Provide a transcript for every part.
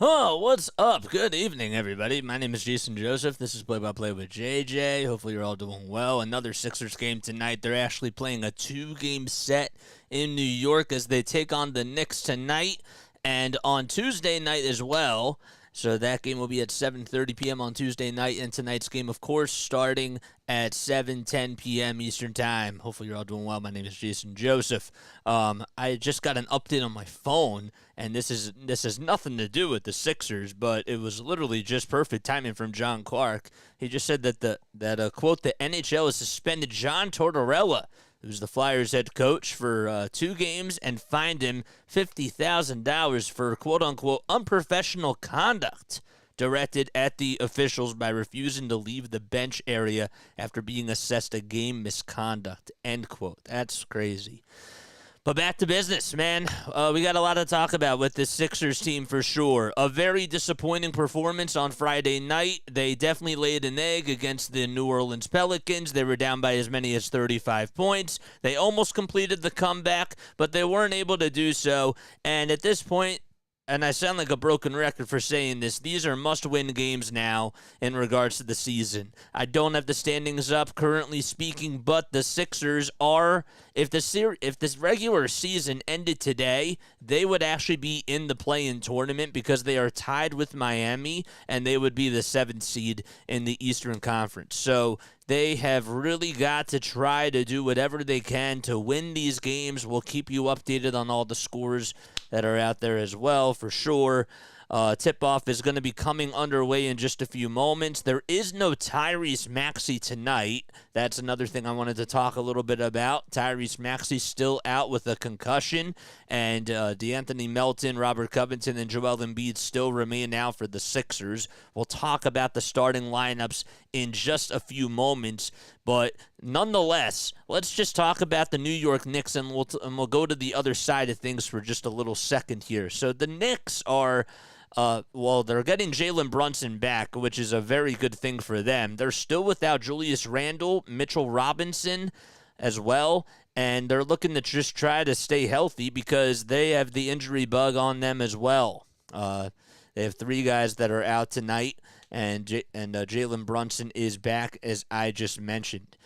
Oh, what's up? Good evening, everybody. My name is Jason Joseph. This is Play-by-Play with JJ. Hopefully you're all doing well. Another Sixers game tonight. They're actually playing a two-game set in New York as they take on the Knicks tonight and on Tuesday night as well. So that game will be at 7:30 p.m. on Tuesday night, and tonight's game, of course, starting at 7:10 p.m. Eastern Time. Hopefully you're all doing well. My name is Jason Joseph. I just got an update on my phone, and this has nothing to do with the Sixers, but it was literally just perfect timing from John Clark. He just said that quote, the NHL has suspended John Tortorella, who's the Flyers head coach, for 2 games and fined him $50,000 for quote-unquote unprofessional conduct directed at the officials by refusing to leave the bench area after being assessed a game misconduct, end quote. That's crazy. But back to business, man. We got a lot to talk about with this Sixers team for sure. A very disappointing performance on Friday night. They definitely laid an egg against the New Orleans Pelicans. They were down by as many as 35 points. They almost completed the comeback, but they weren't able to do so. And at this point, and I sound like a broken record for saying this, these are must-win games now in regards to the season. I don't have the standings up currently speaking, but the Sixers are, if this regular season ended today, they would actually be in the play-in tournament because they are tied with Miami, and they would be the 7th seed in the Eastern Conference. So they have really got to try to do whatever they can to win these games. We'll keep you updated on all the scores that are out there as well, for sure. Tip-off is going to be coming underway in just a few moments. There is no Tyrese Maxey tonight. That's another thing I wanted to talk a little bit about. Tyrese Maxey still out with a concussion, and DeAnthony Melton, Robert Covington, and Joel Embiid still remain out for the Sixers. We'll talk about the starting lineups in just a few moments, but nonetheless, let's just talk about the New York Knicks, and we'll go to the other side of things for just a little second here. So the Knicks are... they're getting Jalen Brunson back, which is a very good thing for them. They're still without Julius Randle, Mitchell Robinson as well, and they're looking to just try to stay healthy because they have the injury bug on them as well. They have 3 guys that are out tonight, and Jalen Brunson is back, as I just mentioned.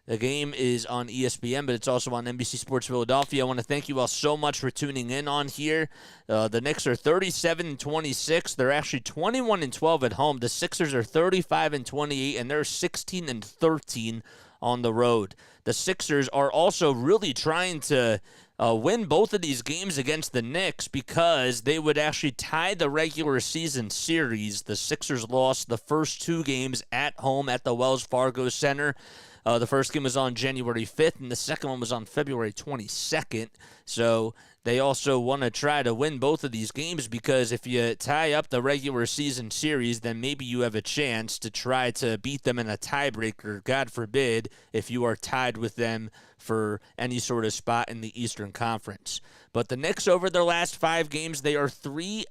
The game is on ESPN, but it's also on NBC Sports Philadelphia. I want to thank you all so much for tuning in on here. The Knicks are 37-26. They're actually 21-12 at home. The Sixers are 35-28, and they're 16-13 on the road. The Sixers are also really trying to win both of these games against the Knicks because they would actually tie the regular season series. The Sixers lost the first 2 games at home at the Wells Fargo Center. The first game was on January 5th, and the second one was on February 22nd. So they also want to try to win both of these games because if you tie up the regular season series, then maybe you have a chance to try to beat them in a tiebreaker, God forbid, if you are tied with them for any sort of spot in the Eastern Conference. But the Knicks, over their last 5 games, they are 2-3.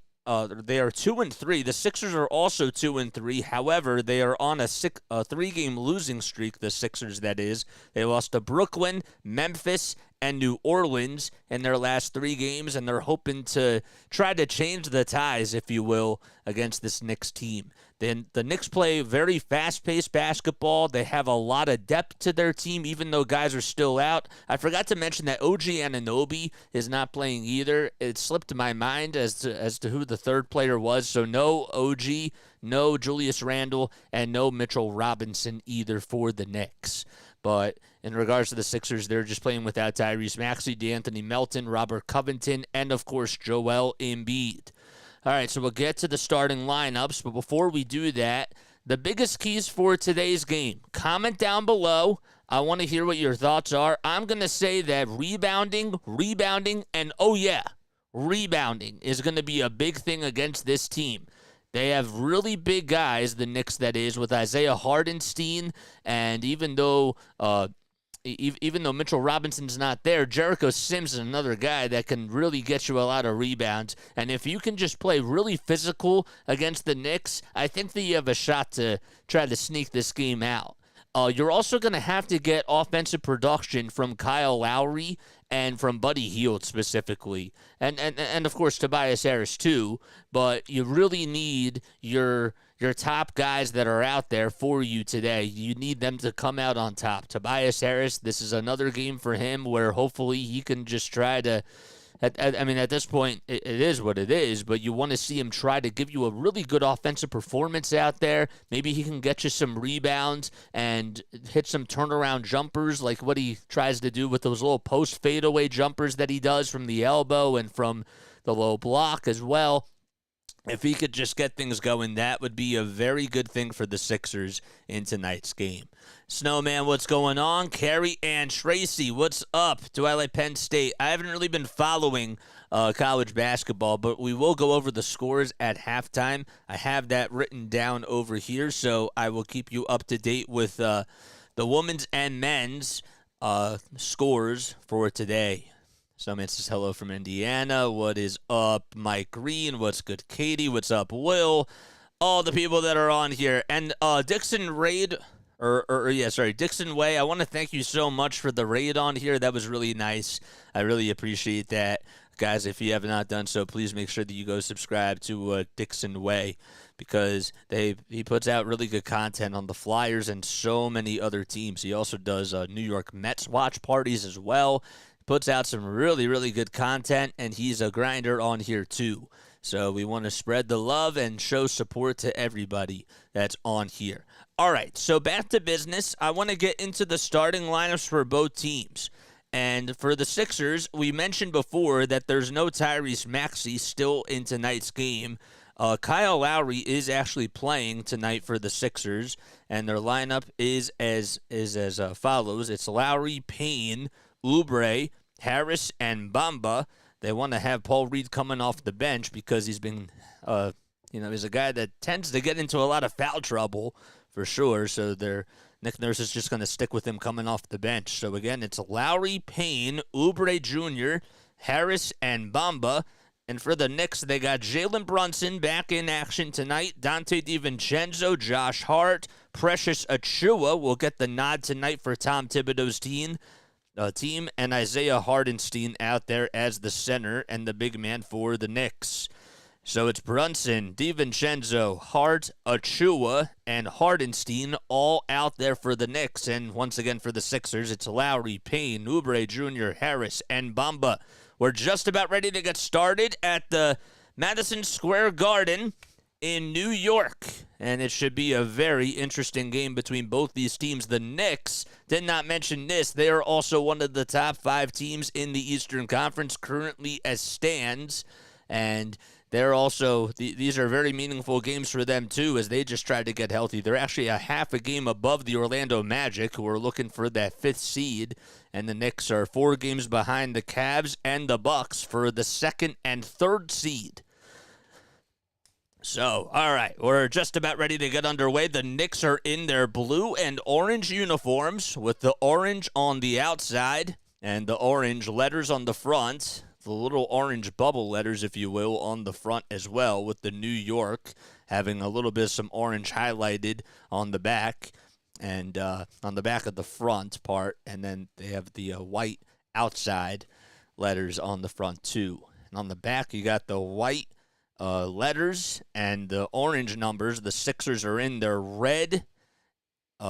The Sixers are also 2-3. However, they are on a 3-game losing streak, the Sixers, that is. They lost to Brooklyn, Memphis, and New Orleans in their last 3 games, and they're hoping to try to change the ties, if you will, against this Knicks team. Then the Knicks play very fast-paced basketball. They have a lot of depth to their team, even though guys are still out. I forgot to mention that OG Anunoby is not playing either. It slipped my mind as to who the third player was. So no OG, no Julius Randle, and no Mitchell Robinson either for the Knicks. But in regards to the Sixers, they're just playing without Tyrese Maxey, DeAnthony Melton, Robert Covington, and, of course, Joel Embiid. All right, so we'll get to the starting lineups, but before we do that, the biggest keys for today's game. Comment down below. I want to hear what your thoughts are. I'm going to say that rebounding, and rebounding is going to be a big thing against this team. They have really big guys, the Knicks that is, with Isaiah Hardenstein, and even though Mitchell Robinson's not there, Jericho Sims is another guy that can really get you a lot of rebounds. And if you can just play really physical against the Knicks, I think that you have a shot to try to sneak this game out. You're also going to have to get offensive production from Kyle Lowry and from Buddy Hield specifically, and of course Tobias Harris too. But you really need your top guys that are out there for you today. You need them to come out on top. Tobias Harris, this is another game for him where hopefully he can just try to. At this point, it is what it is, but you want to see him try to give you a really good offensive performance out there. Maybe he can get you some rebounds and hit some turnaround jumpers like what he tries to do with those little post fadeaway jumpers that he does from the elbow and from the low block as well. If he could just get things going, that would be a very good thing for the Sixers in tonight's game. Snowman, what's going on? Carrie Ann Tracy, what's up? Do I like Penn State? I haven't really been following college basketball, but we will go over the scores at halftime. I have that written down over here, so I will keep you up to date with the women's and men's scores for today. Snowman says hello from Indiana. What is up, Mike Green? What's good, Katie? What's up, Will? All the people that are on here. And Dixon Raid, Dixon Way, I want to thank you so much for the raid on here. That was really nice. I really appreciate that. Guys, if you have not done so, please make sure that you go subscribe to Dixon Way because he puts out really good content on the Flyers and so many other teams. He also does New York Mets watch parties as well. Puts out some really, really good content, and he's a grinder on here too. So we want to spread the love and show support to everybody that's on here. All right, so back to business. I want to get into the starting lineups for both teams. And for the Sixers, we mentioned before that there's no Tyrese Maxey still in tonight's game. Kyle Lowry is actually playing tonight for the Sixers, and their lineup is as follows. It's Lowry, Payne, Oubre, Harris, and Bamba. They want to have Paul Reed coming off the bench because he's been, he's a guy that tends to get into a lot of foul trouble for sure. So Nick Nurse is just going to stick with him coming off the bench. So again, it's Lowry, Payne, Oubre Jr., Harris, and Bamba. And for the Knicks, they got Jalen Brunson back in action tonight. Dante DiVincenzo, Josh Hart, Precious Achiuwa will get the nod tonight for Tom Thibodeau's team, and Isaiah Hardenstein out there as the center and the big man for the Knicks. So it's Brunson, DiVincenzo, Hart, Achiuwa, and Hardenstein all out there for the Knicks. And once again for the Sixers, it's Lowry, Payne, Oubre Jr., Harris, and Bamba. We're just about ready to get started at the Madison Square Garden in New York, and it should be a very interesting game between both these teams. The Knicks, did not mention this, they are also one of the top 5 teams in the Eastern Conference currently as stands, and they're also, these are very meaningful games for them too as they just try to get healthy. They're actually a half a game above the Orlando Magic, who are looking for that 5th seed, and the Knicks are 4 games behind the Cavs and the Bucks for the 2nd and 3rd seed. So, all right, we're just about ready to get underway. The Knicks are in their blue and orange uniforms with the orange on the outside and the orange letters on the front, the little orange bubble letters, if you will, on the front as well, with the New York having a little bit of some orange highlighted on the back and on the back of the front part, and then they have the white outside letters on the front too. And on the back, you got the white letters and the orange numbers. The Sixers are in their red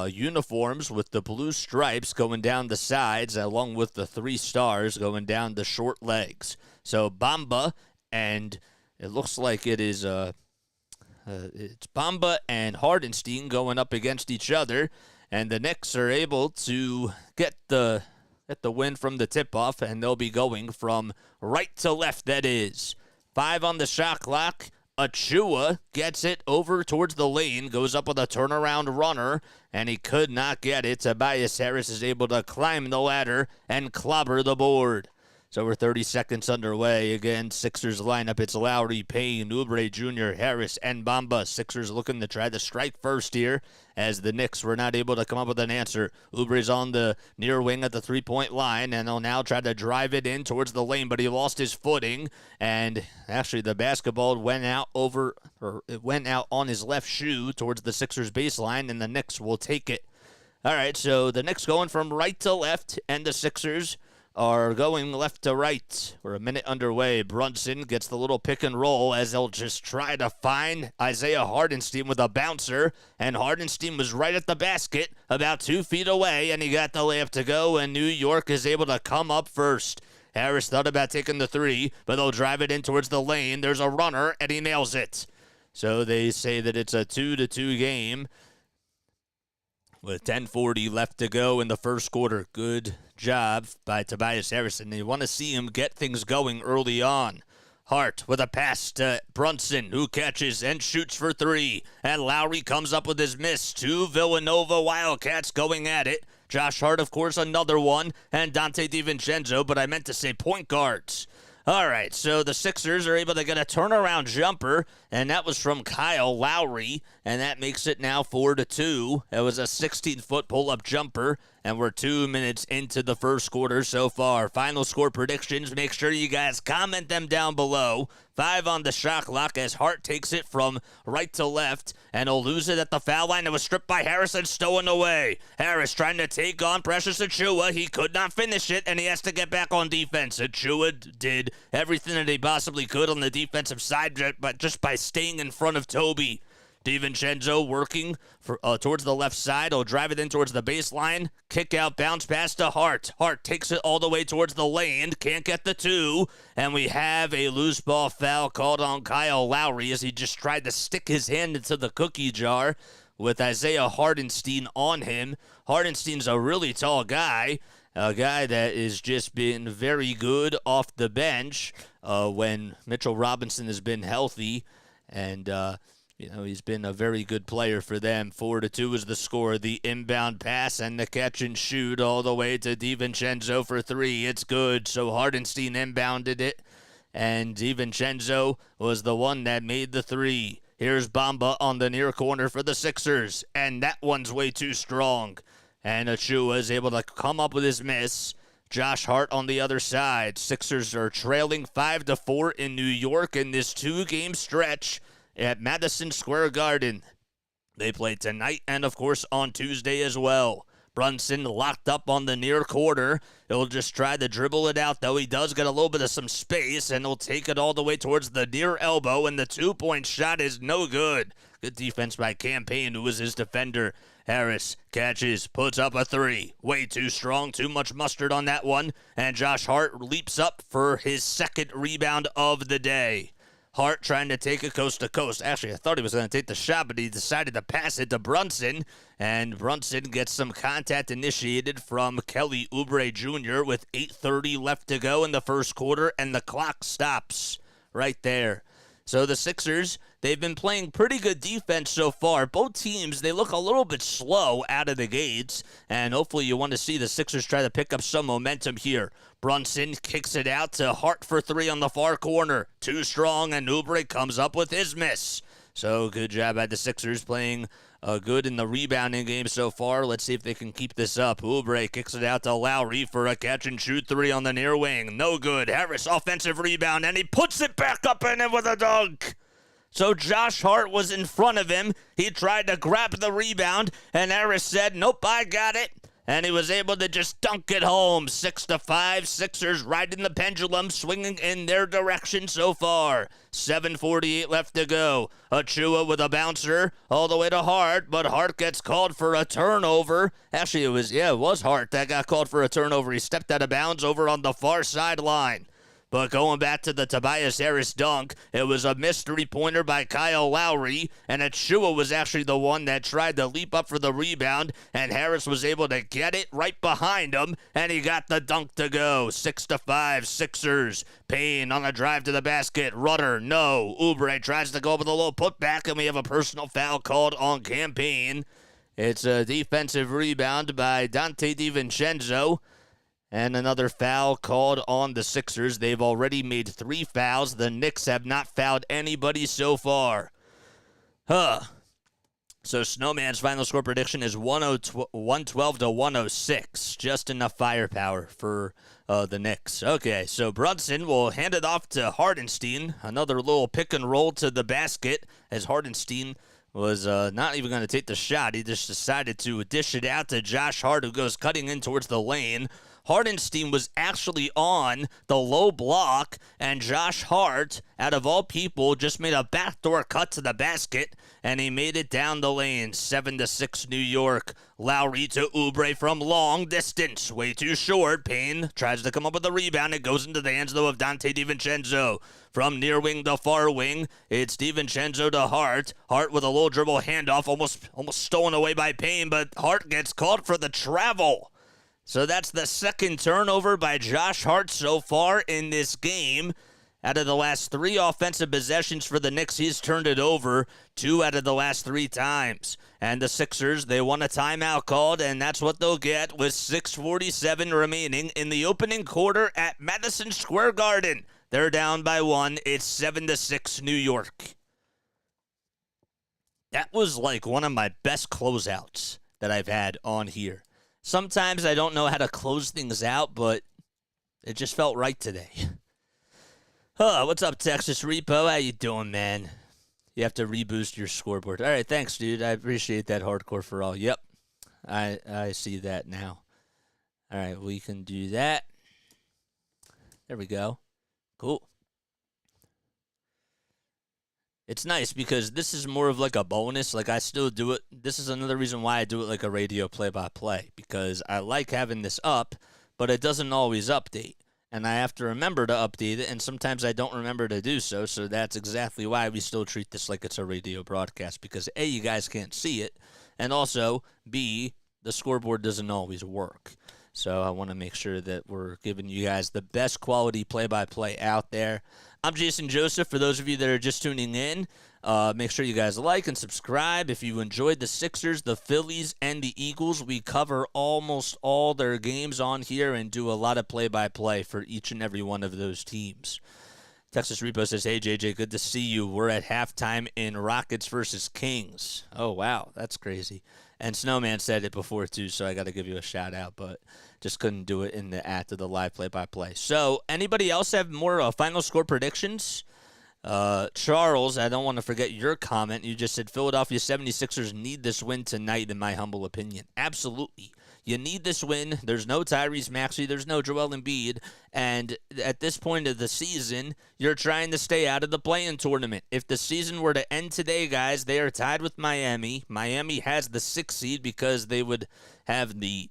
uniforms with the blue stripes going down the sides, along with the 3 stars going down the short legs. So Bamba, and it looks like it is it's Bamba and Hardenstein going up against each other, and the Knicks are able to get the win from the tip-off, and they'll be going from right to left, that is. 5 on the shot clock. Achiuwa gets it over towards the lane, goes up with a turnaround runner, and he could not get it. Tobias Harris is able to climb the ladder and clobber the board. So we're 30 seconds underway. Again, Sixers lineup. It's Lowry, Payne, Oubre Jr., Harris, and Bamba. Sixers looking to try to strike first here as the Knicks were not able to come up with an answer. Oubre's on the near wing at the 3-point line, and he'll now try to drive it in towards the lane, but he lost his footing, and actually the basketball went out on his left shoe towards the Sixers baseline, and the Knicks will take it. All right, so the Knicks going from right to left, and the Sixers are going left to right. We're a minute underway. Brunson gets the little pick and roll as they'll just try to find Isaiah Hardenstein with a bouncer. And Hardenstein was right at the basket, about 2 feet away, and he got the layup to go, and New York is able to come up first. Harris thought about taking the three, but they'll drive it in towards the lane. There's a runner, and he nails it. So they say that it's a 2-2 game with 10:40 left to go in the first quarter. Good job by Tobias Harris, and you want to see him get things going early on. Hart with a pass to Brunson, who catches and shoots for three. And Lowry comes up with his miss. 2 Villanova Wildcats going at it. Josh Hart, of course, another one. And Dante DiVincenzo, but I meant to say point guards. All right, so the Sixers are able to get a turnaround jumper, and that was from Kyle Lowry, and that makes it now 4-2. It was a 16-foot pull-up jumper, and we're 2 minutes into the first quarter so far. Final score predictions, make sure you guys comment them down below. 5 on the shot clock as Hart takes it from right to left, and he'll lose it at the foul line. It was stripped by Harris and stolen away. Harris trying to take on Precious Achiuwa. He could not finish it, and he has to get back on defense. Achiuwa did everything that he possibly could on the defensive side, but just by staying in front of Toby. DiVincenzo working towards the left side. He'll drive it in towards the baseline. Kick out, bounce pass to Hart. Hart takes it all the way towards the lane. Can't get the 2. And we have a loose ball foul called on Kyle Lowry as he just tried to stick his hand into the cookie jar with Isaiah Hardenstein on him. Hardenstein's a really tall guy. A guy that has just been very good off the bench when Mitchell Robinson has been healthy. And, he's been a very good player for them. 4-2 is the score. The inbound pass and the catch and shoot all the way to DiVincenzo for 3. It's good. So Hardenstein inbounded it, and DiVincenzo was the one that made the 3. Here's Bamba on the near corner for the Sixers, and that one's way too strong. And Achiuwa is able to come up with his miss. Josh Hart on the other side. Sixers are trailing 5-4 in New York in this 2-game stretch at Madison Square Garden. They play tonight and, of course, on Tuesday as well. Brunson locked up on the near corner. He'll just try to dribble it out, though. He does get a little bit of some space, and he'll take it all the way towards the near elbow, and the 2-point shot is no good. Good defense by Cam Payne, who was his defender. Harris catches, puts up a 3. Way too strong, too much mustard on that one, and Josh Hart leaps up for his second rebound of the day. Hart trying to take it coast to coast. Actually, I thought he was going to take the shot, but he decided to pass it to Brunson. And Brunson gets some contact initiated from Kelly Oubre Jr. with 8:30 left to go in the first quarter, and the clock stops right there. So the Sixers, they've been playing pretty good defense so far. Both teams, they look a little bit slow out of the gates, and hopefully you want to see the Sixers try to pick up some momentum here. Brunson kicks it out to Hart for 3 on the far corner. Too strong, and Oubre comes up with his miss. So good job by the Sixers playing good in the rebounding game so far. Let's see if they can keep this up. Oubre kicks it out to Lowry for a catch-and-shoot 3 on the near wing. No good. Harris offensive rebound, and he puts it back up in it with a dunk. So Josh Hart was in front of him. He tried to grab the rebound, and Harris said, "Nope, I got it." And he was able to just dunk it home. 6-5. Sixers riding the pendulum, swinging in their direction so far. 7:48 left to go. Achiuwa with a bouncer all the way to Hart, but Hart gets called for a turnover. Actually, it was Hart that got called for a turnover. He stepped out of bounds over on the far sideline. But going back to the Tobias Harris dunk, it was a missed three-pointer by Kyle Lowry, and Achiuwa was actually the one that tried to leap up for the rebound, and Harris was able to get it right behind him, and he got the dunk to go. 6-5, Sixers. Payne on a drive to the basket. Rudder, no. Oubre tries to go with a little putback, and we have a personal foul called on Cam Payne. It's a defensive rebound by Dante DiVincenzo. And another foul called on the Sixers. They've already made 3 fouls. The Knicks have not fouled anybody so far. So Snowman's final score prediction is 112 to 106. Just enough firepower for the Knicks. Okay, so Brunson will hand it off to Hardenstein. Another little pick and roll to the basket as Hardenstein was not even going to take the shot. He just decided to dish it out to Josh Hart, who goes cutting in towards the lane. Hardenstein was actually on the low block, and Josh Hart, out of all people, just made a backdoor cut to the basket, and he made it down the lane. 7-6 New York. Lowry to Oubre from long distance. Way too short. Payne tries to come up with a rebound. It goes into the hands, though, of Dante DiVincenzo. From near wing to far wing, it's DiVincenzo to Hart. Hart with a little dribble handoff, almost stolen away by Payne, but Hart gets called for the travel. So that's the second turnover by Josh Hart so far in this game. Out of the last 3 offensive possessions for the Knicks, he's turned it over 2 out of the last 3 times. And the Sixers, they want a timeout called, and that's what they'll get with 6:47 remaining in the opening quarter at Madison Square Garden. They're down by 1. It's 7-6 New York. That was like one of my best closeouts that I've had on here. Sometimes I don't know how to close things out, but it just felt right today. What's up, Texas Repo? How you doing, man? You have to reboost your scoreboard. All right, thanks, dude. I appreciate that, Hardcore for All. Yep, I see that now. All right, we can do that. There we go. Cool. It's nice because this is more of like a bonus. Like, I still do it. This is another reason why I do it like a radio play-by-play, because I like having this up, but it doesn't always update. And I have to remember to update it, and sometimes I don't remember to do so, so that's exactly why we still treat this like it's a radio broadcast, because A, you guys can't see it, and also, B, the scoreboard doesn't always work. So I want to make sure that we're giving you guys the best quality play-by-play out there. I'm Jason Joseph. For those of you that are just tuning in, make sure you guys like and subscribe. If you enjoyed the Sixers, the Phillies, and the Eagles, we cover almost all their games on here and do a lot of play-by-play for each and every one of those teams. Texas Repo says, hey, JJ, good to see you. We're at halftime in Rockets versus Kings. Oh, wow, that's crazy. And Snowman said it before, too, so I got to give you a shout-out, but just couldn't do it in the act of the live play-by-play. So, anybody else have more final score predictions? Charles, I don't want to forget your comment. You just said Philadelphia 76ers need this win tonight, in my humble opinion. Absolutely. You need this win. There's no Tyrese Maxey. There's no Joel Embiid. And at this point of the season, you're trying to stay out of the play-in tournament. If the season were to end today, guys, they are tied with Miami. Miami has the 6th seed because they would have the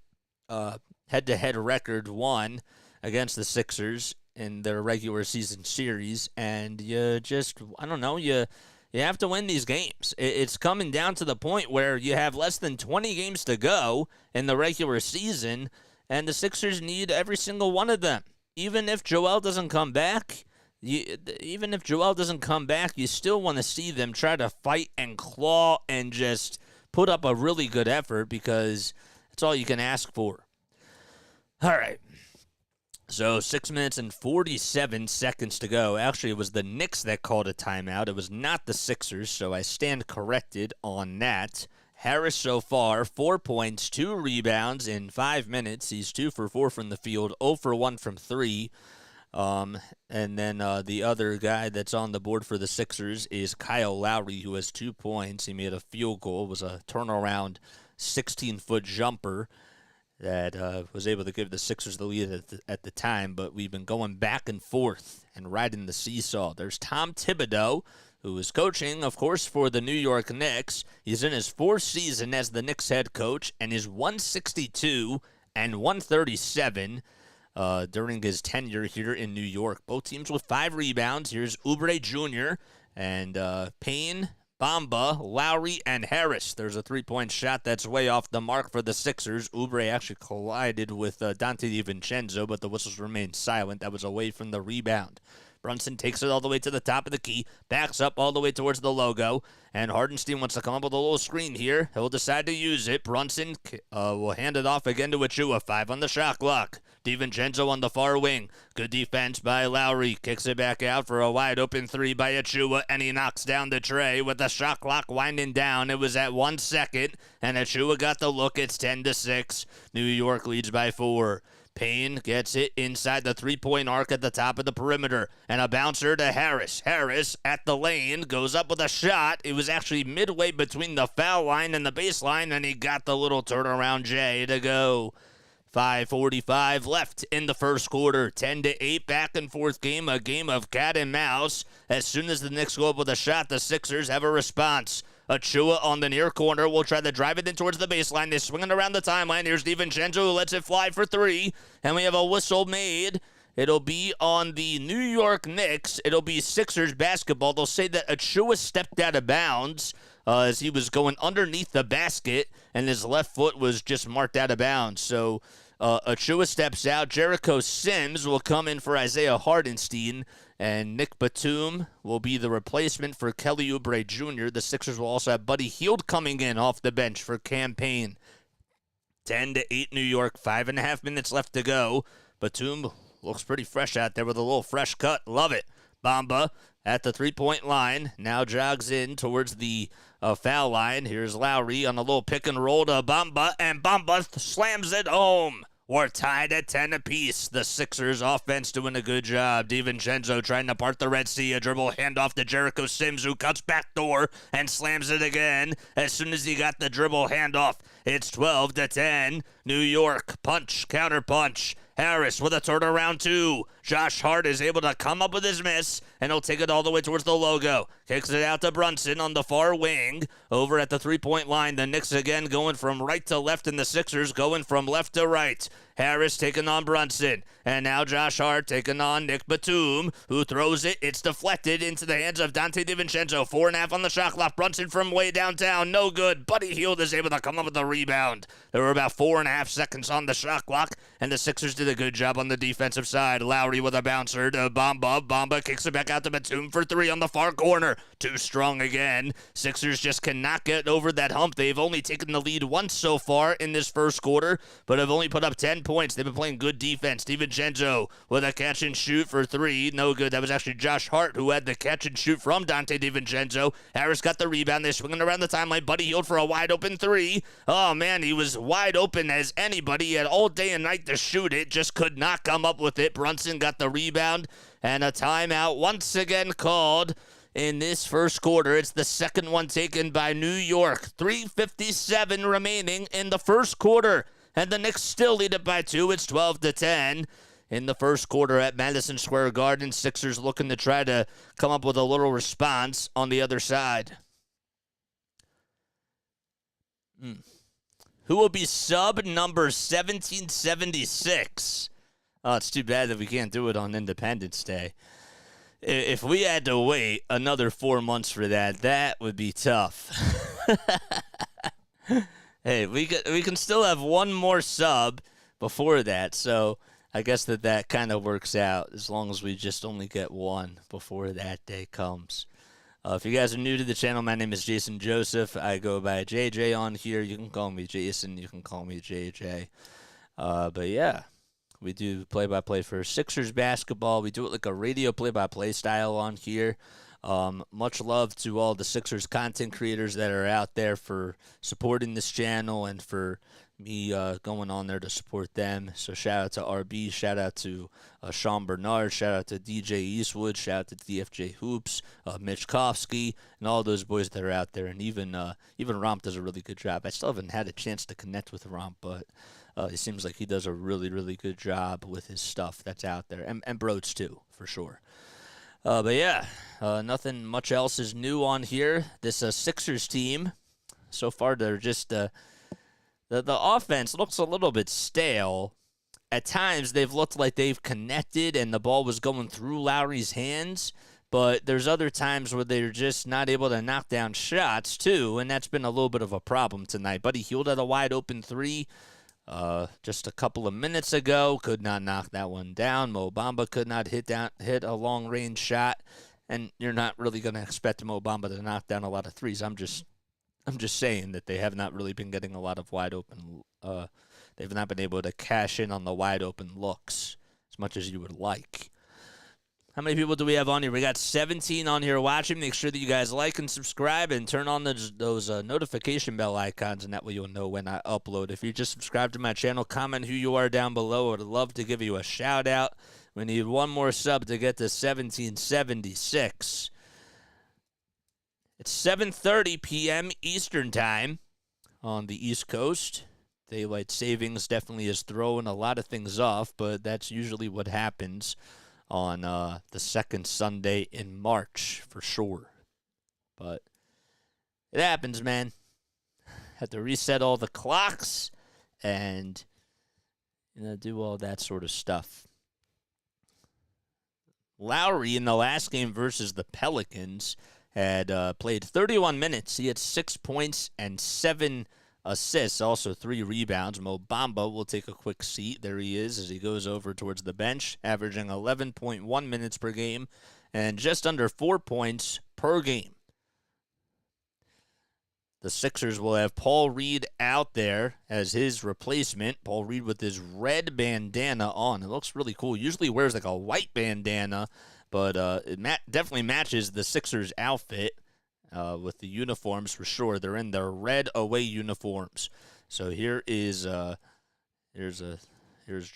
head-to-head record 1 against the Sixers in their regular season series. And you just, I don't know, you have to win these games. It's coming down to the point where you have less than 20 games to go in the regular season, and the Sixers need every single one of them. Even if Joel doesn't come back, you still want to see them try to fight and claw and just put up a really good effort, because that's all you can ask for. All right. So 6 minutes and 47 seconds to go. Actually, it was the Knicks that called a timeout. It was not the Sixers, so I stand corrected on that. Harris so far, 4 points, 2 rebounds in 5 minutes. He's 2 for 4 from the field, 0 for 1 from 3. And then the other guy that's on the board for the Sixers is Kyle Lowry, who has 2 points. He made a field goal. It was a turnaround 16-foot jumper that was able to give the Sixers the lead at the time, but we've been going back and forth and riding the seesaw. There's Tom Thibodeau, who is coaching, of course, for the New York Knicks. He's in his 4th season as the Knicks head coach, and is 162 and 137 during his tenure here in New York. Both teams with 5 rebounds. Here's Oubre Jr. and Payne, Bamba, Lowry, and Harris. There's a 3-point shot that's way off the mark for the Sixers. Oubre actually collided with Dante DiVincenzo, but the whistles remained silent. That was away from the rebound. Brunson takes it all the way to the top of the key, backs up all the way towards the logo, and Hardenstein wants to come up with a little screen here. He'll decide to use it. Brunson will hand it off again to Achua. 5 on the shot clock. DiVincenzo on the far wing. Good defense by Lowry. Kicks it back out for a wide-open 3 by Achua, and he knocks down the tray with the shot clock winding down. It was at 1 second, and Achua got the look. It's 10-6. New York leads by 4. Payne gets it inside the 3-point arc at the top of the perimeter, and a bouncer to Harris. Harris at the lane goes up with a shot. It was actually midway between the foul line and the baseline, and he got the little turnaround J to go. 5:45 left in the first quarter. 10-8 back and forth game, a game of cat and mouse. As soon as the Knicks go up with a shot, the Sixers have a response. Achua on the near corner will try to drive it in towards the baseline. They're swinging around the timeline. Here's DiVincenzo who lets it fly for three. And we have a whistle made. It'll be on the New York Knicks. It'll be Sixers basketball. They'll say that Achua stepped out of bounds as he was going underneath the basket, and his left foot was just marked out of bounds. So Achua steps out. Jericho Sims will come in for Isaiah Hardenstein, and Nick Batum will be the replacement for Kelly Oubre Jr. The Sixers will also have Buddy Hield coming in off the bench for campaign. 10-8 New York, 5.5 minutes left to go. Batum looks pretty fresh out there with a little fresh cut. Love it. Bamba at the three-point line. Now jogs in towards the foul line. Here's Lowry on a little pick and roll to Bamba, and Bamba slams it home. We're tied at 10 apiece. The Sixers offense doing a good job. DiVincenzo trying to part the Red Sea. A dribble handoff to Jericho Sims, who cuts back door and slams it again. As soon as he got the dribble handoff, it's 12-10. New York, punch, counter punch. Harris with a turnaround two. Josh Hart is able to come up with his miss, and he'll take it all the way towards the logo. Kicks it out to Brunson on the far wing. Over at the three-point line, the Knicks again going from right to left, and the Sixers going from left to right. Harris taking on Brunson, and now Josh Hart taking on Nick Batum, who throws it. It's deflected into the hands of Dante DiVincenzo. 4.5 on the shot clock. Brunson from way downtown. No good. Buddy Hield is able to come up with the rebound. There were about 4.5 seconds on the shot clock, and the Sixers did a good job on the defensive side. Lowry with a bouncer to Bamba. Bamba kicks it back out to Batum for three on the far corner. Too strong again. Sixers just cannot get over that hump. They've only taken the lead once so far in this first quarter, but have only put up 10 points. They've been playing good defense. DiVincenzo with a catch and shoot for three. No good. That was actually Josh Hart who had the catch and shoot from Dante DiVincenzo. Harris got the rebound. They're swinging around the timeline. Buddy Hield for a wide open three. Oh, man, he was wide open as anybody. He had all day and night to shoot it. Just could not come up with it. Brunson got the rebound, and a timeout once again called in this first quarter. It's the second one taken by New York. 3:57 remaining in the first quarter, and the Knicks still lead it by 2. It's 12-10 in the first quarter at Madison Square Garden. Sixers looking to try to come up with a little response on the other side. Who will be sub number 1776? Oh, it's too bad that we can't do it on Independence Day. If we had to wait another 4 months for that, that would be tough. Hey, we can still have one more sub before that, so I guess that kind of works out as long as we just only get one before that day comes. If you guys are new to the channel, my name is Jason Joseph. I go by JJ on here. You can call me Jason. You can call me JJ. But yeah, we do play-by-play for Sixers basketball. We do it like a radio play-by-play style on here. Much love to all the Sixers content creators that are out there for supporting this channel and for me going on there to support them. So shout out to RB, shout out to Sean Bernard, shout out to DJ Eastwood, shout out to DFJ Hoops, Mitch Kofsky, and all those boys that are out there. And even Romp does a really good job. I still haven't had a chance to connect with Romp, but it seems like he does a really, really good job with his stuff that's out there. And Broads too, for sure. But yeah, nothing much else is new on here. This Sixers team, so far they're just the offense looks a little bit stale. At times they've looked like they've connected and the ball was going through Lowry's hands, but there's other times where they're just not able to knock down shots too, and that's been a little bit of a problem tonight. Buddy Hield had a wide open three just a couple of minutes ago, could not knock that one down. Mo Bamba could not hit a long range shot, and you're not really going to expect Mo Bamba to knock down a lot of threes. I'm just saying that they have not really been getting a lot of wide open. They've not been able to cash in on the wide open looks as much as you would like. How many people do we have on here? We got 17 on here watching. Make sure that you guys like and subscribe and turn on those notification bell icons, and that way you'll know when I upload. If you just subscribe to my channel, comment who you are down below. I would love to give you a shout out. We need one more sub to get to 1776. It's 7:30 p.m. Eastern Time on the East Coast. Daylight savings definitely is throwing a lot of things off, but that's usually what happens on the second Sunday in March for sure. But it happens, man. Had to reset all the clocks and do all that sort of stuff. Lowry in the last game versus the Pelicans had played 31 minutes. He had 6 points and 7 assists, also 3 rebounds. Mo Bamba will take a quick seat. There he is as he goes over towards the bench, averaging 11.1 minutes per game and just under 4 points per game. The Sixers will have Paul Reed out there as his replacement. Paul Reed with his red bandana on. It looks really cool. Usually wears like a white bandana, but it definitely matches the Sixers outfit with the uniforms for sure. They're in their red away uniforms. So here's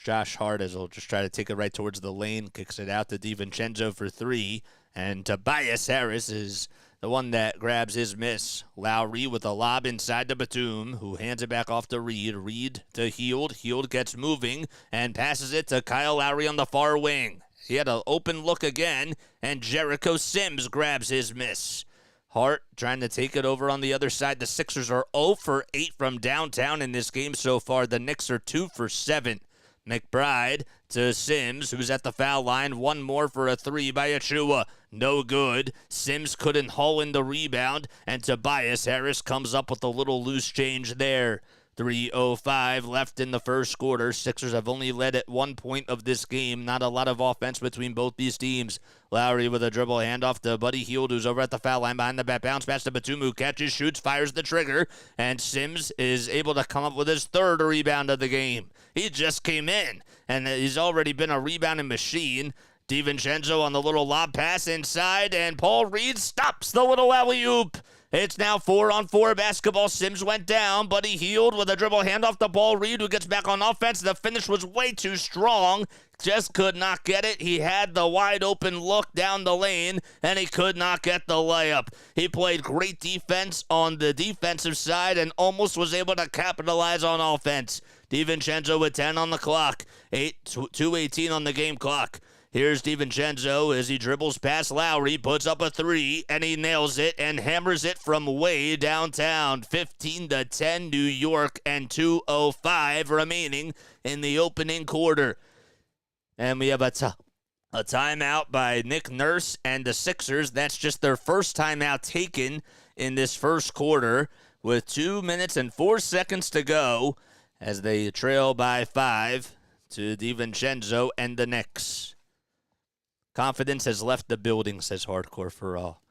Josh Hart as he'll just try to take it right towards the lane, kicks it out to DiVincenzo for 3, and Tobias Harris is the one that grabs his miss. Lowry with a lob inside to Batum, who hands it back off to Reed. Reed to Hield. Hield gets moving and passes it to Kyle Lowry on the far wing. He had an open look again, and Jericho Sims grabs his miss. Hart trying to take it over on the other side. The Sixers are 0 for 8 from downtown in this game so far. The Knicks are 2 for 7. McBride to Sims, who's at the foul line. One more for a 3 by Achua. No good. Sims couldn't haul in the rebound, and Tobias Harris comes up with a little loose change there. 3:05 left in the first quarter. Sixers have only led at 1 point of this game. Not a lot of offense between both these teams. Lowry with a dribble handoff to Buddy Hield, who's over at the foul line behind the back. Bounce pass to Batum, who catches, shoots, fires the trigger, and Sims is able to come up with his 3rd rebound of the game. He just came in, and he's already been a rebounding machine. DiVincenzo on the little lob pass inside, and Paul Reed stops the little alley-oop. It's now 4-on-4 basketball. Sims went down. Buddy Hield with a dribble handoff to Paul Reed, who gets back on offense. The finish was way too strong. Just could not get it. He had the wide open look down the lane, and he could not get the layup. He played great defense on the defensive side and almost was able to capitalize on offense. DiVincenzo with 10 on the clock. 2:18 on the game clock. Here's DiVincenzo as he dribbles past Lowry, puts up a 3, and he nails it and hammers it from way downtown. 15-10 New York, and 2:05 remaining in the opening quarter. And we have a timeout by Nick Nurse and the Sixers. That's just their first timeout taken in this first quarter with 2 minutes and 4 seconds to go as they trail by 5 to DiVincenzo and the Knicks. Confidence has left the building, says Hardcore for All.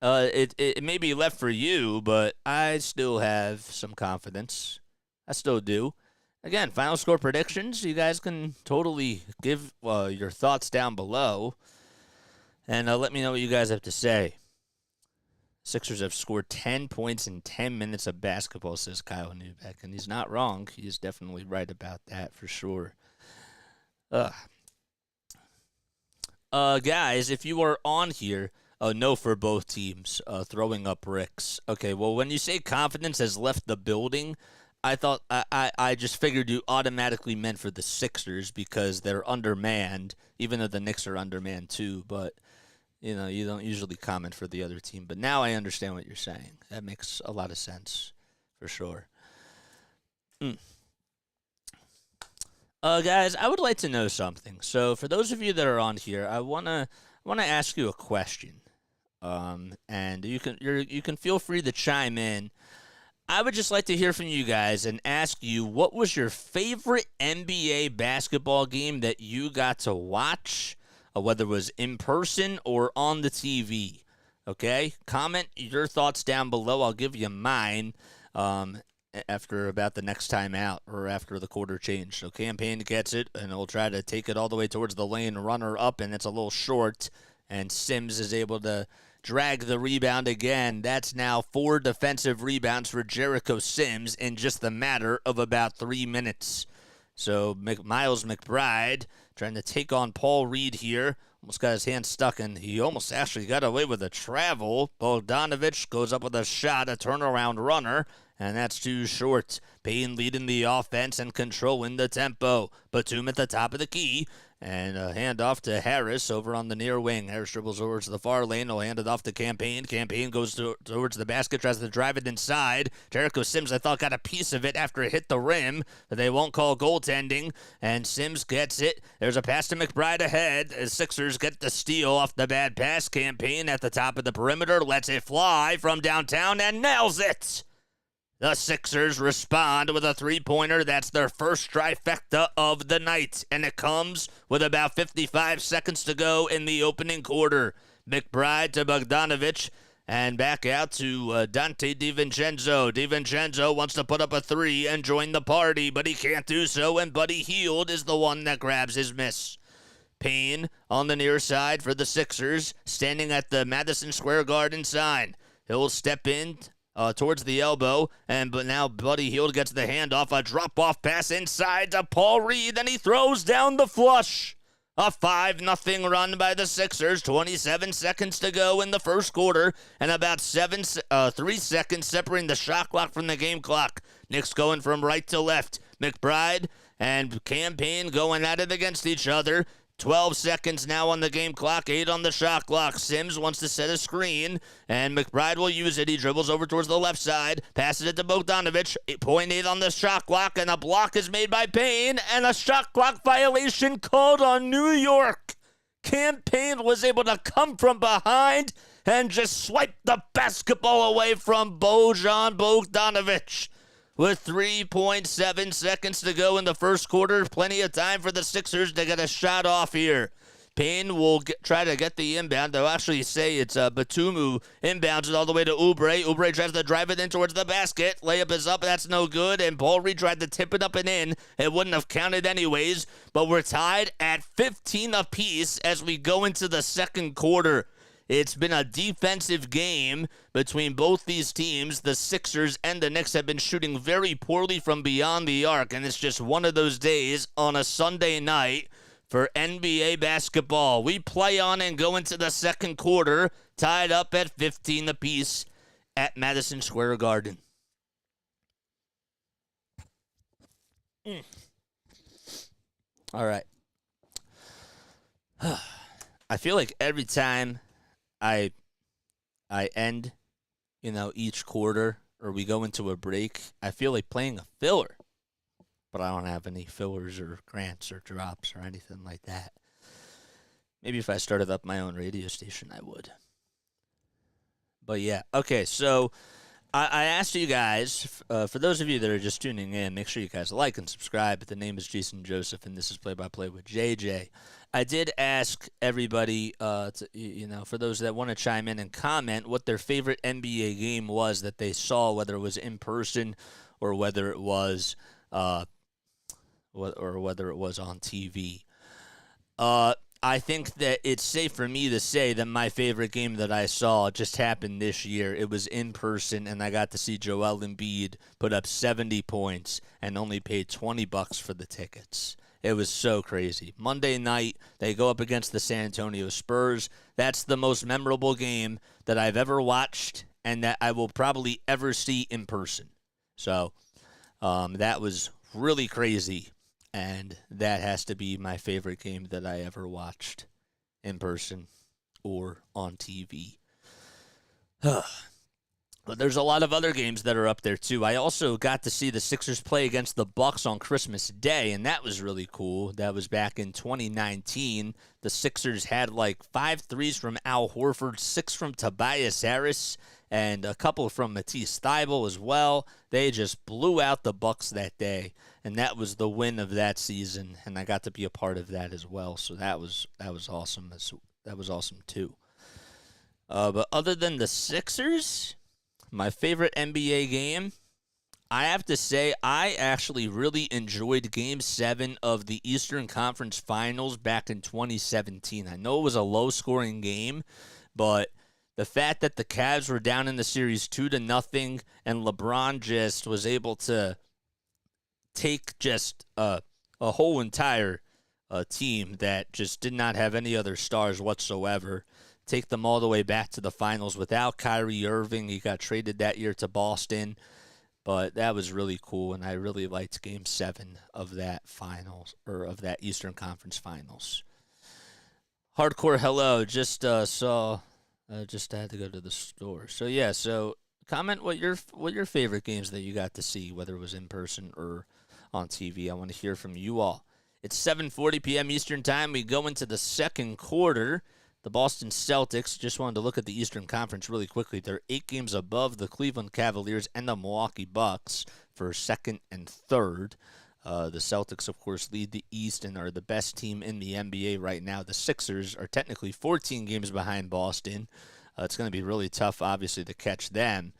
It may be left for you, but I still have some confidence. I still do. Again, final score predictions. You guys can totally give your thoughts down below, and let me know what you guys have to say. Sixers have scored 10 points in 10 minutes of basketball, says Kyle Newbeck, and he's not wrong. He is definitely right about that for sure. Guys, if you are on here, no for both teams, throwing up bricks. Okay, well, when you say confidence has left the building, I thought I just figured you automatically meant for the Sixers because they're undermanned, even though the Knicks are undermanned too. But you don't usually comment for the other team. But now I understand what you're saying. That makes a lot of sense for sure. Guys, I would like to know something. So for those of you that are on here, I wanna ask you a question. And you can feel free to chime in. I would just like to hear from you guys and ask you, what was your favorite NBA basketball game that you got to watch, whether it was in person or on the TV? Okay? Comment your thoughts down below. I'll give you mine after about the next time out or after the quarter change. So Campaign gets it, and he'll try to take it all the way towards the lane, runner up, and it's a little short, and Sims is able to drag the rebound again. That's now 4 defensive rebounds for Jericho Sims in just the matter of about 3 minutes. So Miles McBride trying to take on Paul Reed here. almost got his hand stuck, and he almost actually got away with a travel. Bogdanovic goes up with a shot, a turnaround runner, and that's too short. Payne leading the offense and controlling the tempo. Batum at the top of the key. And a handoff to Harris over on the near wing. Harris dribbles over to the far lane. He'll hand it off to Campaign. Campaign goes towards the basket, tries to drive it inside. Jericho Sims, I thought, got a piece of it after it hit the rim, but they won't call goaltending. And Sims gets it. There's a pass to McBride ahead. The Sixers get the steal off the bad pass. Campaign at the top of the perimeter. Lets it fly from downtown and nails it. The Sixers respond with a three-pointer. That's their first trifecta of the night, and it comes with about 55 seconds to go in the opening quarter. McBride to Bogdanovic, and back out to Dante DiVincenzo. DiVincenzo wants to put up a three and join the party, but he can't do so, and Buddy Hield is the one that grabs his miss. Payne on the near side for the Sixers, standing at the Madison Square Garden sign. He'll step in towards the elbow, but now Buddy Hield gets the handoff, a drop-off pass inside to Paul Reed, and he throws down the flush. A 5-0 run by the Sixers, 27 seconds to go in the first quarter, and about 3 seconds separating the shot clock from the game clock. Knicks going from right to left. McBride and Campaign going at it against each other. 12 seconds now on the game clock, 8 on the shot clock. Sims wants to set a screen, and McBride will use it. He dribbles over towards the left side, passes it to Bogdanovic. 8.8 on the shot clock, and a block is made by Payne, and a shot clock violation called on New York. Campaign was able to come from behind and just swipe the basketball away from Bojan Bogdanovic. With 3.7 seconds to go in the first quarter, plenty of time for the Sixers to get a shot off here. Payne will try to get the inbound. They'll actually say it's Batum who inbounds it all the way to Oubre. Oubre tries to drive it in towards the basket. Layup is up. That's no good. And Paul Reed tried to tip it up and in. It wouldn't have counted anyways. But we're tied at 15 apiece as we go into the second quarter. It's been a defensive game between both these teams. The Sixers and the Knicks have been shooting very poorly from beyond the arc, and it's just one of those days on a Sunday night for NBA basketball. We play on and go into the second quarter, tied up at 15 apiece at Madison Square Garden. All right. I feel like every time I end, each quarter, or we go into a break, I feel like playing a filler. But I don't have any fillers or grants or drops or anything like that. Maybe if I started up my own radio station, I would. But yeah, okay, so I asked you guys, for those of you that are just tuning in, make sure you guys like and subscribe. The name is Jason Joseph, and this is Play-by-Play with JJ. I did ask everybody, for those that want to chime in and comment, what their favorite NBA game was that they saw, whether it was in person or whether it was, on TV. I think that it's safe for me to say that my favorite game that I saw just happened this year. It was in person, and I got to see Joel Embiid put up 70 points and only paid $20 for the tickets. It was so crazy. Monday night, they go up against the San Antonio Spurs. That's the most memorable game that I've ever watched and that I will probably ever see in person. So that was really crazy, and that has to be my favorite game that I ever watched in person or on TV. But there's a lot of other games that are up there, too. I also got to see the Sixers play against the Bucks on Christmas Day, and that was really cool. That was back in 2019. The Sixers had like 5 threes from Al Horford, 6 from Tobias Harris, and a couple from Matisse Thybulle as well. They just blew out the Bucks that day, and that was the win of that season, and I got to be a part of that as well. So that was awesome. That was awesome, too. But other than the Sixers, my favorite NBA game, I have to say I actually really enjoyed Game 7 of the Eastern Conference Finals back in 2017. I know it was a low-scoring game, but the fact that the Cavs were down in the series 2-0 and LeBron just was able to take just a whole entire a team that just did not have any other stars whatsoever, take them all the way back to the finals without Kyrie Irving. He got traded that year to Boston, but that was really cool, and I really liked Game 7 of that finals, or of that Eastern Conference Finals. Hardcore hello, just just had to go to the store. So yeah, so comment what your favorite games that you got to see, whether it was in person or on TV. I want to hear from you all. It's 7:40 p.m. Eastern Time. We go into the second quarter. The Boston Celtics, just wanted to look at the Eastern Conference really quickly. They're 8 games above the Cleveland Cavaliers and the Milwaukee Bucks for second and third. The Celtics, of course, lead the East and are the best team in the NBA right now. The Sixers are technically 14 games behind Boston. It's going to be really tough, obviously, to catch them.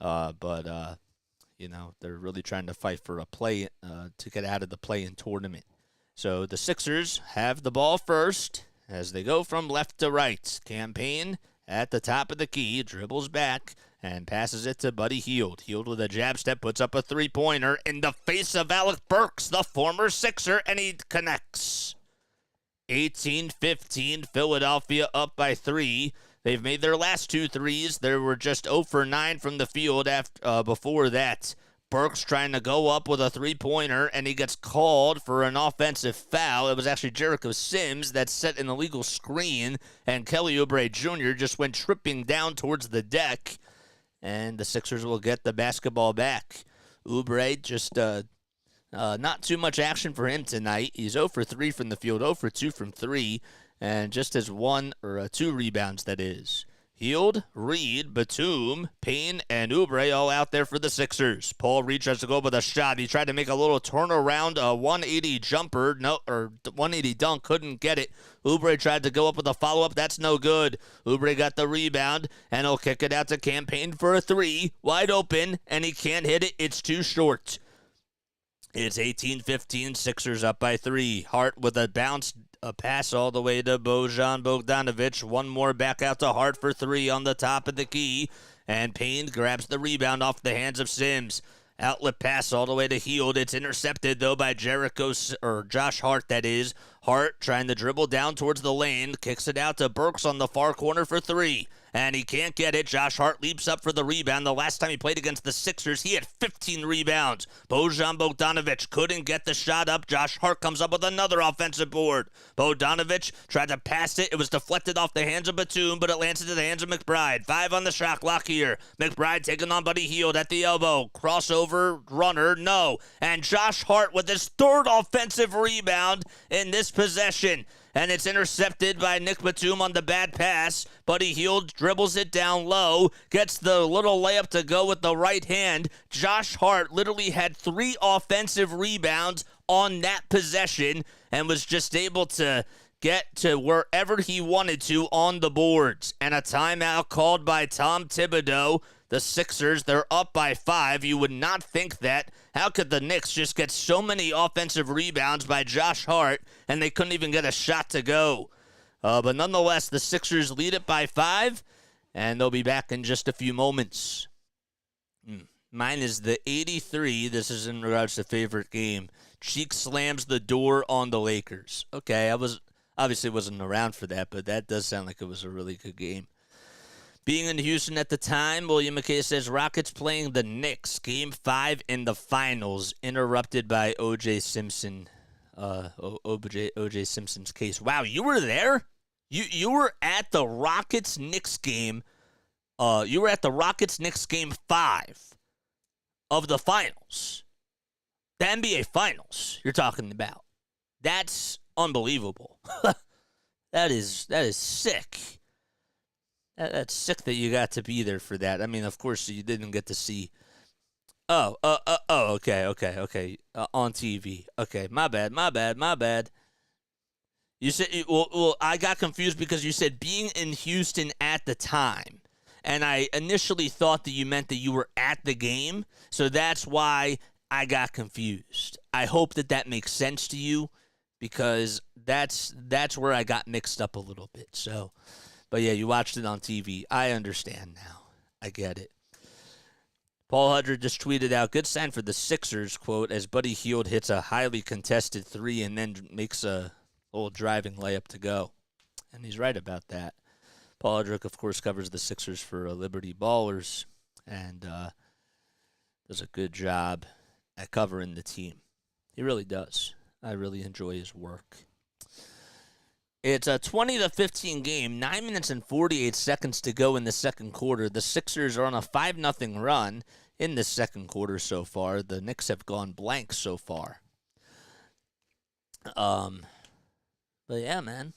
But they're really trying to fight for a play to get out of the play-in tournament. So the Sixers have the ball first as they go from left to right. Campaign at the top of the key, dribbles back, and passes it to Buddy Hield. Hield with a jab step puts up a three-pointer in the face of Alec Burks, the former Sixer, and he connects. 18-15, Philadelphia up by 3. They've made their last 2 threes. They were just 0 for 9 from the field before that. Burks trying to go up with a three-pointer, and he gets called for an offensive foul. It was actually Jericho Sims that set an illegal screen, and Kelly Oubre Jr. just went tripping down towards the deck, and the Sixers will get the basketball back. Oubre just not too much action for him tonight. He's 0 for 3 from the field, 0 for 2 from 3, and just has 2 rebounds, that is. Hield, Reed, Batum, Payne, and Oubre all out there for the Sixers. Paul Reed tries to go with a shot. He tried to make a little turnaround, a 180 jumper, 180 dunk, couldn't get it. Oubre tried to go up with a follow-up. That's no good. Oubre got the rebound, and he'll kick it out to Campaign for a 3. Wide open, and he can't hit it. It's too short. It's 18-15, Sixers up by 3. Hart with a pass all the way to Bojan Bogdanovic. One more back out to Hart for 3 on the top of the key. And Payne grabs the rebound off the hands of Sims. Outlet pass all the way to Hield. It's intercepted, though, by Josh Hart, that is. Hart trying to dribble down towards the lane. Kicks it out to Burks on the far corner for 3. And he can't get it. Josh Hart leaps up for the rebound. The last time he played against the Sixers, he had 15 rebounds. Bojan Bogdanovic couldn't get the shot up. Josh Hart comes up with another offensive board. Bogdanovic tried to pass it. It was deflected off the hands of Batum, but it lands into the hands of McBride. 5 on the shot clock here. McBride taking on Buddy Hield at the elbow. Crossover runner, no. And Josh Hart with his 3rd offensive rebound in this possession. And it's intercepted by Nick Batum on the bad pass. Buddy Hield dribbles it down low, gets the little layup to go with the right hand. Josh Hart literally had 3 offensive rebounds on that possession and was just able to get to wherever he wanted to on the boards. And a timeout called by Tom Thibodeau. The Sixers, they're up by 5. You would not think that. How could the Knicks just get so many offensive rebounds by Josh Hart and they couldn't even get a shot to go? But nonetheless, the Sixers lead it by 5, and they'll be back in just a few moments. Mine is the 83. This is in regards to favorite game. Cheek slams the door on the Lakers. Okay, I obviously wasn't around for that, but that does sound like it was a really good game. Being in Houston at the time, William McKay says, Rockets playing the Knicks, Game 5 in the finals, interrupted by O.J. Simpson. O.J. Simpson's case. Wow, you were there? You were at the Rockets-Knicks game. You were at the Rockets-Knicks Game 5 of the finals. The NBA Finals you're talking about. That's unbelievable. That is sick. That's sick that you got to be there for that. I mean, of course, you didn't get to see. Okay. On TV. Okay, my bad. You said, well, I got confused because you said being in Houston at the time. And I initially thought that you meant that you were at the game. So that's why I got confused. I hope that makes sense to you because that's where I got mixed up a little bit. So. But yeah, you watched it on TV. I understand now. I get it. Paul Hudger just tweeted out, good sign for the Sixers, quote, as Buddy Hield hits a highly contested 3 and then makes a little driving layup to go. And he's right about that. Paul Edrick, of course, covers the Sixers for Liberty Ballers and does a good job at covering the team. He really does. I really enjoy his work. It's a 20-15 game, 9 minutes and 48 seconds to go in the second quarter. The Sixers are on a 5-0 run in the second quarter so far. The Knicks have gone blank so far. But yeah, man.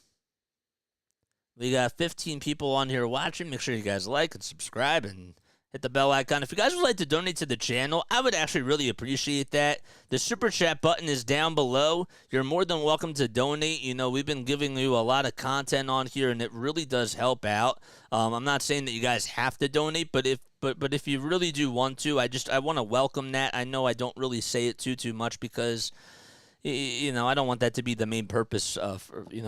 We got 15 people on here watching. Make sure you guys like and subscribe and hit the bell icon. If you guys would like to donate to the channel, I would actually really appreciate that. The Super Chat button is down below. You're more than welcome to donate. You know, we've been giving you a lot of content on here, and it really does help out. I'm not saying that you guys have to donate, but if you really do want to, I want to welcome that. I know I don't really say it too much because, you know, I don't want that to be the main purpose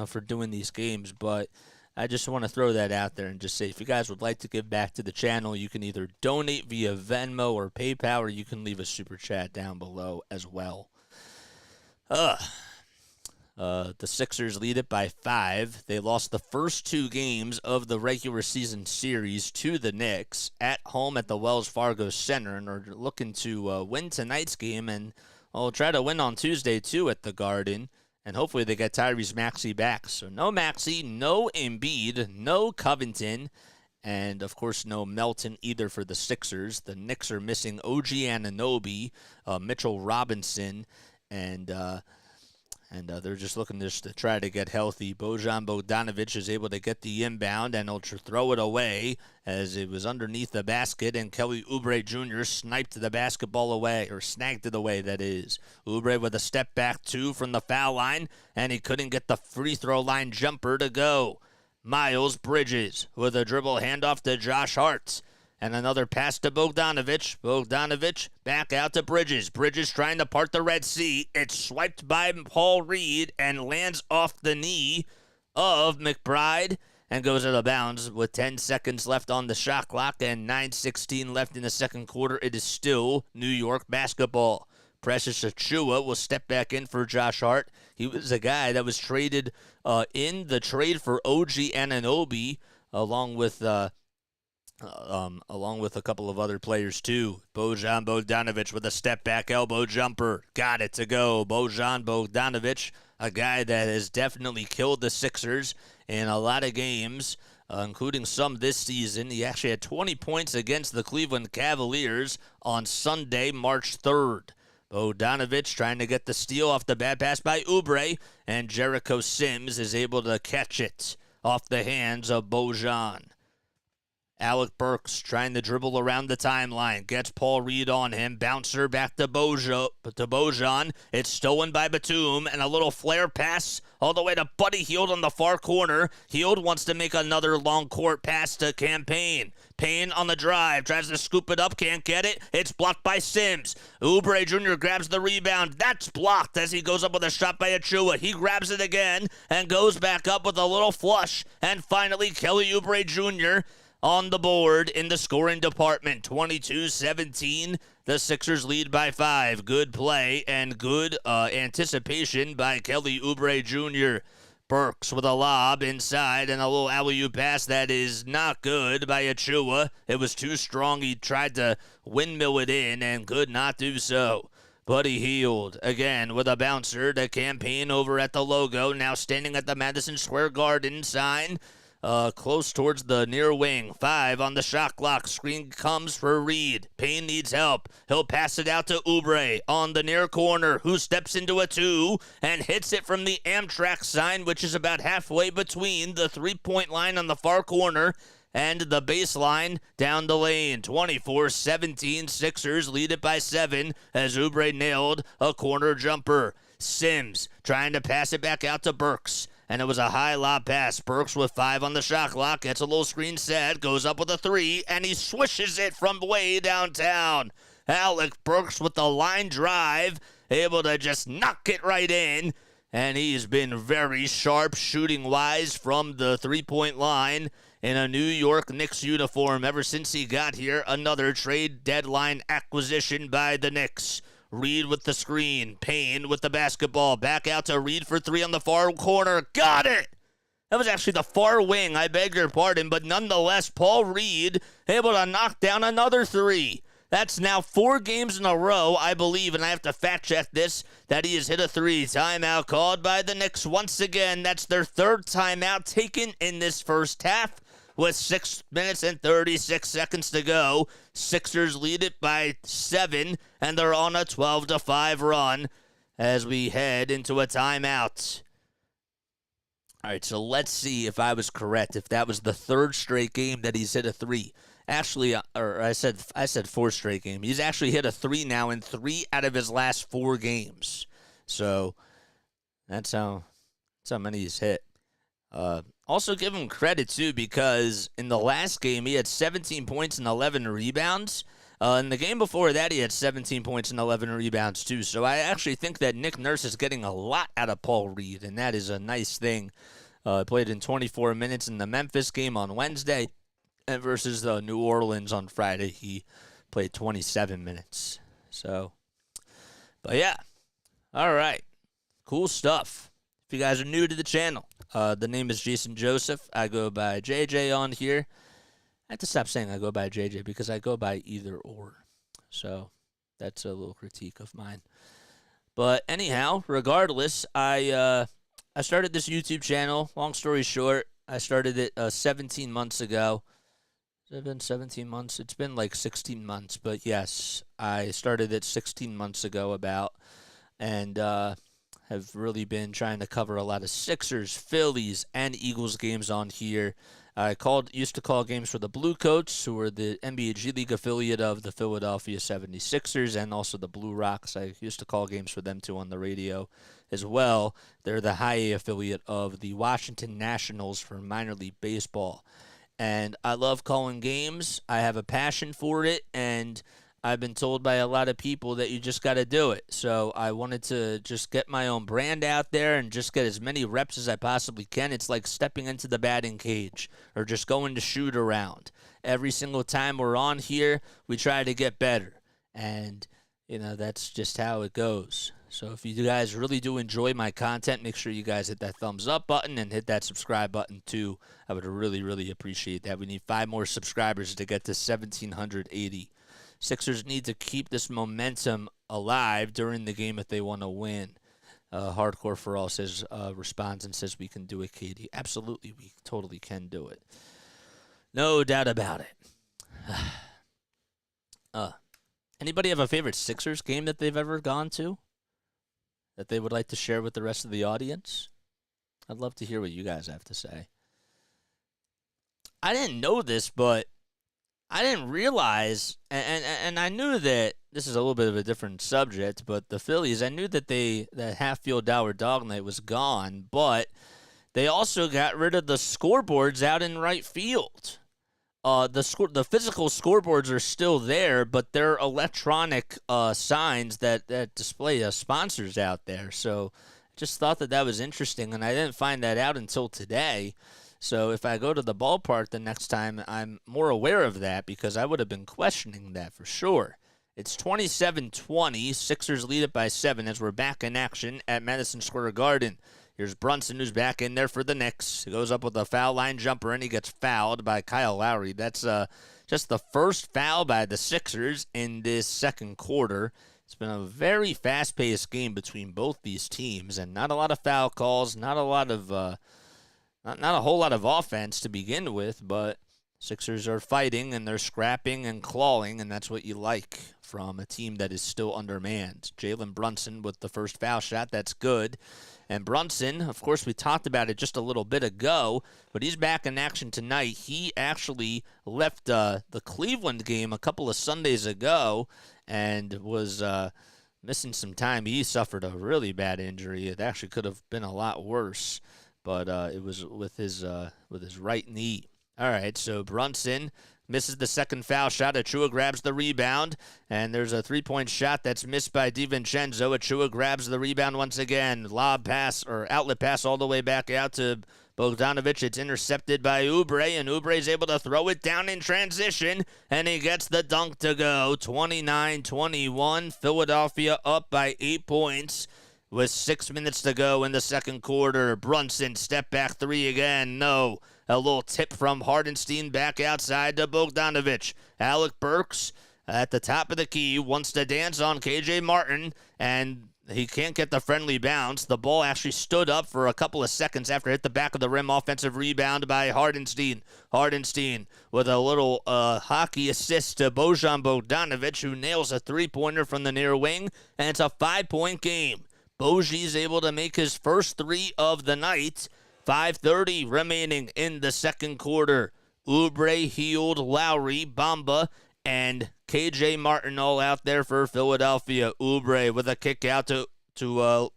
for doing these games, but I just want to throw that out there and just say if you guys would like to give back to the channel, you can either donate via Venmo or PayPal, or you can leave a Super Chat down below as well. The Sixers lead it by 5. They lost the first 2 games of the regular season series to the Knicks at home at the Wells Fargo Center and are looking to win tonight's game and try to win on Tuesday too at the Garden. And hopefully they get Tyrese Maxey back. So no Maxey, no Embiid, no Covington, and of course no Melton either for the Sixers. The Knicks are missing OG Anunoby, Mitchell Robinson, and they're just looking to try to get healthy. Bojan Bogdanovic is able to get the inbound and he'll throw it away as it was underneath the basket, and Kelly Oubre Jr. sniped the basketball away, or snagged it away, that is. Oubre with a step back 2 from the foul line, and he couldn't get the free throw line jumper to go. Miles Bridges with a dribble handoff to Josh Hart. And another pass to Bogdanovic. Bogdanovic back out to Bridges. Bridges trying to part the Red Sea. It's swiped by Paul Reed and lands off the knee of McBride and goes out of bounds with 10 seconds left on the shot clock and 9:16 left in the second quarter. It is still New York basketball. Precious Achiuwa will step back in for Josh Hart. He was a guy that was traded in the trade for OG Anunoby along with a couple of other players, too. Bojan Bogdanovic with a step-back elbow jumper. Got it to go. Bojan Bogdanovic, a guy that has definitely killed the Sixers in a lot of games, including some this season. He actually had 20 points against the Cleveland Cavaliers on Sunday, March 3rd. Bogdanovic trying to get the steal off the bad pass by Oubre, and Jericho Sims is able to catch it off the hands of Bojan. Alec Burks trying to dribble around the timeline. Gets Paul Reed on him. Bouncer back to Bojan. It's stolen by Batum. And a little flare pass all the way to Buddy Hield on the far corner. Hield wants to make another long court pass to Campaign. Payne on the drive. Tries to scoop it up. Can't get it. It's blocked by Sims. Oubre Jr. grabs the rebound. That's blocked as he goes up with a shot by Achiuwa. He grabs it again and goes back up with a little flush. And finally, Kelly Oubre Jr. on the board in the scoring department. 22-17. The Sixers lead by 5. Good play and good anticipation by Kelly Oubre Jr. Burks with a lob inside and a little alley-oop pass that is not good by Achiuwa. It was too strong. He tried to windmill it in and could not do so. Buddy Hield, again, with a bouncer to Campaign over at the logo. Now standing at the Madison Square Garden sign. Close towards the near wing. 5 on the shot clock. Screen comes for Reed. Payne needs help. He'll pass it out to Oubre on the near corner, who steps into a 2 and hits it from the Amtrak sign, which is about halfway between the three-point line on the far corner and the baseline down the lane. 24-17. Sixers lead it by 7 as Oubre nailed a corner jumper. Sims trying to pass it back out to Burks. And it was a high lob pass. Burks with 5 on the shot clock. Gets a little screen set. Goes up with a 3. And he swishes it from way downtown. Alec Burks with the line drive. Able to just knock it right in. And he's been very sharp shooting-wise from the three-point line in a New York Knicks uniform ever since he got here. Another trade deadline acquisition by the Knicks. Reed with the screen. Payne with the basketball. Back out to Reed for three on the far corner. Got it! That was actually the far wing, I beg your pardon, but nonetheless, Paul Reed able to knock down another three. That's now 4 games in a row, I believe, and I have to fact-check this, that he has hit a three. Timeout called by the Knicks once again. That's their 3rd timeout taken in this first half with 6 minutes and 36 seconds to go. Sixers lead it by 7, and they're on a 12-5 run as we head into a timeout. All right, so let's see if I was correct, if that was the 3rd straight game that he's hit a three. Actually, or I said 4th straight game. He's actually hit a three now in 3 out of his last 4 games. So that's how many he's hit. Also give him credit, too, because in the last game, he had 17 points and 11 rebounds. In the game before that, he had 17 points and 11 rebounds, too. So I actually think that Nick Nurse is getting a lot out of Paul Reed, and that is a nice thing. Played in 24 minutes in the Memphis game on Wednesday, and versus New Orleans on Friday, he played 27 minutes. So, but yeah. All right. Cool stuff. If you guys are new to the channel, the name is Jason Joseph. I go by JJ on here. I have to stop saying I go by JJ because I go by either or. So that's a little critique of mine. But anyhow, regardless, I started this YouTube channel. Long story short, I started it 17 months ago. Has it been 17 months? It's been like 16 months. But yes, I started it 16 months ago about. And have really been trying to cover a lot of Sixers, Phillies, and Eagles games on here. I used to call games for the Blue Coats, who were the NBA G League affiliate of the Philadelphia 76ers, and also the Blue Rocks. I used to call games for them, too, on the radio as well. They're the high A affiliate of the Washington Nationals for minor league baseball. And I love calling games. I have a passion for it, and I've been told by a lot of people that you just got to do it. So I wanted to just get my own brand out there and just get as many reps as I possibly can. It's like stepping into the batting cage or just going to shoot around. Every single time we're on here, we try to get better. And, that's just how it goes. So if you guys really do enjoy my content, make sure you guys hit that thumbs up button and hit that subscribe button too. I would really, really appreciate that. We need 5 more subscribers to get to 1,780. Sixers need to keep this momentum alive during the game if they want to win. Hardcore for All says responds and says we can do it, Katie. Absolutely, we totally can do it. No doubt about it. Anybody have a favorite Sixers game that they've ever gone to that they would like to share with the rest of the audience? I'd love to hear what you guys have to say. I didn't know this, but I didn't realize, and I knew that this is a little bit of a different subject, but the Phillies, I knew that that half-field dollar dog night was gone, but they also got rid of the scoreboards out in right field. The physical scoreboards are still there, but they're electronic signs that display sponsors out there. So I just thought that was interesting, and I didn't find that out until today. So if I go to the ballpark the next time, I'm more aware of that because I would have been questioning that for sure. It's 27-20. Sixers lead it by 7 as we're back in action at Madison Square Garden. Here's Brunson, who's back in there for the Knicks. He goes up with a foul line jumper, and he gets fouled by Kyle Lowry. That's just the first foul by the Sixers in this second quarter. It's been a very fast-paced game between both these teams, and not a lot of foul calls, not a lot of not a whole lot of offense to begin with, but Sixers are fighting, and they're scrapping and clawing, and that's what you like from a team that is still undermanned. Jalen Brunson with the first foul shot. That's good. And Brunson, of course, we talked about it just a little bit ago, but he's back in action tonight. He actually left the Cleveland game a couple of Sundays ago and was missing some time. He suffered a really bad injury. It actually could have been a lot worse, but it was with his right knee. All right, so Brunson misses the second foul shot. Achua grabs the rebound, and there's a three-point shot that's missed by DiVincenzo. Achua grabs the rebound once again. Lob pass or outlet pass all the way back out to Bogdanovic, it's intercepted by Oubre, and Oubre's able to throw it down in transition, and he gets the dunk to go. 29-21, Philadelphia up by 8 points with 6 minutes to go in the second quarter. Brunson, step back three again, no. A little tip from Hardenstein back outside to Bogdanovic. Alec Burks at the top of the key wants to dance on KJ Martin, and he can't get the friendly bounce. The ball actually stood up for a couple of seconds after it hit the back of the rim. Offensive rebound by Hardenstein. Hardenstein with a little hockey assist to Bojan Bogdanovic, who nails a three-pointer from the near wing, and it's a 5-point game. Boji's able to make his first three of the night. 5:30 remaining in the second quarter. Oubre, Hield, Lowry, Bamba, and KJ Martin all out there for Philadelphia. Oubre with a kick out to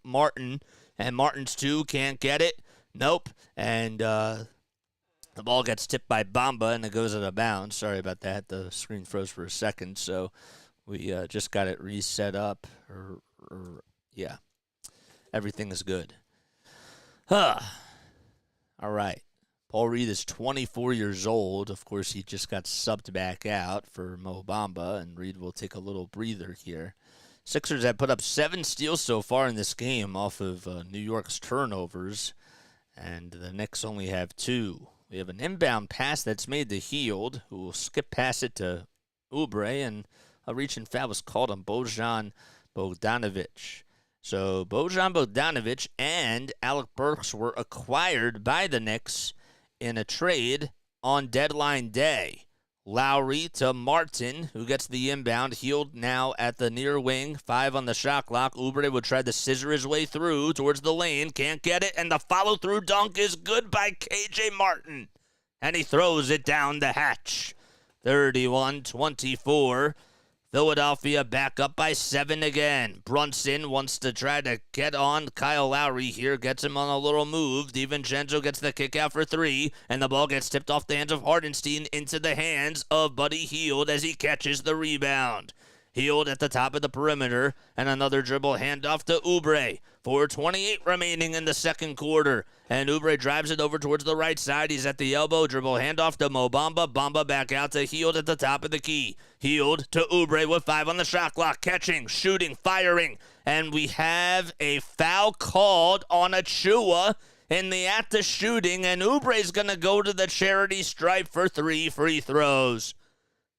Martin, and Martin's two, can't get it. Nope. And the ball gets tipped by Bamba, and it goes out of bounds. Sorry about that. The screen froze for a second, so we just got it reset up. Yeah. Everything is good. All right. Paul Reed is 24 years old. Of course, he just got subbed back out for Mo Bamba, and Reed will take a little breather here. Sixers have put up 7 steals so far in this game off of New York's turnovers, and the Knicks only have 2. We have an inbound pass that's made to Hield, who will skip past it to Oubre, and a reach and foul was called on Bojan Bogdanovic. So Bojan Bogdanovic and Alec Burks were acquired by the Knicks in a trade on deadline day. Lowry to Martin, who gets the inbound. Hield now at the near wing. 5 on the shot clock. Oubre would try to scissor his way through towards the lane. Can't get it, and the follow-through dunk is good by KJ Martin. And he throws it down the hatch. 31-24. Philadelphia back up by 7 again. Brunson wants to try to get on Kyle Lowry here. Gets him on a little move. DiVincenzo gets the kick out for 3. And the ball gets tipped off the hands of Hardenstein into the hands of Buddy Hield as he catches the rebound. Hield at the top of the perimeter. And another dribble handoff to Oubre. 4:28 remaining in the second quarter. And Oubre drives it over towards the right side. He's at the elbow. Dribble handoff to Mo Bamba. Bamba back out to Hield at the top of the key. Hield to Oubre with 5 on the shot clock. Catching, shooting, firing. And we have a foul called on Achua in the act of shooting. And Oubre's going to go to the charity stripe for 3 free throws.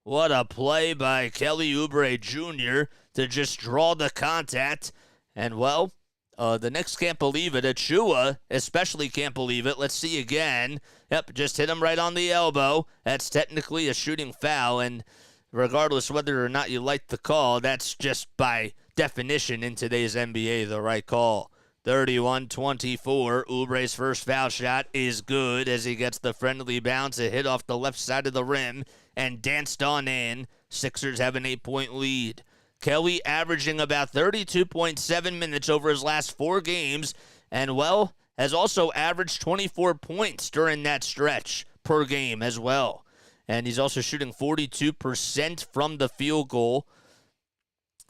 What a play by Kelly Oubre Jr. to just draw the contact. And, well, the Knicks can't believe it. Achua especially can't believe it. Let's see again. Yep, just hit him right on the elbow. That's technically a shooting foul, and regardless whether or not you like the call, that's just by definition in today's NBA the right call. 31-24. Oubre's first foul shot is good as he gets the friendly bounce. A hit off the left side of the rim and danced on in. Sixers have an 8-point lead. Kelly averaging about 32.7 minutes over his last 4 games, and, well, has also averaged 24 points during that stretch per game as well. And he's also shooting 42% from the field goal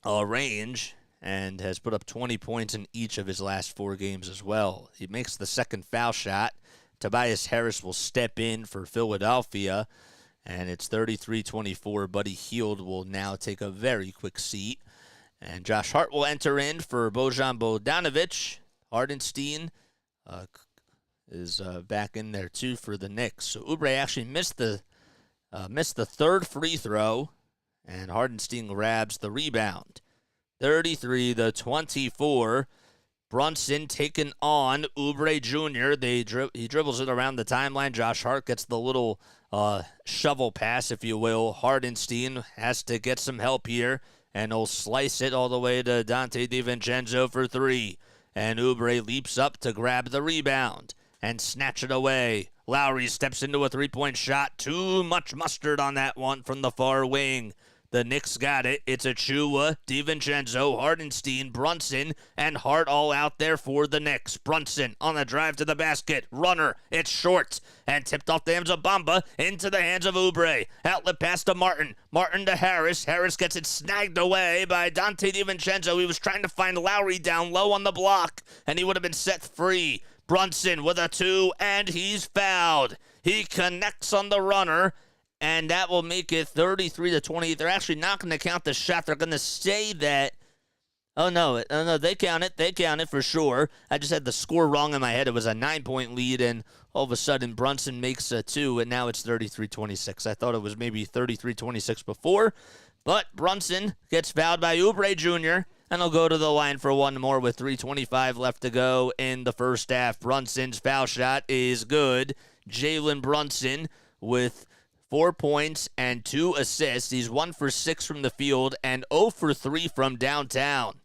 range and has put up 20 points in each of his last 4 games as well. He makes the second foul shot. Tobias Harris will step in for Philadelphia. And it's 33-24. Buddy Hield will now take a very quick seat. And Josh Hart will enter in for Bojan Bogdanovic. Hardenstein is back in there, too, for the Knicks. So Oubre actually missed the third free throw, and Hardenstein grabs the rebound. 33-24. Brunson taken on Oubre Jr. He dribbles it around the timeline. Josh Hart gets the little shovel pass, if you will. Hardenstein has to get some help here, and he'll slice it all the way to Dante DiVincenzo for 3. And Oubre leaps up to grab the rebound and snatch it away. Lowry steps into a 3-point shot. Too much mustard on that one from the far wing. The Knicks got it. It's Achua, DiVincenzo, Hardenstein, Brunson, and Hart all out there for the Knicks. Brunson on the drive to the basket. Runner. It's short. And tipped off the hands of Bamba into the hands of Oubre. Outlet pass to Martin. Martin to Harris. Harris gets it snagged away by Dante DiVincenzo. He was trying to find Lowry down low on the block, and he would have been set free. Brunson with a 2, and he's fouled. He connects on the runner, and that will make it 33-28. They're actually not going to count the shot. They're going to say that. Oh, no, they count it. They count it for sure. I just had the score wrong in my head. It was a 9-point lead, and all of a sudden Brunson makes a 2, and now it's 33-26. I thought it was maybe 33-26 before, but Brunson gets fouled by Oubre Jr., and he'll go to the line for one more with 3:25 left to go in the first half. Brunson's foul shot is good. Jalen Brunson with 4 points and 2 assists. He's 1 for 6 from the field and 0 for 3 from downtown.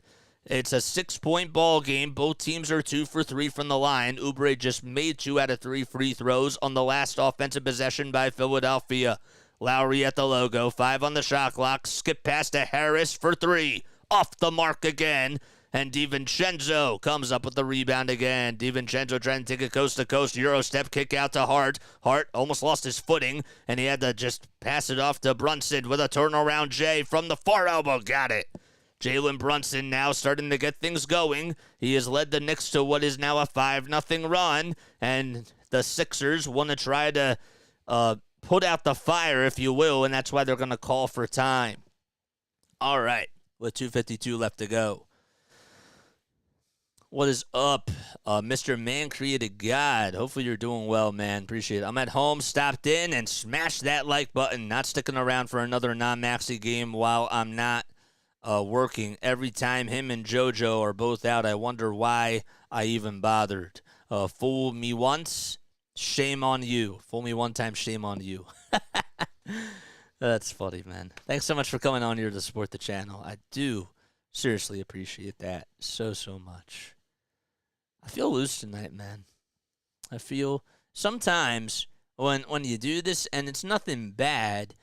It's a 6-point ball game. Both teams are 2 for 3 from the line. Oubre just made 2 out of 3 free throws on the last offensive possession by Philadelphia. Lowry at the logo, 5 on the shot clock. Skip pass to Harris for 3. Off the mark again. And DiVincenzo comes up with the rebound again. DiVincenzo trying to take a coast-to-coast Euro step kick out to Hart. Hart almost lost his footing, and he had to just pass it off to Brunson with a turnaround J from the far elbow. Got it. Jalen Brunson now starting to get things going. He has led the Knicks to what is now a 5-0 run, and the Sixers want to try to put out the fire, if you will, and that's why they're going to call for time. All right, with 2:52 left to go. What is up, Mr. Man Created God? Hopefully you're doing well, man. Appreciate it. I'm at home, stopped in, and smashed that like button. Not sticking around for another non-Maxey game while I'm not working. Every time him and JoJo are both out, I wonder why I even bothered. Fool me once, shame on you. Fool me one time, shame on you. That's funny, man. Thanks so much for coming on here to support the channel. I do seriously appreciate that so much. I feel loose tonight, man. I feel sometimes when you do this, and it's nothing bad,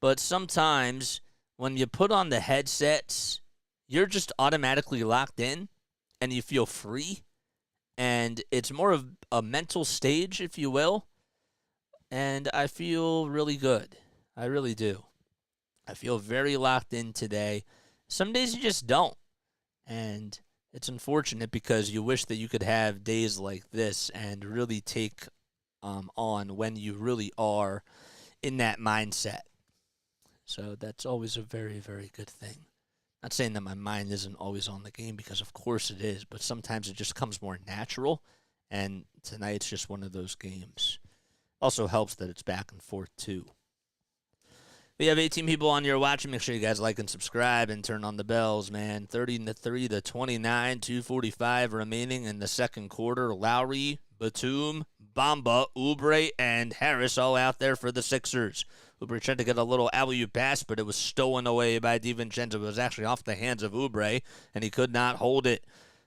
but sometimes when you put on the headsets, you're just automatically locked in and you feel free. And it's more of a mental stage, if you will. And I feel really good. I really do. I feel very locked in today. Some days you just don't. And it's unfortunate because you wish that you could have days like this and really take on when you really are in that mindset. So that's always a very, very good thing. Not saying that my mind isn't always on the game, because of course it is, but sometimes it just comes more natural, and tonight's just one of those games. Also helps that it's back and forth too. We have 18 people on here watching. Make sure you guys like and subscribe and turn on the bells, man. 30-3 to 29, 2:45 remaining in the second quarter. Lowry, Batum, Bamba, Oubre, and Harris all out there for the Sixers. Oubre tried to get a little alley-oop pass, but it was stolen away by DiVincenzo. It was actually off the hands of Oubre, and he could not hold it.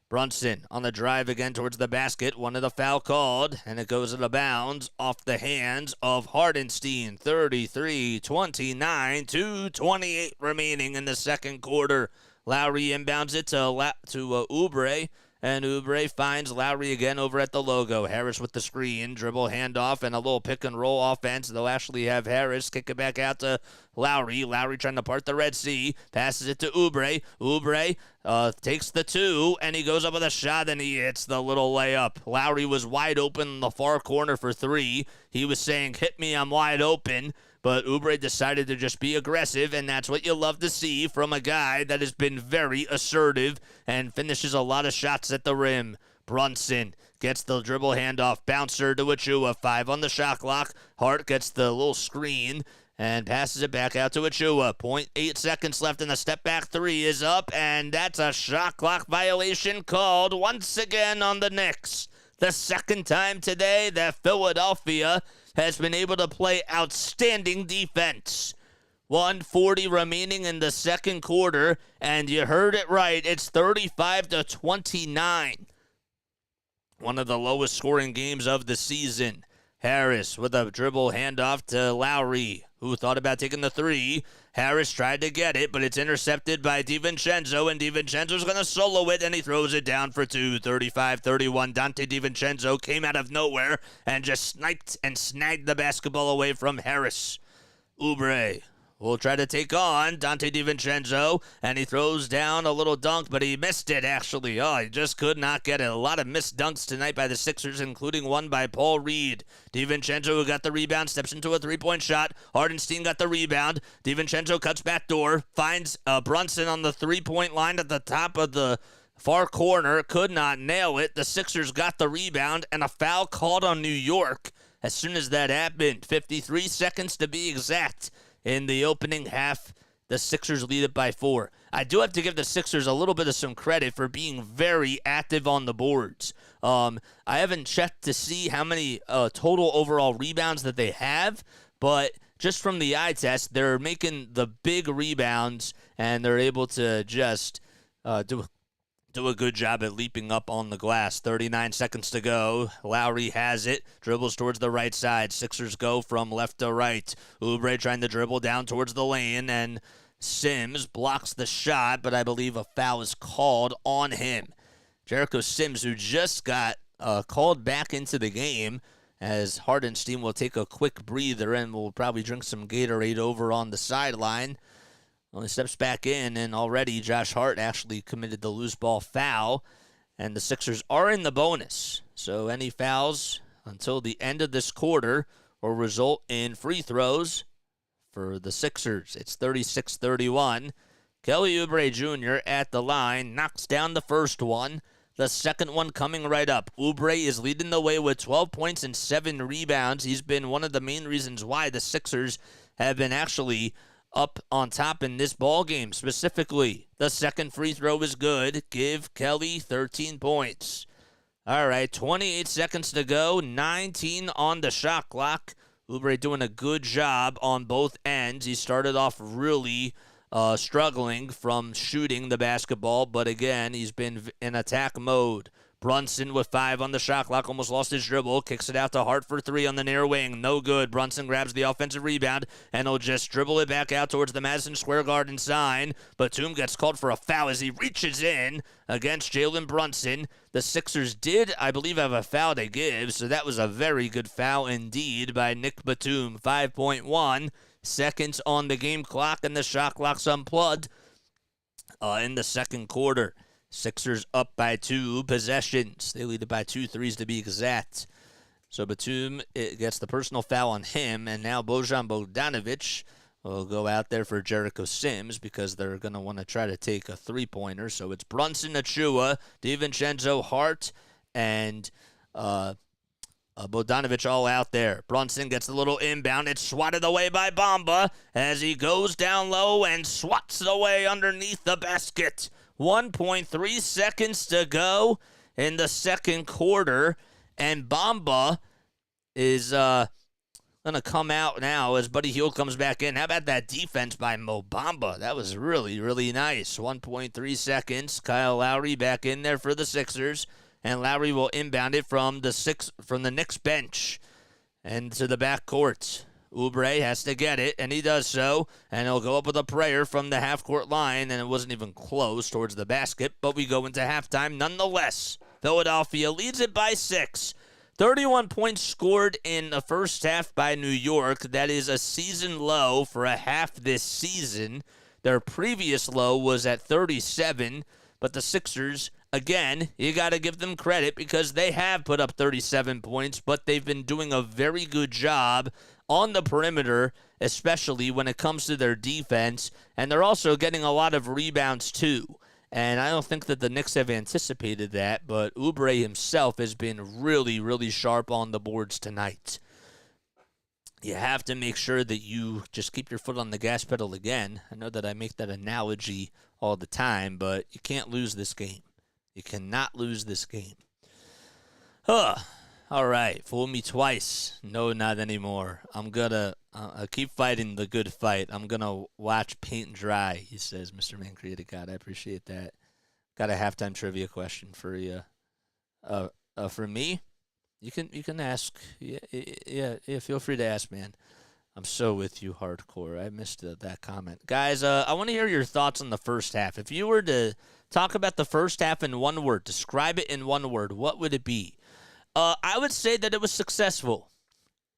Brunson on the drive again towards the basket. One of the foul called, and it goes out of bounds off the hands of Hardenstein. 33-29, 2:28 remaining in the second quarter. Lowry inbounds it to Oubre, and Oubre finds Lowry again over at the logo. Harris with the screen, dribble handoff, and a little pick-and-roll offense. They'll actually have Harris kick it back out to Lowry. Lowry trying to part the Red Sea. Passes it to Oubre. Oubre takes the 2, and he goes up with a shot, and he hits the little layup. Lowry was wide open in the far corner for 3. He was saying, hit me, I'm wide open. But Oubre decided to just be aggressive, and that's what you love to see from a guy that has been very assertive and finishes a lot of shots at the rim. Brunson gets the dribble handoff, bouncer to Achua, 5 on the shot clock. Hart gets the little screen and passes it back out to Achua. 0.8 seconds left, and the step-back 3 is up, and that's a shot clock violation called once again on the Knicks. The second time today that Philadelphia has been able to play outstanding defense. 1:40 remaining in the second quarter, and you heard it right. It's 35-29. One of the lowest scoring games of the season. Harris with a dribble handoff to Lowry, who thought about taking the 3. Harris tried to get it, but it's intercepted by DiVincenzo, and DiVincenzo's going to solo it, and he throws it down for 2. 35-31. Dante DiVincenzo came out of nowhere and just sniped and snagged the basketball away from Harris. Oubre will try to take on Dante DiVincenzo, and he throws down a little dunk, but he missed it, actually. He just could not get it. A lot of missed dunks tonight by the Sixers, including one by Paul Reed. DiVincenzo, who got the rebound, steps into a three-point shot. Hardenstein got the rebound. DiVincenzo cuts back door, finds Brunson on the three-point line at the top of the far corner, could not nail it. The Sixers got the rebound, and a foul called on New York as soon as that happened. 53 seconds to be exact. In the opening half, the Sixers lead it by 4. I do have to give the Sixers a little bit of some credit for being very active on the boards. I haven't checked to see how many total overall rebounds that they have, but just from the eye test, they're making the big rebounds, and they're able to just do a good job at leaping up on the glass. 39 seconds to go. Lowry has it. Dribbles towards the right side. Sixers go from left to right. Oubre trying to dribble down towards the lane, and Sims blocks the shot, but I believe a foul is called on him. Jericho Sims, who just got called back into the game, as Hardenstein will take a quick breather and will probably drink some Gatorade over on the sideline. Only steps back in, and already Josh Hart actually committed the loose ball foul, and the Sixers are in the bonus. So any fouls until the end of this quarter will result in free throws for the Sixers. It's 36-31. Kelly Oubre Jr. at the line knocks down the first one. The second one coming right up. Oubre is leading the way with 12 points and 7 rebounds. He's been one of the main reasons why the Sixers have been actually up on top in this ball game. Specifically, the second free throw is good. Give Kelly 13 points. All right, 28 seconds to go. 19 on the shot clock. Oubre doing a good job on both ends. He started off really struggling from shooting the basketball, but again, he's been in attack mode. Brunson with 5 on the shot clock, almost lost his dribble, kicks it out to Hart for 3 on the near wing, no good. Brunson grabs the offensive rebound, and he'll just dribble it back out towards the Madison Square Garden sign. Batum gets called for a foul as he reaches in against Jalen Brunson. The Sixers did, I believe, have a foul to give, so that was a very good foul indeed by Nick Batum. 5.1 seconds on the game clock, and the shot clock's unplugged in the second quarter. Sixers up by 2 possessions. They lead it by 2 threes to be exact. So Batum gets the personal foul on him, and now Bojan Bogdanovic will go out there for Jericho Sims because they're going to want to try to take a three-pointer. So it's Brunson, Achua, DiVincenzo, Hart, and Bogdanovic all out there. Brunson gets a little inbound. It's swatted away by Bamba as he goes down low and swats it away underneath the basket. 1.3 seconds to go in the second quarter, and Bamba is going to come out now as Buddy Hield comes back in. How about that defense by Mo Bamba? That was really, really nice. 1.3 seconds. Kyle Lowry back in there for the Sixers, and Lowry will inbound it from the Knicks bench and to the backcourt. Oubre has to get it, and he does so, and he'll go up with a prayer from the half-court line, and it wasn't even close towards the basket, but we go into halftime nonetheless. Philadelphia leads it by 6. 31 points scored in the first half by New York. That is a season low for a half this season. Their previous low was at 37, but the Sixers, again, you got to give them credit because they have put up 37 points, but they've been doing a very good job on the perimeter, especially when it comes to their defense, and they're also getting a lot of rebounds too. And I don't think that the Knicks have anticipated that, but Oubre himself has been really, really sharp on the boards tonight. You have to make sure that you just keep your foot on the gas pedal again. I know that I make that analogy all the time, but you can't lose this game. You cannot lose this game. All right, fool me twice. No, not anymore. I'm going to keep fighting the good fight. I'm going to watch paint dry, he says, Mr. Man Created God. I appreciate that. Got a halftime trivia question for you. For me, you can ask. Yeah, feel free to ask, man. I'm so with you, hardcore. I missed that comment. Guys, I want to hear your thoughts on the first half. If you were to talk about the first half in one word, describe it in one word, what would it be? I would say that it was successful.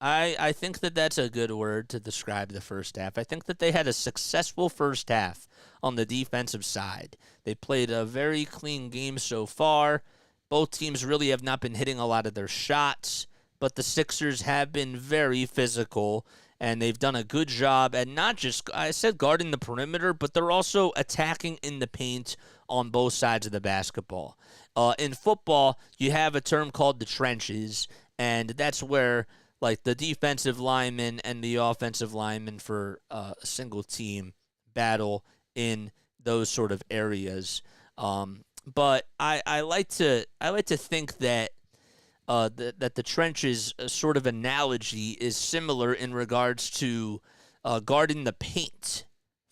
I think that that's a good word to describe the first half. I think that they had a successful first half on the defensive side. They played a very clean game so far. Both teams really have not been hitting a lot of their shots, but the Sixers have been very physical, and they've done a good job at not just, I said, guarding the perimeter, but they're also attacking in the paint on both sides of the basketball. In football, you have a term called the trenches, and that's where like the defensive linemen and the offensive linemen for a single team battle in those sort of areas. But I like to think that that the trenches sort of analogy is similar in regards to guarding the paint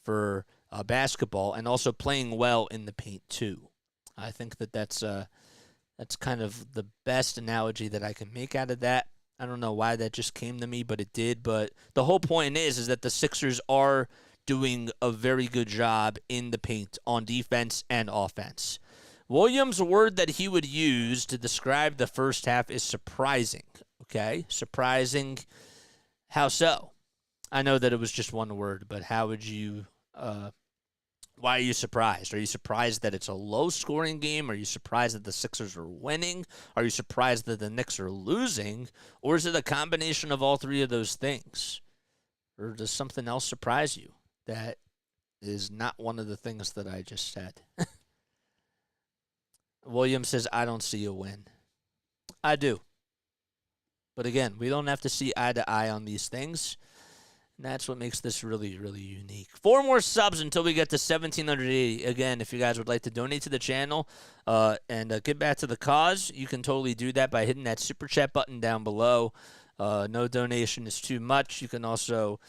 for basketball and also playing well in the paint too. I think that that's kind of the best analogy that I can make out of that. I don't know why that just came to me, but it did. But the whole point is that the Sixers are doing a very good job in the paint on defense and offense. Williams' word that he would use to describe the first half is surprising. Okay? Surprising. How so? I know that it was just one word, but how would you why are you surprised? Are you surprised that it's a low-scoring game? Are you surprised that the Sixers are winning? Are you surprised that the Knicks are losing? Or is it a combination of all three of those things? Or does something else surprise you that is not one of the things that I just said? Williams says, I don't see a win. I do. But again, we don't have to see eye to eye on these things. And that's what makes this really, really unique. 4 more subs until we get to 1,780. Again, if you guys would like to donate to the channel and get back to the cause, you can totally do that by hitting that Super Chat button down below. No donation is too much. You can also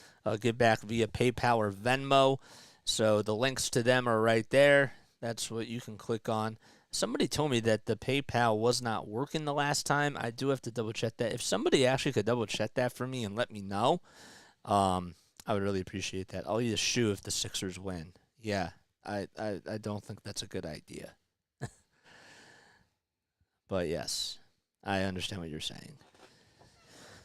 give back via PayPal or Venmo. So the links to them are right there. That's what you can click on. Somebody told me that the PayPal was not working the last time. I do have to double-check that. If somebody actually could double-check that for me and let me know, I would really appreciate that. I'll eat a shoe if the Sixers win. Yeah, I don't think that's a good idea. But yes, I understand what you're saying.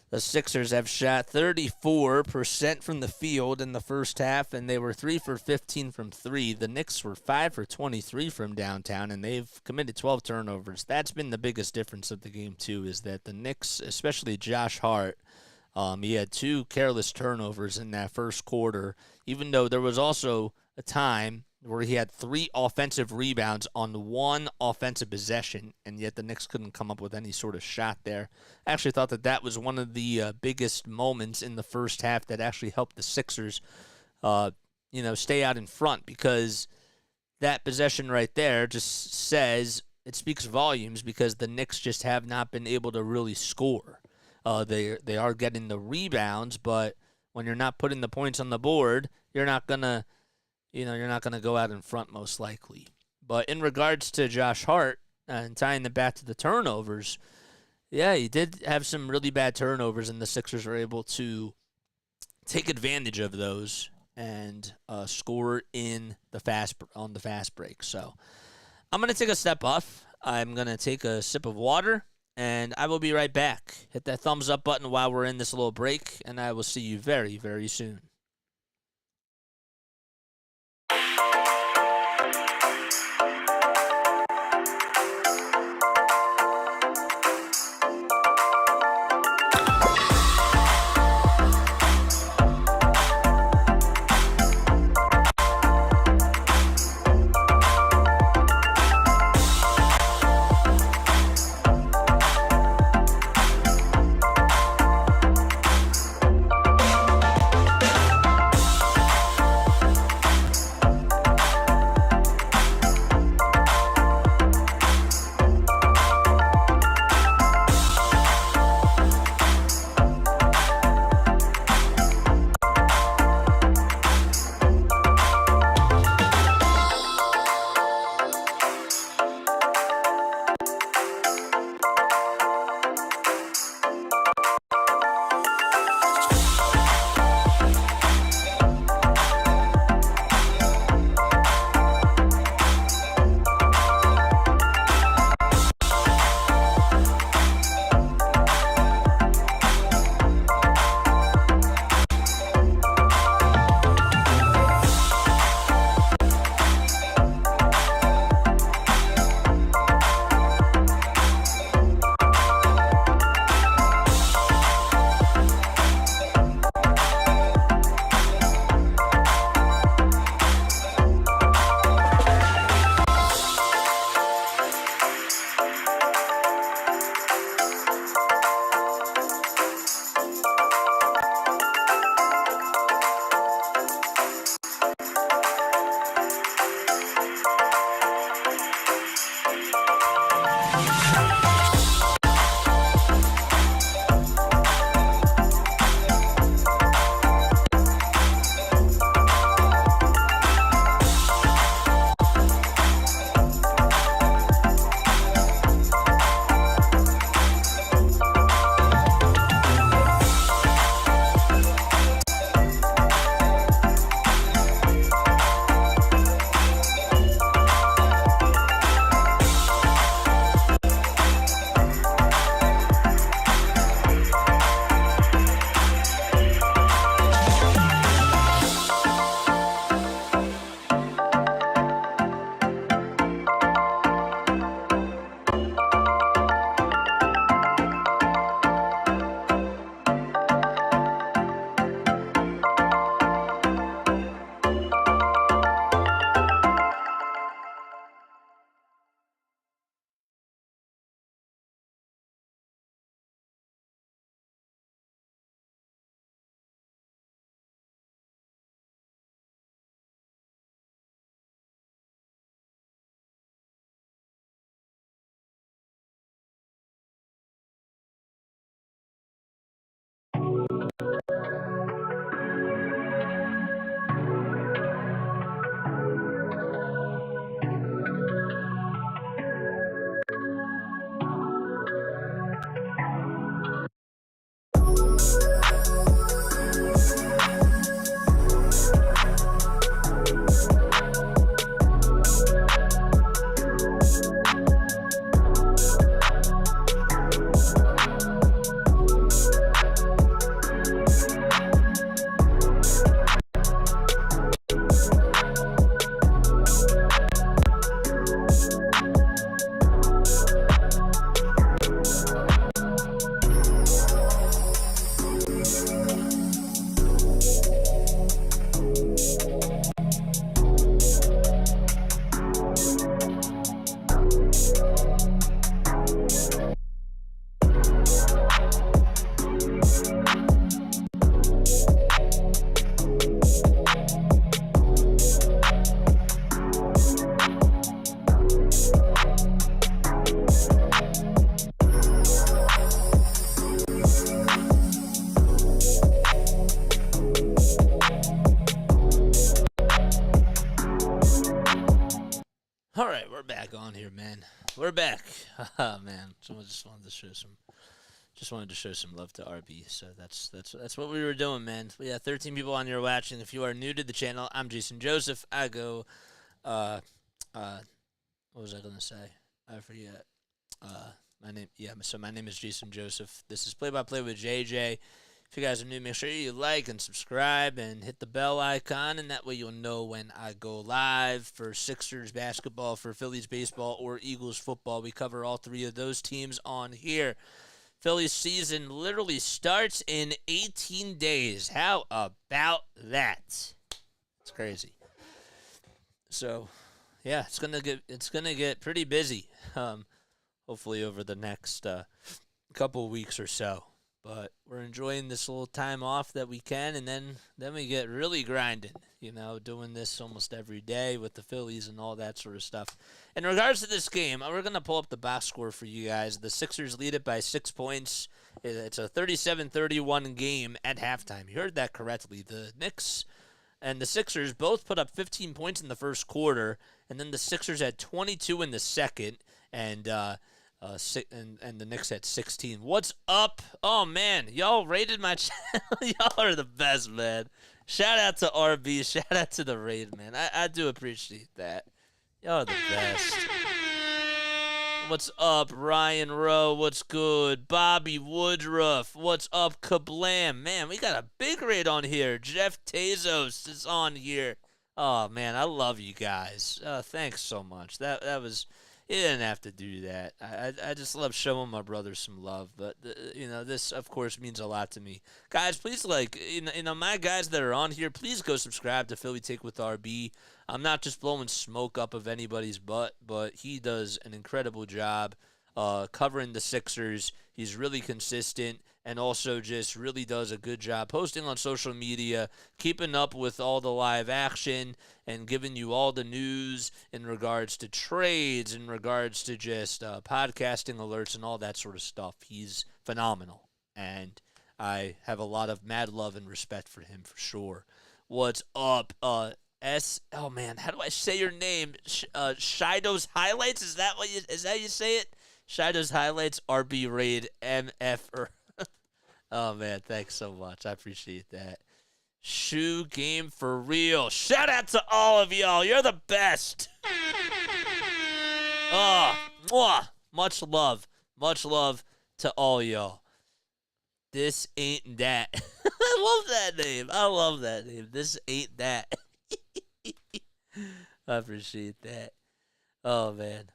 The Sixers have shot 34% from the field in the first half, and they were 3 for 15 from 3. The Knicks were 5 for 23 from downtown, and they've committed 12 turnovers. That's been the biggest difference of the game, too, is that the Knicks, especially Josh Hart, he had 2 careless turnovers in that first quarter, even though there was also a time where he had 3 offensive rebounds on 1 offensive possession, and yet the Knicks couldn't come up with any sort of shot there. I actually thought that that was one of the biggest moments in the first half that actually helped the Sixers, stay out in front, because that possession right there just says, it speaks volumes, because the Knicks just have not been able to really score. They are getting the rebounds, but when you're not putting the points on the board, you're not gonna go out in front most likely. But in regards to Josh Hart and tying them back to the turnovers, yeah, he did have some really bad turnovers, and the Sixers were able to take advantage of those and score on the fast break. So I'm gonna take a step off. I'm gonna take a sip of water. And I will be right back. Hit that thumbs up button while we're in this little break, and I will see you very, very soon. back on here, man. We're back. Oh, man. Someone just wanted to show some love to RB. So that's what we were doing, man. We got 13 people on here watching. If you are new to the channel, I'm Jason Joseph. I go what was I gonna say? I forget. My name is Jason Joseph. This is Play by Play with JJ. If you guys are new, make sure you like and subscribe and hit the bell icon, and that way you'll know when I go live for Sixers basketball, for Phillies baseball, or Eagles football. We cover all three of those teams on here. Phillies season literally starts in 18 days. How about that? It's crazy. So, yeah, it's gonna get pretty busy. Hopefully over the next couple weeks or so. But we're enjoying this little time off that we can, and then we get really grinding, doing this almost every day with the Phillies and all that sort of stuff. In regards to this game, we're going to pull up the box score for you guys. The Sixers lead it by 6 points. It's a 37-31 game at halftime. You heard that correctly. The Knicks and the Sixers both put up 15 points in the first quarter, and then the Sixers had 22 in the second, and the Knicks had 16. What's up? Oh, man. Y'all rated my channel. Y'all are the best, man. Shout out to RB. Shout out to the raid, man. I do appreciate that. Y'all are the best. What's up, Ryan Rowe? What's good? Bobby Woodruff. What's up, Kablam? Man, we got a big raid on here. Jeff Tezos is on here. Oh, man, I love you guys. Thanks so much. That was... You didn't have to do that. I just love showing my brother some love. But, this, of course, means a lot to me. Guys, please, my guys that are on here, please go subscribe to Philly Take with RB. I'm not just blowing smoke up of anybody's butt, but he does an incredible job covering the Sixers. He's really consistent and also just really does a good job posting on social media, keeping up with all the live action, and giving you all the news in regards to trades, in regards to just podcasting alerts and all that sort of stuff. He's phenomenal, and I have a lot of mad love and respect for him for sure. What's up, oh man, how do I say your name? Shido's Highlights, is that how you say it? Shido's Highlights, RB Raid, MF. Oh, man, thanks so much. I appreciate that. Shoe game for real. Shout out to all of y'all. You're the best. Oh, mwah. Much love. Much love to all y'all. This ain't that. I love that name. This ain't that. I appreciate that. Oh, man.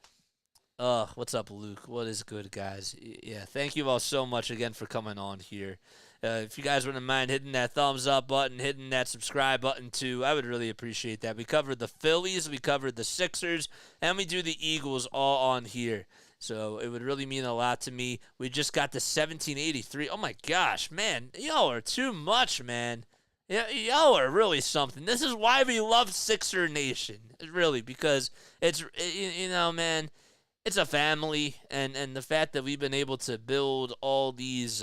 Oh, what's up, Luke? What is good, guys? Yeah, thank you all so much again for coming on here. If you guys wouldn't mind hitting that thumbs up button, hitting that subscribe button too, I would really appreciate that. We covered the Phillies, we covered the Sixers, and we do the Eagles all on here. So it would really mean a lot to me. We just got the 1783. Oh my gosh, man. Y'all are too much, man. Yeah, y'all are really something. This is why we love Sixer Nation. Really, because it's, man, it's a family, and the fact that we've been able to build all these,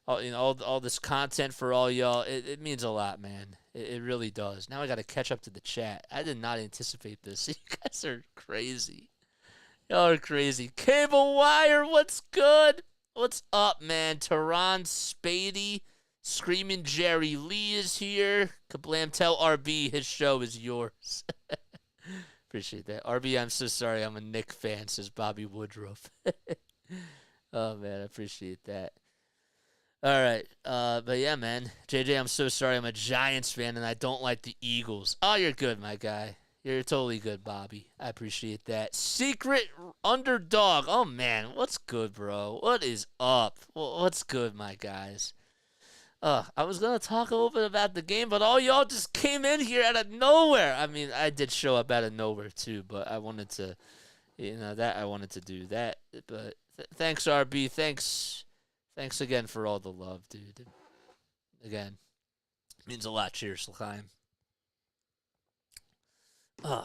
all this content for all y'all, it means a lot, man. It really does. Now I got to catch up to the chat. I did not anticipate this. You guys are crazy. Y'all are crazy. Cable Wire, what's good? What's up, man? Tehran Spady, Screaming Jerry Lee is here. Kablam, tell RB his show is yours. Appreciate that. RB, I'm so sorry. I'm a Knick fan, says Bobby Woodruff. Oh, man, I appreciate that. All right. But, yeah, man. JJ, I'm so sorry. I'm a Giants fan, and I don't like the Eagles. Oh, you're good, my guy. You're totally good, Bobby. I appreciate that. Secret Underdog. Oh, man. What's good, bro? What is up? What's good, my guys? I was going to talk a little bit about the game, but all y'all just came in here out of nowhere. I mean, I did show up out of nowhere, too, but I wanted to, I wanted to do that. But thanks, RB. Thanks again for all the love, dude. Again, means a lot. Cheers, L'chaim.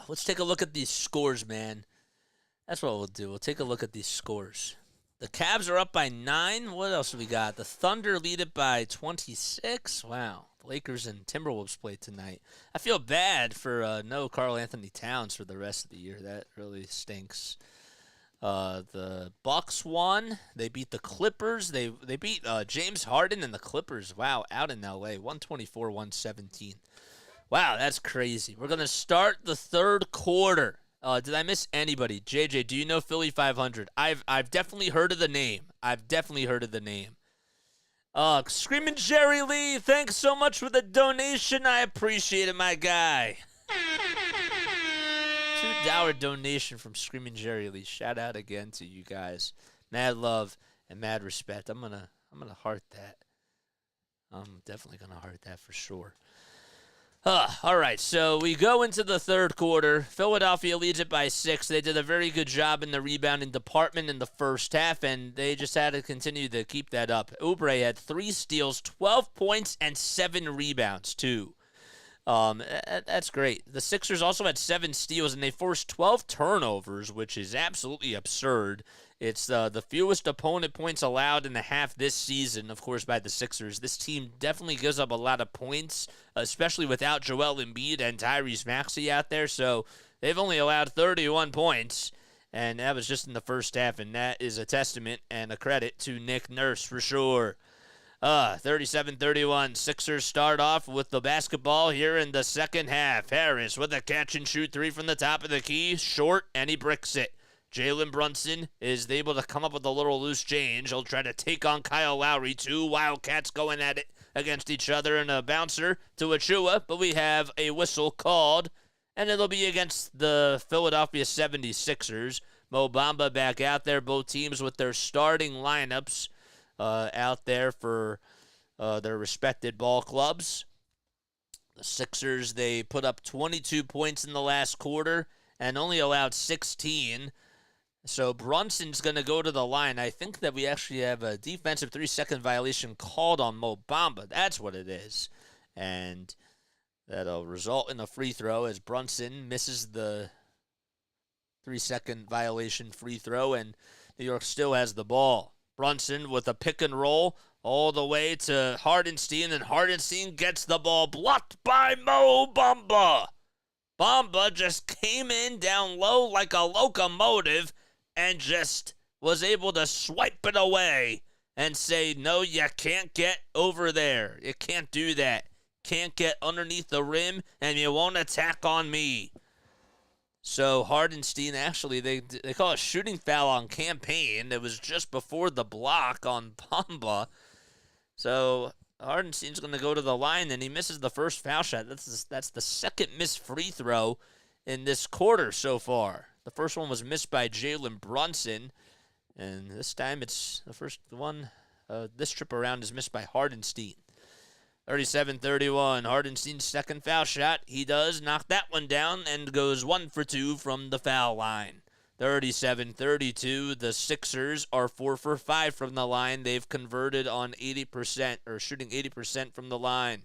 Let's take a look at these scores, man. That's what we'll do. We'll take a look at these scores. The Cavs are up by 9. What else do we got? The Thunder lead it by 26. Wow. The Lakers and Timberwolves play tonight. I feel bad for no Karl Anthony Towns for the rest of the year. That really stinks. The Bucks won. They beat the Clippers. They beat James Harden and the Clippers. Wow, out in L.A. 124-117. Wow, that's crazy. We're going to start the third quarter. Did I miss anybody? JJ, do you know Philly 500? I've definitely heard of the name. Screaming Jerry Lee, thanks so much for the donation. I appreciate it, my guy. $2 donation from Screaming Jerry Lee. Shout out again to you guys. Mad love and mad respect. I'm gonna heart that. I'm definitely gonna heart that for sure. All right, so we go into the third quarter. Philadelphia leads it by 6. They did a very good job in the rebounding department in the first half, and they just had to continue to keep that up. Oubre had 3 steals, 12 points, and 7 rebounds, too. That's great. The Sixers also had 7 steals, and they forced 12 turnovers, which is absolutely absurd. It's the fewest opponent points allowed in the half this season, of course, by the Sixers. This team definitely gives up a lot of points, especially without Joel Embiid and Tyrese Maxey out there. So they've only allowed 31 points, and that was just in the first half, and that is a testament and a credit to Nick Nurse for sure. 37-31. Sixers start off with the basketball here in the second half. Harris with a catch-and-shoot 3 from the top of the key. Short, and he bricks it. Jalen Brunson is able to come up with a little loose change. He'll try to take on Kyle Lowry. 2 Wildcats going at it against each other, and a bouncer to Achua, but we have a whistle called, and it'll be against the Philadelphia 76ers. Mo Bamba back out there, both teams with their starting lineups out there for their respected ball clubs. The Sixers, they put up 22 points in the last quarter and only allowed 16. So Brunson's going to go to the line. I think that we actually have a defensive 3-second violation called on Mo Bamba. That's what it is. And that'll result in a free throw as Brunson misses the 3-second violation free throw, and New York still has the ball. Brunson with a pick and roll all the way to Hardenstein, and Hardenstein gets the ball blocked by Mo Bamba. Bamba just came in down low like a locomotive and just was able to swipe it away and say, no, you can't get over there. You can't do that. Can't get underneath the rim, and you won't attack on me. So Hardenstein, actually, they call it a shooting foul on Campaign. It was just before the block on Bamba. So Hardenstein's going to go to the line, and he misses the first foul shot. That's the second missed free throw in this quarter so far. The first one was missed by Jalen Brunson, and this time it's the first one. This trip around is missed by Hardenstein. 37-31, Hardenstein's second foul shot. He does knock that one down and goes 1 for 2 from the foul line. 37-32, the Sixers are 4 for 5 from the line. They've converted on 80%, or shooting 80% from the line.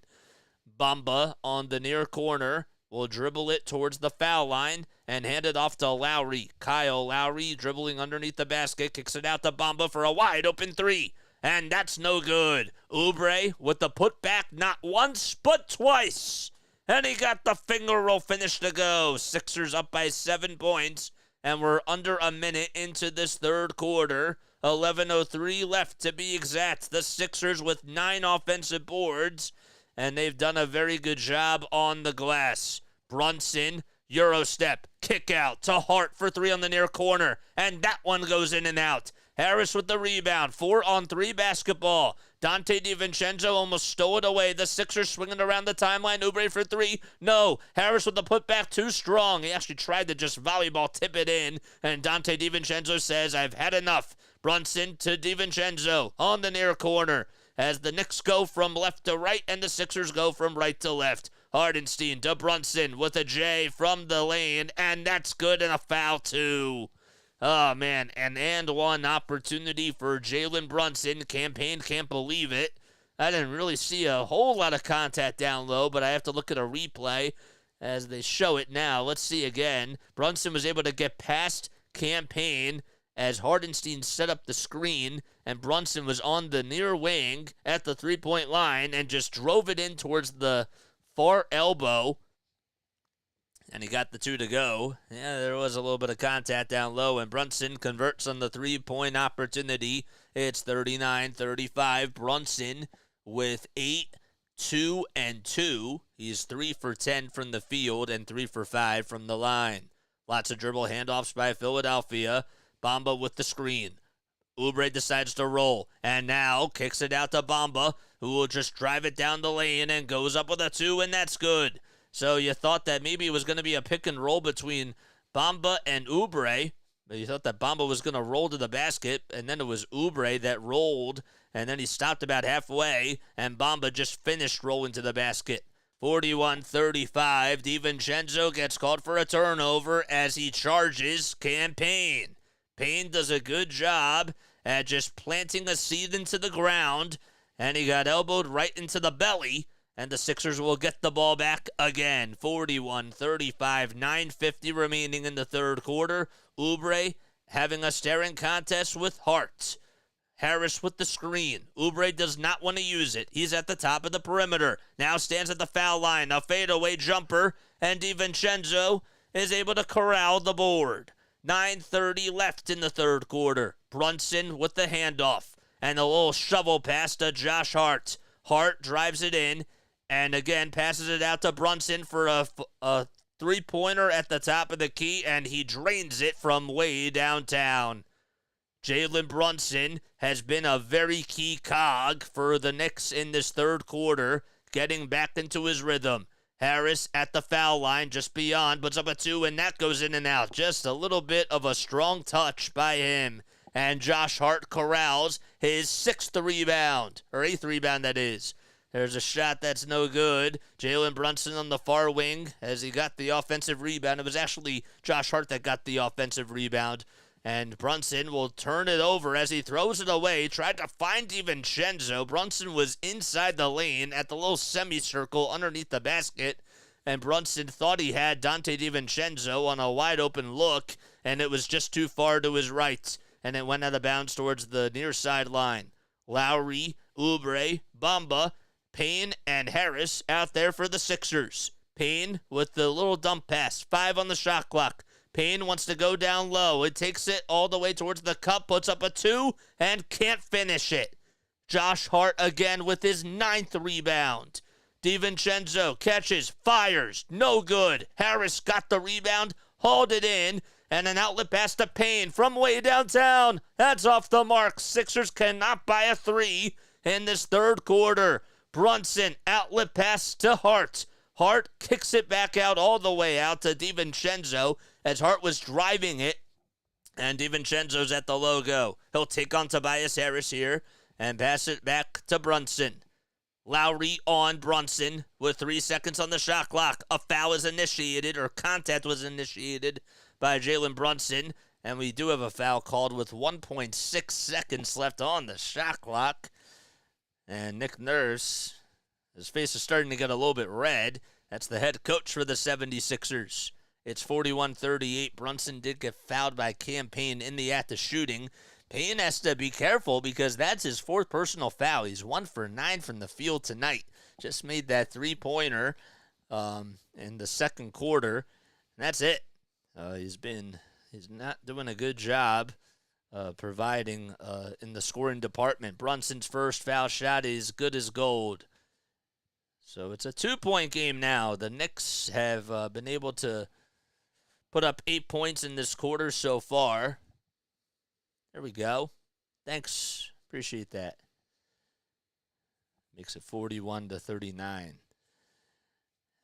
Bamba on the near corner will dribble it towards the foul line and hand it off to Lowry. Kyle Lowry dribbling underneath the basket, kicks it out to Bamba for a wide open 3. And that's no good. Oubre with the putback, not once, but twice. And he got the finger roll finish to go. Sixers up by 7 points, and we're under a minute into this third quarter. 11:03 left to be exact. The Sixers with 9 offensive boards, and they've done a very good job on the glass. Brunson, Euro step, kick out to Hart for 3 on the near corner, and that one goes in and out. Harris with the rebound, 4-on-3 basketball. Dante DiVincenzo almost stole it away. The Sixers swinging around the timeline. Oubre for 3. No. Harris with the putback, too strong. He actually tried to just volleyball tip it in, and Dante DiVincenzo says, I've had enough. Brunson to DiVincenzo on the near corner as the Knicks go from left to right and the Sixers go from right to left. Hardenstein to Brunson with a J from the lane, and that's good, and a foul too. Oh, man, an and one opportunity for Jalen Brunson. Campaign can't believe it. I didn't really see a whole lot of contact down low, but I have to look at a replay as they show it now. Let's see again. Brunson was able to get past Campaign as Hardenstein set up the screen, and Brunson was on the near wing at the three-point line and just drove it in towards the far elbow, and he got the two to go. Yeah, there was a little bit of contact down low, and Brunson converts on the three-point opportunity. It's 39-35. Brunson with 8, 2, and 2. He's 3 for 10 from the field and 3 for 5 from the line. Lots of dribble handoffs by Philadelphia. Bamba with the screen. Oubre decides to roll, and now kicks it out to Bamba, who will just drive it down the lane and goes up with a 2, and that's good. So you thought that maybe it was going to be a pick and roll between Bamba and Oubre, but you thought that Bamba was going to roll to the basket, and then it was Oubre that rolled, and then he stopped about halfway, and Bamba just finished rolling to the basket. 41-35, DiVincenzo gets called for a turnover as he charges Cam Payne. Payne does a good job at just planting a seed into the ground, and he got elbowed right into the belly, and the Sixers will get the ball back again. 41-35, 9:50 remaining in the third quarter. Oubre having a staring contest with Hart. Harris with the screen. Oubre does not want to use it. He's at the top of the perimeter. Now stands at the foul line. A fadeaway jumper, and DiVincenzo is able to corral the board. 9:30 left in the third quarter. Brunson with the handoff, and a little shovel pass to Josh Hart. Hart drives it in, and again passes it out to Brunson for a three-pointer at the top of the key, and he drains it from way downtown. Jalen Brunson has been a very key cog for the Knicks in this third quarter, getting back into his rhythm. Harris at the foul line, just beyond, puts up a 2, and that goes in and out. Just a little bit of a strong touch by him. And Josh Hart corrals his 6th rebound, or 8th rebound, that is. There's a shot that's no good. Jalen Brunson on the far wing as he got the offensive rebound. It was actually Josh Hart that got the offensive rebound. And Brunson will turn it over as he throws it away. Tried to find DiVincenzo. Brunson was inside the lane at the little semicircle underneath the basket. And Brunson thought he had Dante DiVincenzo on a wide open look. And it was just too far to his right. And it went out of bounds towards the near sideline. Lowry, Oubre, Bamba, Payne, and Harris out there for the Sixers. Payne with the little dump pass. 5 on the shot clock. Payne wants to go down low. It takes it all the way towards the cup, puts up a 2, and can't finish it. Josh Hart again with his 9th rebound. DiVincenzo catches, fires, no good. Harris got the rebound, hauled it in, and an outlet pass to Payne from way downtown. That's off the mark. Sixers cannot buy a 3 in this third quarter. Brunson, outlet pass to Hart. Hart kicks it back out all the way out to DiVincenzo as Hart was driving it, and DiVincenzo's at the logo. He'll take on Tobias Harris here and pass it back to Brunson. Lowry on Brunson with 3 seconds on the shot clock. A foul is initiated, or contact was initiated by Jalen Brunson, and we do have a foul called with 1.6 seconds left on the shot clock. And Nick Nurse, his face is starting to get a little bit red. That's the head coach for the 76ers. It's 41-38. Brunson did get fouled by Cam Payne in the act of shooting. Payne has to be careful because that's his 4th personal foul. He's 1 for 9 from the field tonight. Just made that 3-pointer in the second quarter. And that's it. He's not doing a good job providing in the scoring department. Brunson's first foul shot is good as gold. So it's a 2-point game now. The Knicks have been able to put up 8 points in this quarter so far. There we go. Thanks. Appreciate that. Makes it 41-39. How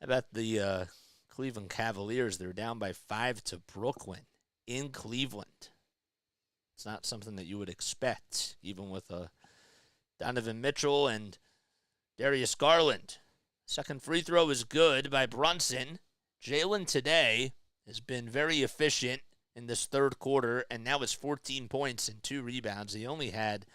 about the Cleveland Cavaliers? They're down by 5 to Brooklyn in Cleveland. It's not something that you would expect, even with Donovan Mitchell and Darius Garland. Second free throw is good by Brunson. Jalen today has been very efficient in this third quarter, and now it's 14 points and 2 rebounds. He only had,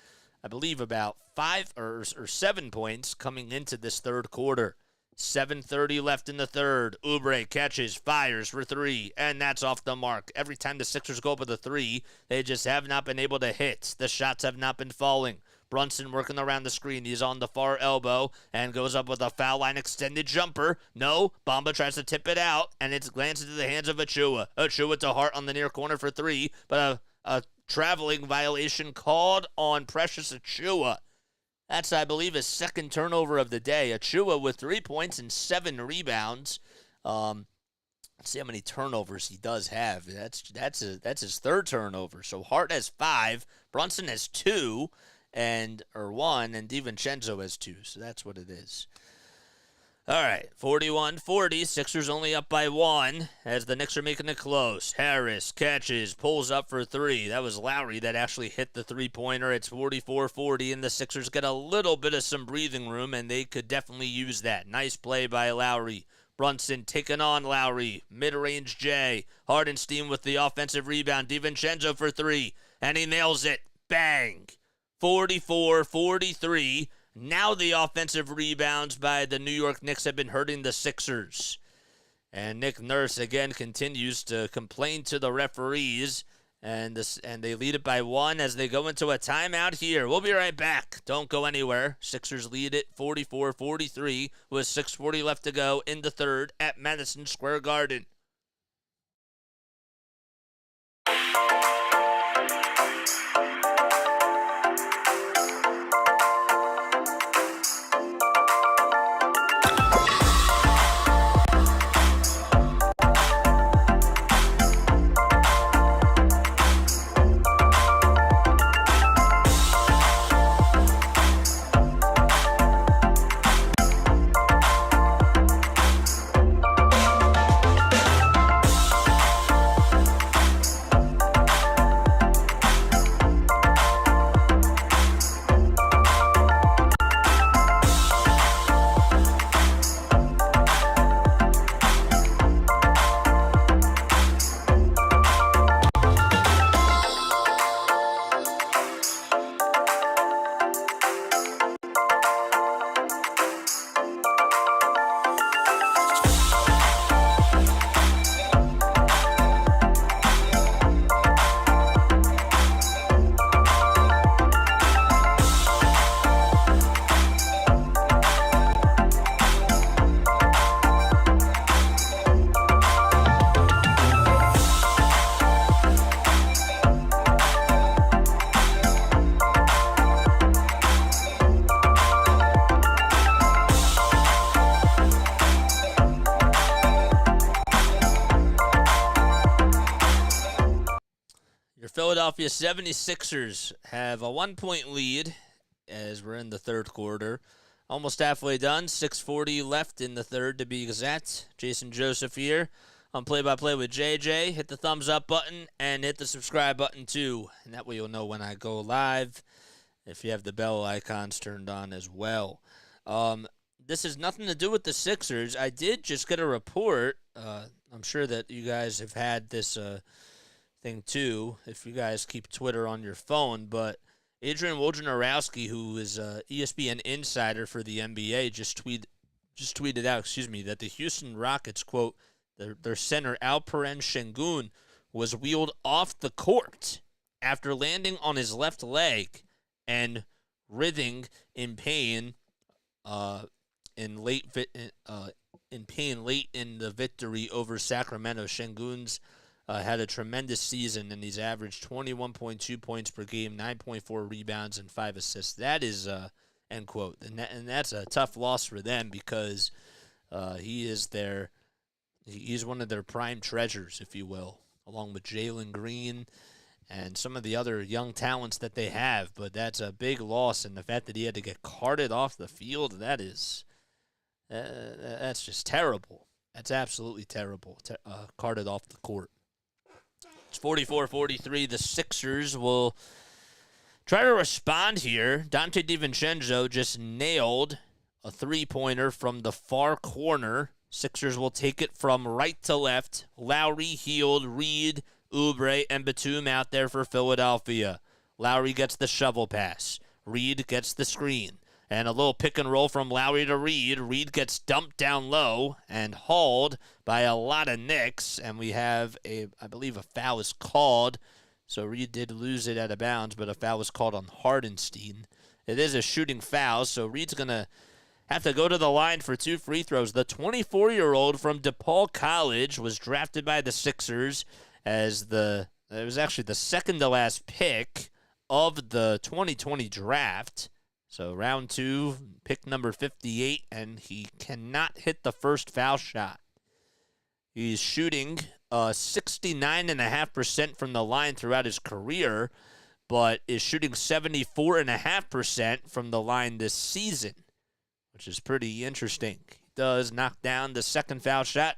I believe, about 5 or 7 points coming into this third quarter. 7:30 left in the third. Oubre catches, fires for three, and that's off the mark. Every time the Sixers go up with a three, they just have not been able to hit. The shots have not been falling. Brunson working around the screen. He's on the far elbow and goes up with a foul line extended jumper. No, Bamba tries to tip it out, and it's glanced into the hands of Achua. Achua to Hart on the near corner for three, but a traveling violation called on Precious Achua. That's, I believe, his second turnover of the day. Achua with 3 points and 7 rebounds. Let's see how many turnovers he does have. That's his third turnover. So Hart has 5, Brunson has 2, and 1, and DiVincenzo has 2. So that's what it is. All right, 41-40. Sixers only up by 1 as the Knicks are making it close. Harris catches, pulls up for 3. That was Lowry that actually hit the three-pointer. It's 44-40, and the Sixers get a little bit of some breathing room, and they could definitely use that. Nice play by Lowry. Brunson taking on Lowry. Mid-range J. Hardenstein with the offensive rebound. DiVincenzo for 3, and he nails it. Bang. 44-43. Now the offensive rebounds by the New York Knicks have been hurting the Sixers. And Nick Nurse again continues to complain to the referees. And they lead it by 1 as they go into a timeout here. We'll be right back. Don't go anywhere. Sixers lead it 44-43 with 6:40 left to go in the third at Madison Square Garden. Philadelphia 76ers have a 1-point lead as we're in the third quarter. Almost halfway done. 6:40 left in the third to be exact. Jason Joseph here on Play-by-Play with JJ. Hit the thumbs up button and hit the subscribe button too. And that way you'll know when I go live if you have the bell icons turned on as well. This has nothing to do with the Sixers. I did just get a report. I'm sure that you guys have had this thing too, if you guys keep Twitter on your phone, but Adrian Wojnarowski, who is a ESPN insider for the NBA, just tweeted out, that the Houston Rockets, quote, their center Alperen Şengün was wheeled off the court after landing on his left leg and writhing in pain late in the victory over Sacramento. Şengün's had a tremendous season, and he's averaged 21.2 points per game, 9.4 rebounds, and 5 assists. That is, end quote. And that's a tough loss for them because he's one of their prime treasures, if you will, along with Jalen Green and some of the other young talents that they have. But that's a big loss, and the fact that he had to get carted off the field, that's just terrible. That's absolutely terrible, carted off the court. It's 44-43. The Sixers will try to respond here. Donte DiVincenzo just nailed a three-pointer from the far corner. Sixers will take it from right to left. Lowry, Hield, Reed, Oubre, and Batum out there for Philadelphia. Lowry gets the shovel pass. Reed gets the screen. And a little pick and roll from Lowry to Reed. Reed gets dumped down low and hauled by a lot of Knicks. And we have, I believe a foul is called. So Reed did lose it out of bounds, but a foul was called on Hardenstein. It is a shooting foul, so Reed's going to have to go to the line for 2 free throws. The 24-year-old from DePaul College was drafted by the Sixers as it was actually the second to last pick of the 2020 draft. So round 2, pick number 58, and he cannot hit the first foul shot. He's shooting 69.5% from the line throughout his career, but is shooting 74.5% from the line this season, which is pretty interesting. He does knock down the second foul shot,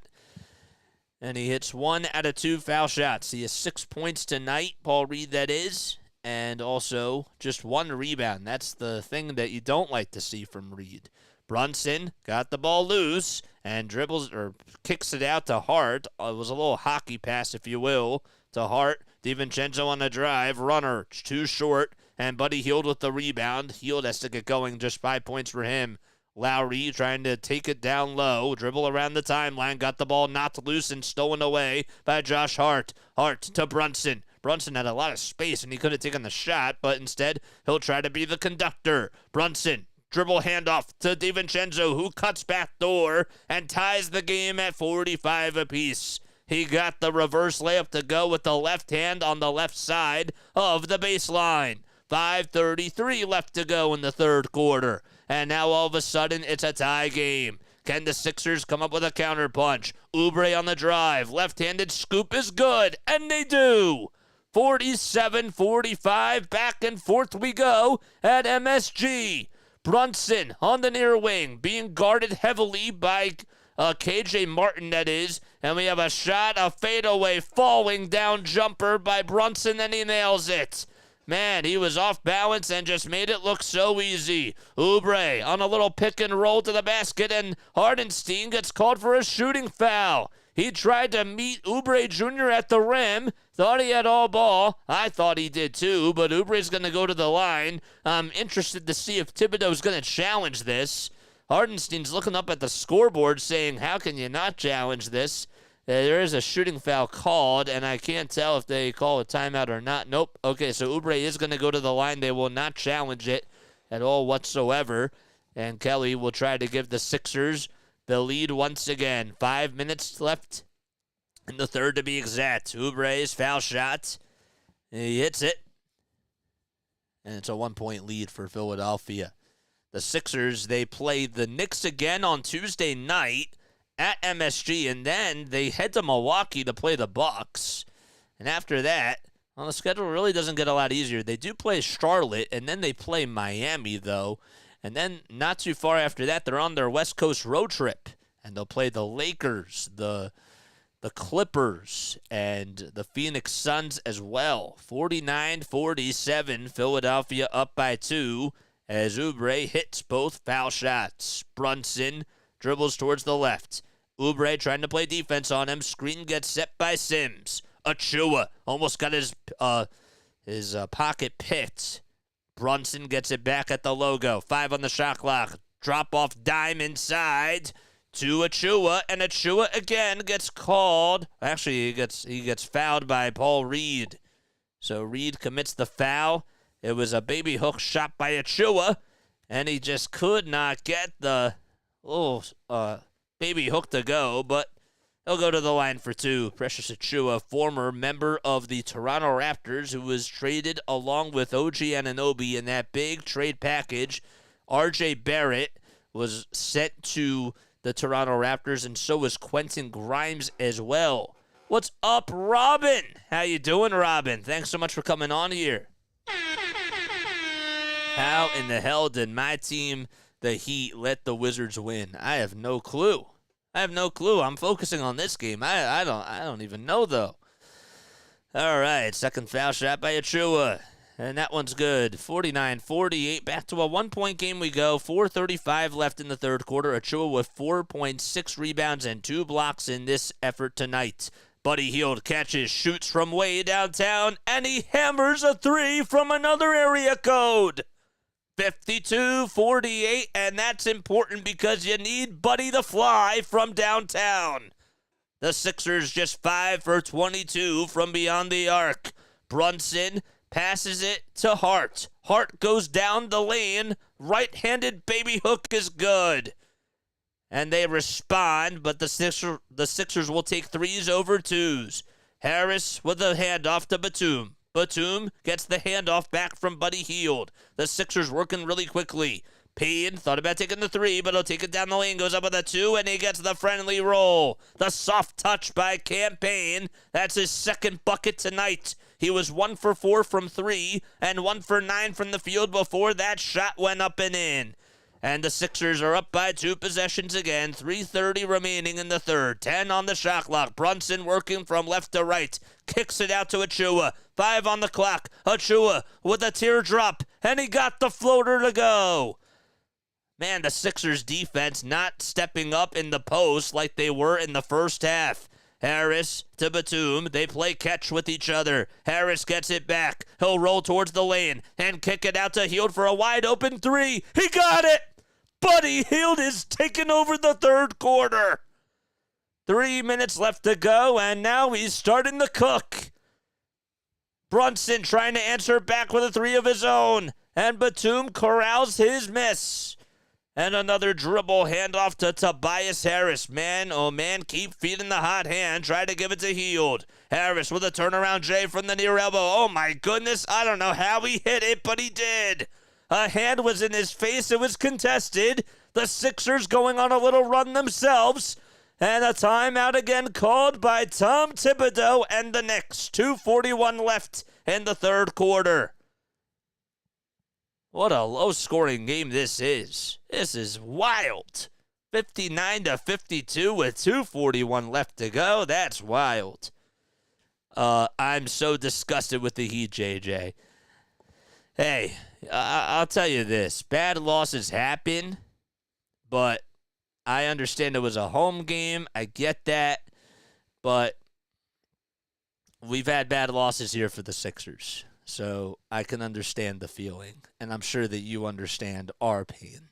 and he hits 1 out of 2 foul shots. He has 6 points tonight, Paul Reed that is, and also just 1 rebound. That's the thing that you don't like to see from Reed. Brunson got the ball loose and dribbles or kicks it out to Hart. It was a little hockey pass, if you will, to Hart. DiVincenzo on the drive. Runner, too short. And Buddy Hield with the rebound. Hield has to get going. Just 5 points for him. Lowry trying to take it down low. Dribble around the timeline. Got the ball knocked loose and stolen away by Josh Hart. Hart to Brunson. Brunson had a lot of space and he could have taken the shot, but instead he'll try to be the conductor. Brunson. Dribble handoff to DiVincenzo, who cuts back door and ties the game at 45 apiece. He got the reverse layup to go with the left hand on the left side of the baseline. 5:33 left to go in the third quarter. And now all of a sudden it's a tie game. Can the Sixers come up with a counterpunch? Oubre on the drive. Left-handed scoop is good, and they do. 47-45, back and forth we go at MSG. Brunson on the near wing, being guarded heavily by KJ Martin, that is. And we have a shot, a fadeaway, falling down jumper by Brunson, and he nails it. Man, he was off balance and just made it look so easy. Oubre on a little pick and roll to the basket, and Hardenstein gets called for a shooting foul. He tried to meet Oubre Jr. at the rim. Thought he had all ball. I thought he did too, but Oubre's going to go to the line. I'm interested to see if Thibodeau's going to challenge this. Hardenstein's looking up at the scoreboard saying, how can you not challenge this? There is a shooting foul called, and I can't tell if they call a timeout or not. Nope. Okay, so Oubre is going to go to the line. They will not challenge it at all whatsoever. And Kelly will try to give the Sixers the lead once again. 5 minutes left in the third to be exact. Oubre's foul shot. He hits it. And it's a 1-point lead for Philadelphia. The Sixers, they play the Knicks again on Tuesday night at MSG, and then they head to Milwaukee to play the Bucks. And after that, well, the schedule really doesn't get a lot easier. They do play Charlotte, and then they play Miami, though. And then not too far after that, they're on their West Coast road trip, and they'll play the Lakers, the Clippers, and the Phoenix Suns as well. 49-47, Philadelphia up by 2 as Oubre hits both foul shots. Brunson dribbles towards the left. Oubre trying to play defense on him. Screen gets set by Sims. Achua almost got his pocket picked. Brunson gets it back at the logo. 5 on the shot clock. Drop off dime inside to Achua, and Achua again gets called. Actually, he gets fouled by Paul Reed. So Reed commits the foul. It was a baby hook shot by Achua, and he just could not get the little baby hook to go, but he'll go to the line for 2. Precious Achua, former member of the Toronto Raptors, who was traded along with OG Anunoby in that big trade package. RJ Barrett was sent to the Toronto Raptors, and so was Quentin Grimes as well. What's up, Robin? How you doing, Robin? Thanks so much for coming on here. How in the hell did my team, the Heat, let the Wizards win? I have no clue. I'm focusing on this game. I don't even know, though. All right, second foul shot by Achua, and that one's good. 49-48, back to a 1-point game we go. 4:35 left in the third quarter. Achua with 4.6 rebounds and 2 blocks in this effort tonight. Buddy Hield catches, shoots from way downtown, and he hammers a 3 from another area code. 52-48, and that's important because you need Buddy the Fly from downtown. The Sixers just 5 for 22 from beyond the arc. Brunson passes it to Hart. Hart goes down the lane. Right-handed baby hook is good. And they respond, but the Sixers will take 3s over 2s. Harris with a handoff to Batum. Batum gets the handoff back from Buddy Hield. The Sixers working really quickly. Payne thought about taking the 3, but he'll take it down the lane, goes up with a 2, and he gets the friendly roll. The soft touch by Payne. That's his second bucket tonight. He was 1 for 4 from 3 and 1 for 9 from the field before that shot went up and in. And the Sixers are up by 2 possessions again. 3:30 remaining in the third. 10 on the shot clock. Brunson working from left to right. Kicks it out to Achua. 5 on the clock. Achua with a teardrop. And he got the floater to go. Man, the Sixers defense not stepping up in the post like they were in the first half. Harris to Batum. They play catch with each other. Harris gets it back. He'll roll towards the lane and kick it out to Hield for a wide open 3. He got it! Buddy Hield is taking over the third quarter. 3 minutes left to go, and now he's starting to cook. Brunson trying to answer back with a 3 of his own, and Batum corrals his miss. And another dribble handoff to Tobias Harris. Man, oh man, keep feeding the hot hand. Try to give it to Hield. Harris with a turnaround J from the near elbow. Oh my goodness, I don't know how he hit it, but he did. A hand was in his face. It was contested. The Sixers going on a little run themselves. And a timeout again called by Tom Thibodeau and the Knicks. 2:41 left in the third quarter. What a low-scoring game this is. This is wild. 59-52 with 2:41 left to go. That's wild. I'm so disgusted with the Heat, JJ. Hey, I'll tell you this. Bad losses happen, but I understand it was a home game. I get that, but we've had bad losses here for the Sixers, so I can understand the feeling, and I'm sure that you understand our pain.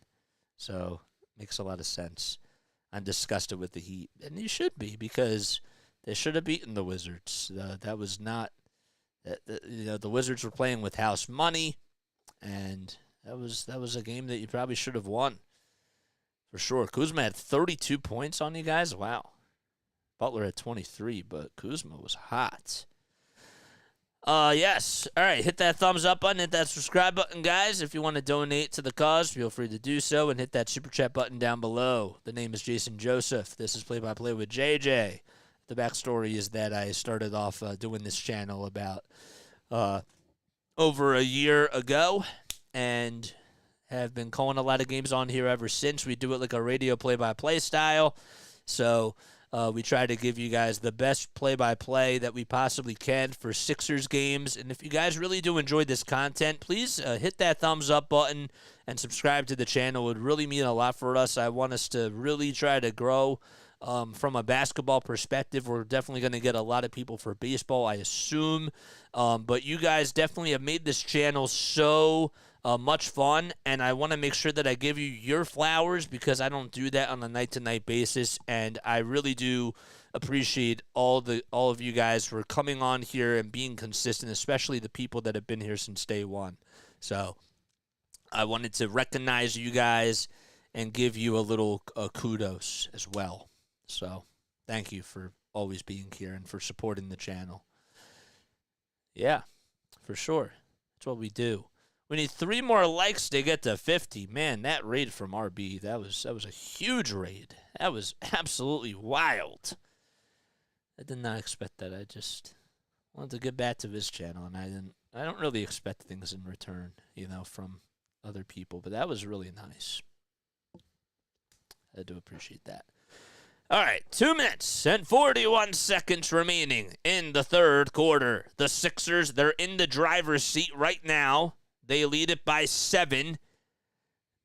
So it makes a lot of sense. I'm disgusted with the Heat, and you should be, because they should have beaten the Wizards. That was not, the Wizards were playing with house money, and that was a game that you probably should have won. For sure. Kuzma had 32 points on you guys. Wow. Butler had 23, but Kuzma was hot. Yes. All right, hit that thumbs up button, hit that subscribe button, guys. If you want to donate to the cause, feel free to do so, and hit that super chat button down below. The name is Jason Joseph. This is Play by Play with JJ. The backstory is that I started off doing this channel about over a year ago, and have been calling a lot of games on here ever since. We do it like a radio play-by-play style, so we try to give you guys the best play-by-play that we possibly can for Sixers games. And if you guys really do enjoy this content, please hit that thumbs up button and subscribe to the channel. It would really mean a lot for us. I want us to really try to grow from a basketball perspective. We're definitely going to get a lot of people for baseball, I assume. But you guys definitely have made this channel so much fun, and I want to make sure that I give you your flowers, because I don't do that on a night-to-night basis, and I really do appreciate all of you guys for coming on here and being consistent, especially the people that have been here since day one. So I wanted to recognize you guys and give you a little kudos as well. So thank you for always being here and for supporting the channel. Yeah, for sure. That's what we do. We need 3 more likes to get to 50. Man, that raid from RB, that was a huge raid. That was absolutely wild. I did not expect that. I just wanted to get back to this channel, and I don't really expect things in return, from other people, but that was really nice. I do appreciate that. All right, 2 minutes and 41 seconds remaining in the third quarter. The Sixers, they're in the driver's seat right now. They lead it by 7,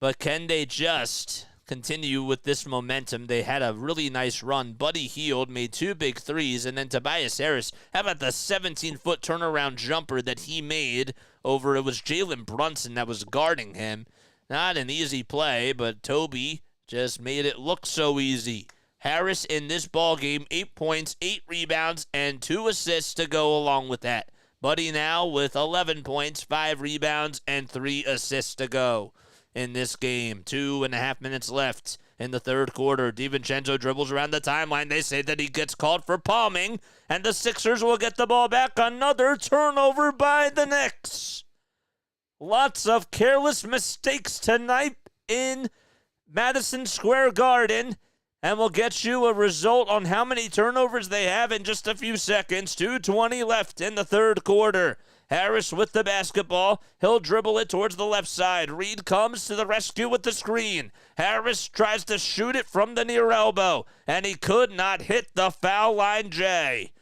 but can they just continue with this momentum. They had a really nice run. Buddy Hield made 2 big threes, and then Tobias Harris, how about the 17-foot turnaround jumper that he made over, it was Jalen Brunson that was guarding him. Not an easy play, but Toby just made it look so easy. Harris in this ball game, 8 points, 8 rebounds, and 2 assists to go along with that. Buddy now with 11 points, 5 rebounds, and 3 assists to go in this game. 2.5 minutes left in the third quarter. DiVincenzo dribbles around the timeline. They say that he gets called for palming, and the Sixers will get the ball back. Another turnover by the Knicks. Lots of careless mistakes tonight in Madison Square Garden, and we'll get you a result on how many turnovers they have in just a few seconds. 2:20 left in the third quarter. Harris with the basketball. He'll dribble it towards the left side. Reed comes to the rescue with the screen. Harris tries to shoot it from the near elbow, and he could not hit the foul line, Jay.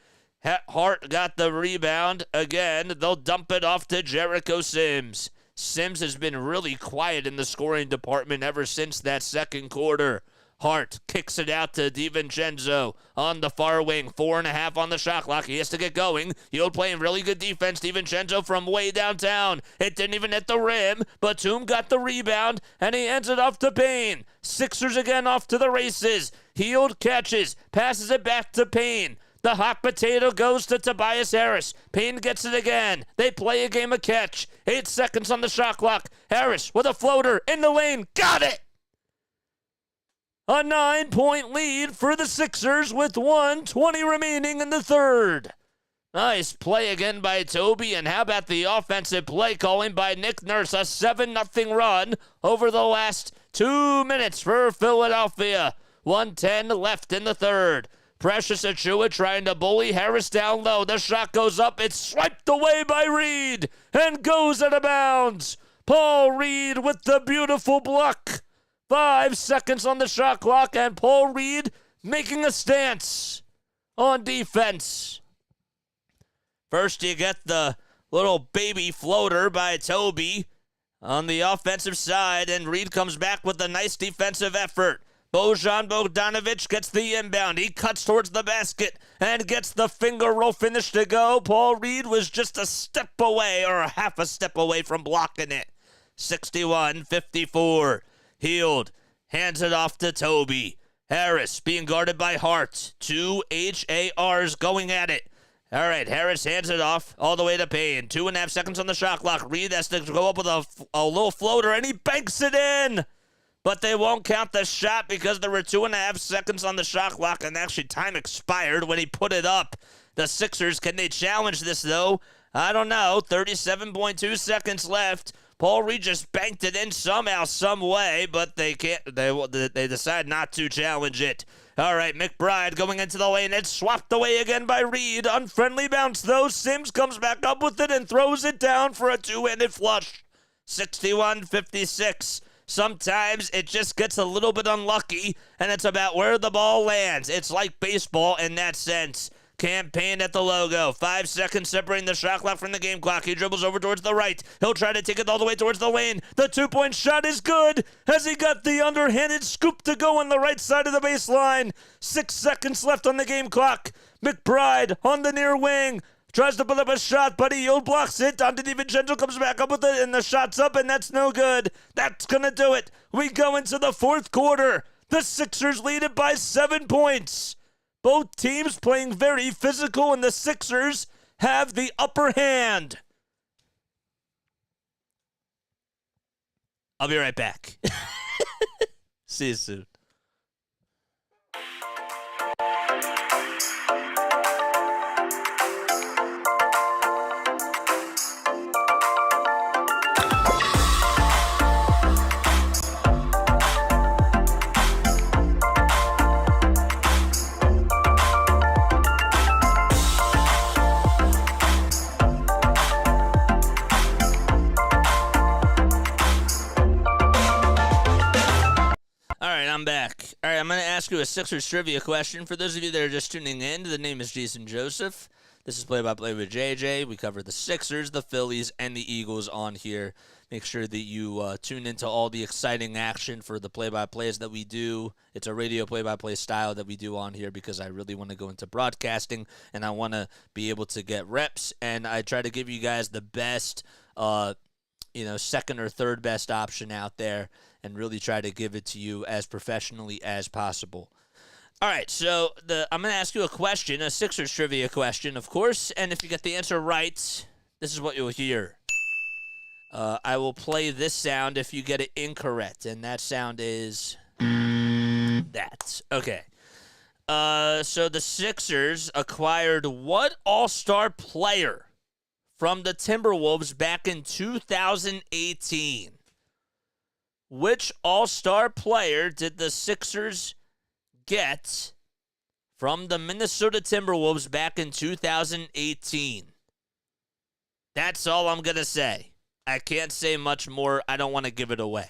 Hart got the rebound again. They'll dump it off to Jericho Sims. Sims has been really quiet in the scoring department ever since that second quarter. Hart kicks it out to DiVincenzo on the far wing. 4.5 on the shot clock. He has to get going. Hield playing really good defense. DiVincenzo from way downtown. It didn't even hit the rim. Batum got the rebound, and he ends it off to Payne. Sixers again off to the races. Hield catches. Passes it back to Payne. The hot potato goes to Tobias Harris. Payne gets it again. They play a game of catch. 8 seconds on the shot clock. Harris with a floater in the lane. Got it! A 9-point lead for the Sixers with 1:20 remaining in the third. Nice play again by Toby, and how about the offensive play calling by Nick Nurse? A 7-0 run over the last 2 minutes for Philadelphia. 1:10 left in the third. Precious Achiuwa trying to bully Harris down low. The shot goes up. It's swiped away by Reed and goes out of bounds. Paul Reed with the beautiful block. 5 seconds on the shot clock, and Paul Reed making a stance on defense. First, you get the little baby floater by Toby on the offensive side, and Reed comes back with a nice defensive effort. Bojan Bogdanovic gets the inbound. He cuts towards the basket and gets the finger roll finish to go. Paul Reed was just a step away, or a half a step away from blocking it. 61-54. Hield hands it off to Toby. Harris being guarded by Hart. 2 HARs going at it. All right, Harris hands it off all the way to Payne. 2.5 seconds on the shot clock. Reed has to go up with a little floater, and he banks it in. But they won't count the shot because there were 2.5 seconds on the shot clock, and actually time expired when he put it up. The Sixers, can they challenge this, though? I don't know. 37.2 seconds left. Paul Reed just banked it in somehow, some way, but they can't. They decide not to challenge it. All right, McBride going into the lane. It's swapped away again by Reed. Unfriendly bounce, though. Sims comes back up with it and throws it down for a two-handed flush. 61-56. Sometimes it just gets a little bit unlucky, and it's about where the ball lands. It's like baseball in that sense. Campaign at the logo. 5 seconds separating the shot clock from the game clock. He dribbles over towards the right. He'll try to take it all the way towards the lane. The two-point shot is good as he got the underhanded scoop to go on the right side of the baseline. 6 seconds left on the game clock. McBride on the near wing. Tries to put up a shot. Buddy Hield blocks it. Dante DiVincenzo comes back up with it, and the shot's up, and that's no good. That's going to do it. We go into the fourth quarter. The Sixers lead it by 7 points. Both teams playing very physical, and the Sixers have the upper hand. I'll be right back. See you soon. I'm back. All right, I'm going to ask you a Sixers trivia question. For those of you that are just tuning in, the name is Jason Joseph. This is Play-by-Play with JJ. We cover the Sixers, the Phillies, and the Eagles on here. Make sure that you tune into all the exciting action for the play-by-plays that we do. It's a radio play-by-play style that we do on here because I really want to go into broadcasting and I want to be able to get reps. And I try to give you guys the best, second or third best option out there and really try to give it to you as professionally as possible. All right, so I'm going to ask you a question, a Sixers trivia question, of course, and if you get the answer right, this is what you'll hear. I will play this sound if you get it incorrect, and that sound is that. Okay. So the Sixers acquired what all-star player from the Timberwolves back in 2018? Which all-star player did the Sixers get from the Minnesota Timberwolves back in 2018? That's all I'm going to say. I can't say much more. I don't want to give it away.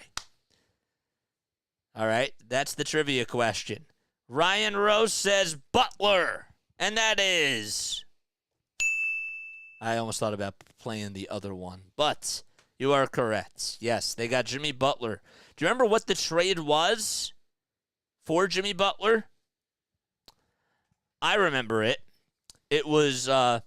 All right, that's the trivia question. Ryan Rose says Butler, and that is... I almost thought about playing the other one, but you are correct. Yes, they got Jimmy Butler. Do you remember what the trade was for Jimmy Butler? I remember it. It was, I'll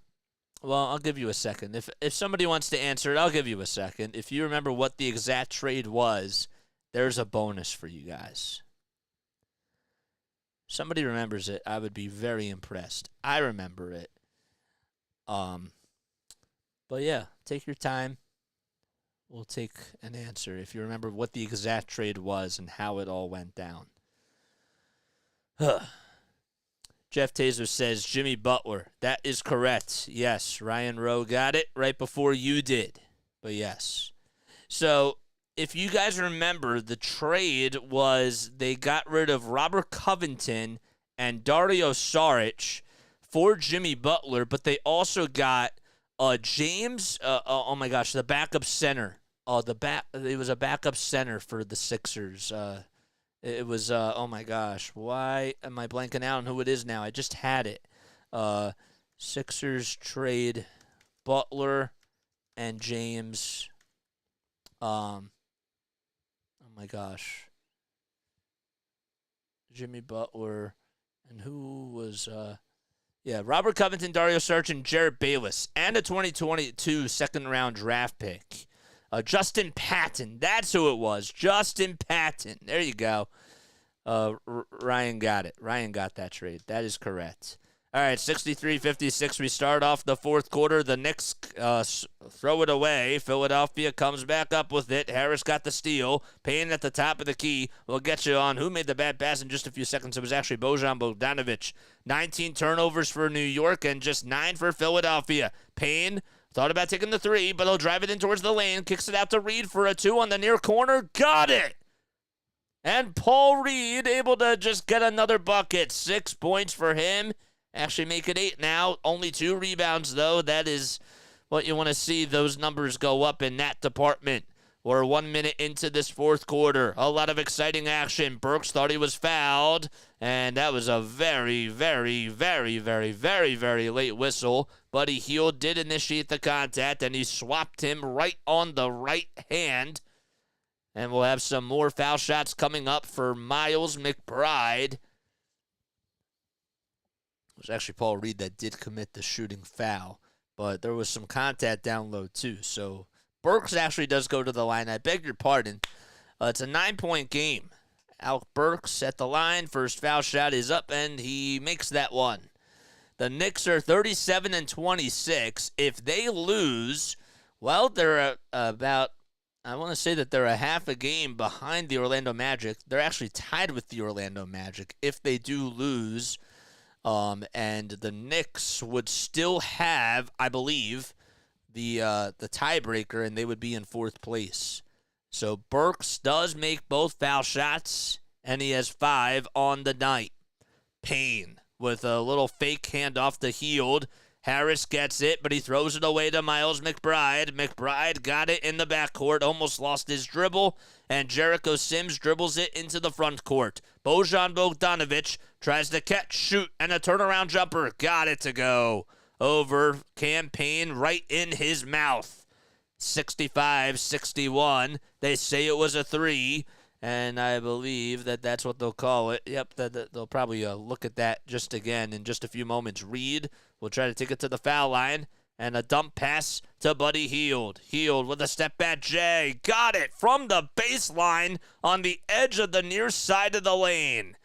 give you a second. If somebody wants to answer it, I'll give you a second. If you remember what the exact trade was, there's a bonus for you guys. Somebody remembers it, I would be very impressed. I remember it. But yeah, take your time. We'll take an answer if you remember what the exact trade was and how it all went down. Jeff Taser says Jimmy Butler. That is correct. Yes, Ryan Rowe got it right before you did. But yes. So if you guys remember, the trade was they got rid of Robert Covington and Dario Saric for Jimmy Butler, but they also got James, the backup center. It was a backup center for the Sixers. It was, why am I blanking out on who it is now? I just had it. Sixers trade Butler and James. Jimmy Butler. And who was, Robert Covington, Dario Saric, and Jarrett Bayless. And a 2022 second-round draft pick. Justin Patton. That's who it was. Justin Patton. There you go. Ryan got it. Ryan got that trade. That is correct. All right, 63-56. We start off the fourth quarter. The Knicks throw it away. Philadelphia comes back up with it. Harris got the steal. Payne at the top of the key. We'll get you on who made the bad pass in just a few seconds. It was actually Bojan Bogdanovic. 19 turnovers for New York and just 9 for Philadelphia. Payne thought about taking the 3, but he'll drive it in towards the lane. Kicks it out to Reed for a 2 on the near corner. Got it! And Paul Reed able to just get another bucket. 6 points for him. Actually make it 8 now. Only 2 rebounds, though. That is what you want to see, those numbers go up in that department. We're 1 minute into this fourth quarter. A lot of exciting action. Burks thought he was fouled, and that was a very, very, very, very, very, very late whistle. Buddy Hield did initiate the contact, and he swapped him right on the right hand. And we'll have some more foul shots coming up for Miles McBride. It was actually Paul Reed that did commit the shooting foul, but there was some contact down low too. So Burks actually does go to the line. I beg your pardon. It's a 9-point game. Alec Burks at the line. First foul shot is up, and he makes that one. The Knicks are 37-26. If they lose, well, they're about, I want to say that they're a half a game behind the Orlando Magic. They're actually tied with the Orlando Magic if they do lose. And the Knicks would still have, I believe, the tiebreaker, and they would be in 4th place. So Burks does make both foul shots, and he has 5 on the night. Payne with a little fake handoff to Hield. Harris gets it, but he throws it away to Miles McBride. McBride got it in the backcourt, almost lost his dribble, and Jericho Sims dribbles it into the front court. Bojan Bogdanovic tries to catch, shoot, and a turnaround jumper. Got it to go over Cam Payne right in his mouth. 65-61. They say it was a 3, and I believe that's what they'll call it. Yep, they'll probably look at that just again in just a few moments. Reed will try to take it to the foul line, and a dump pass to Buddy Hield. Hield with a step back J. Got it from the baseline on the edge of the near side of the lane.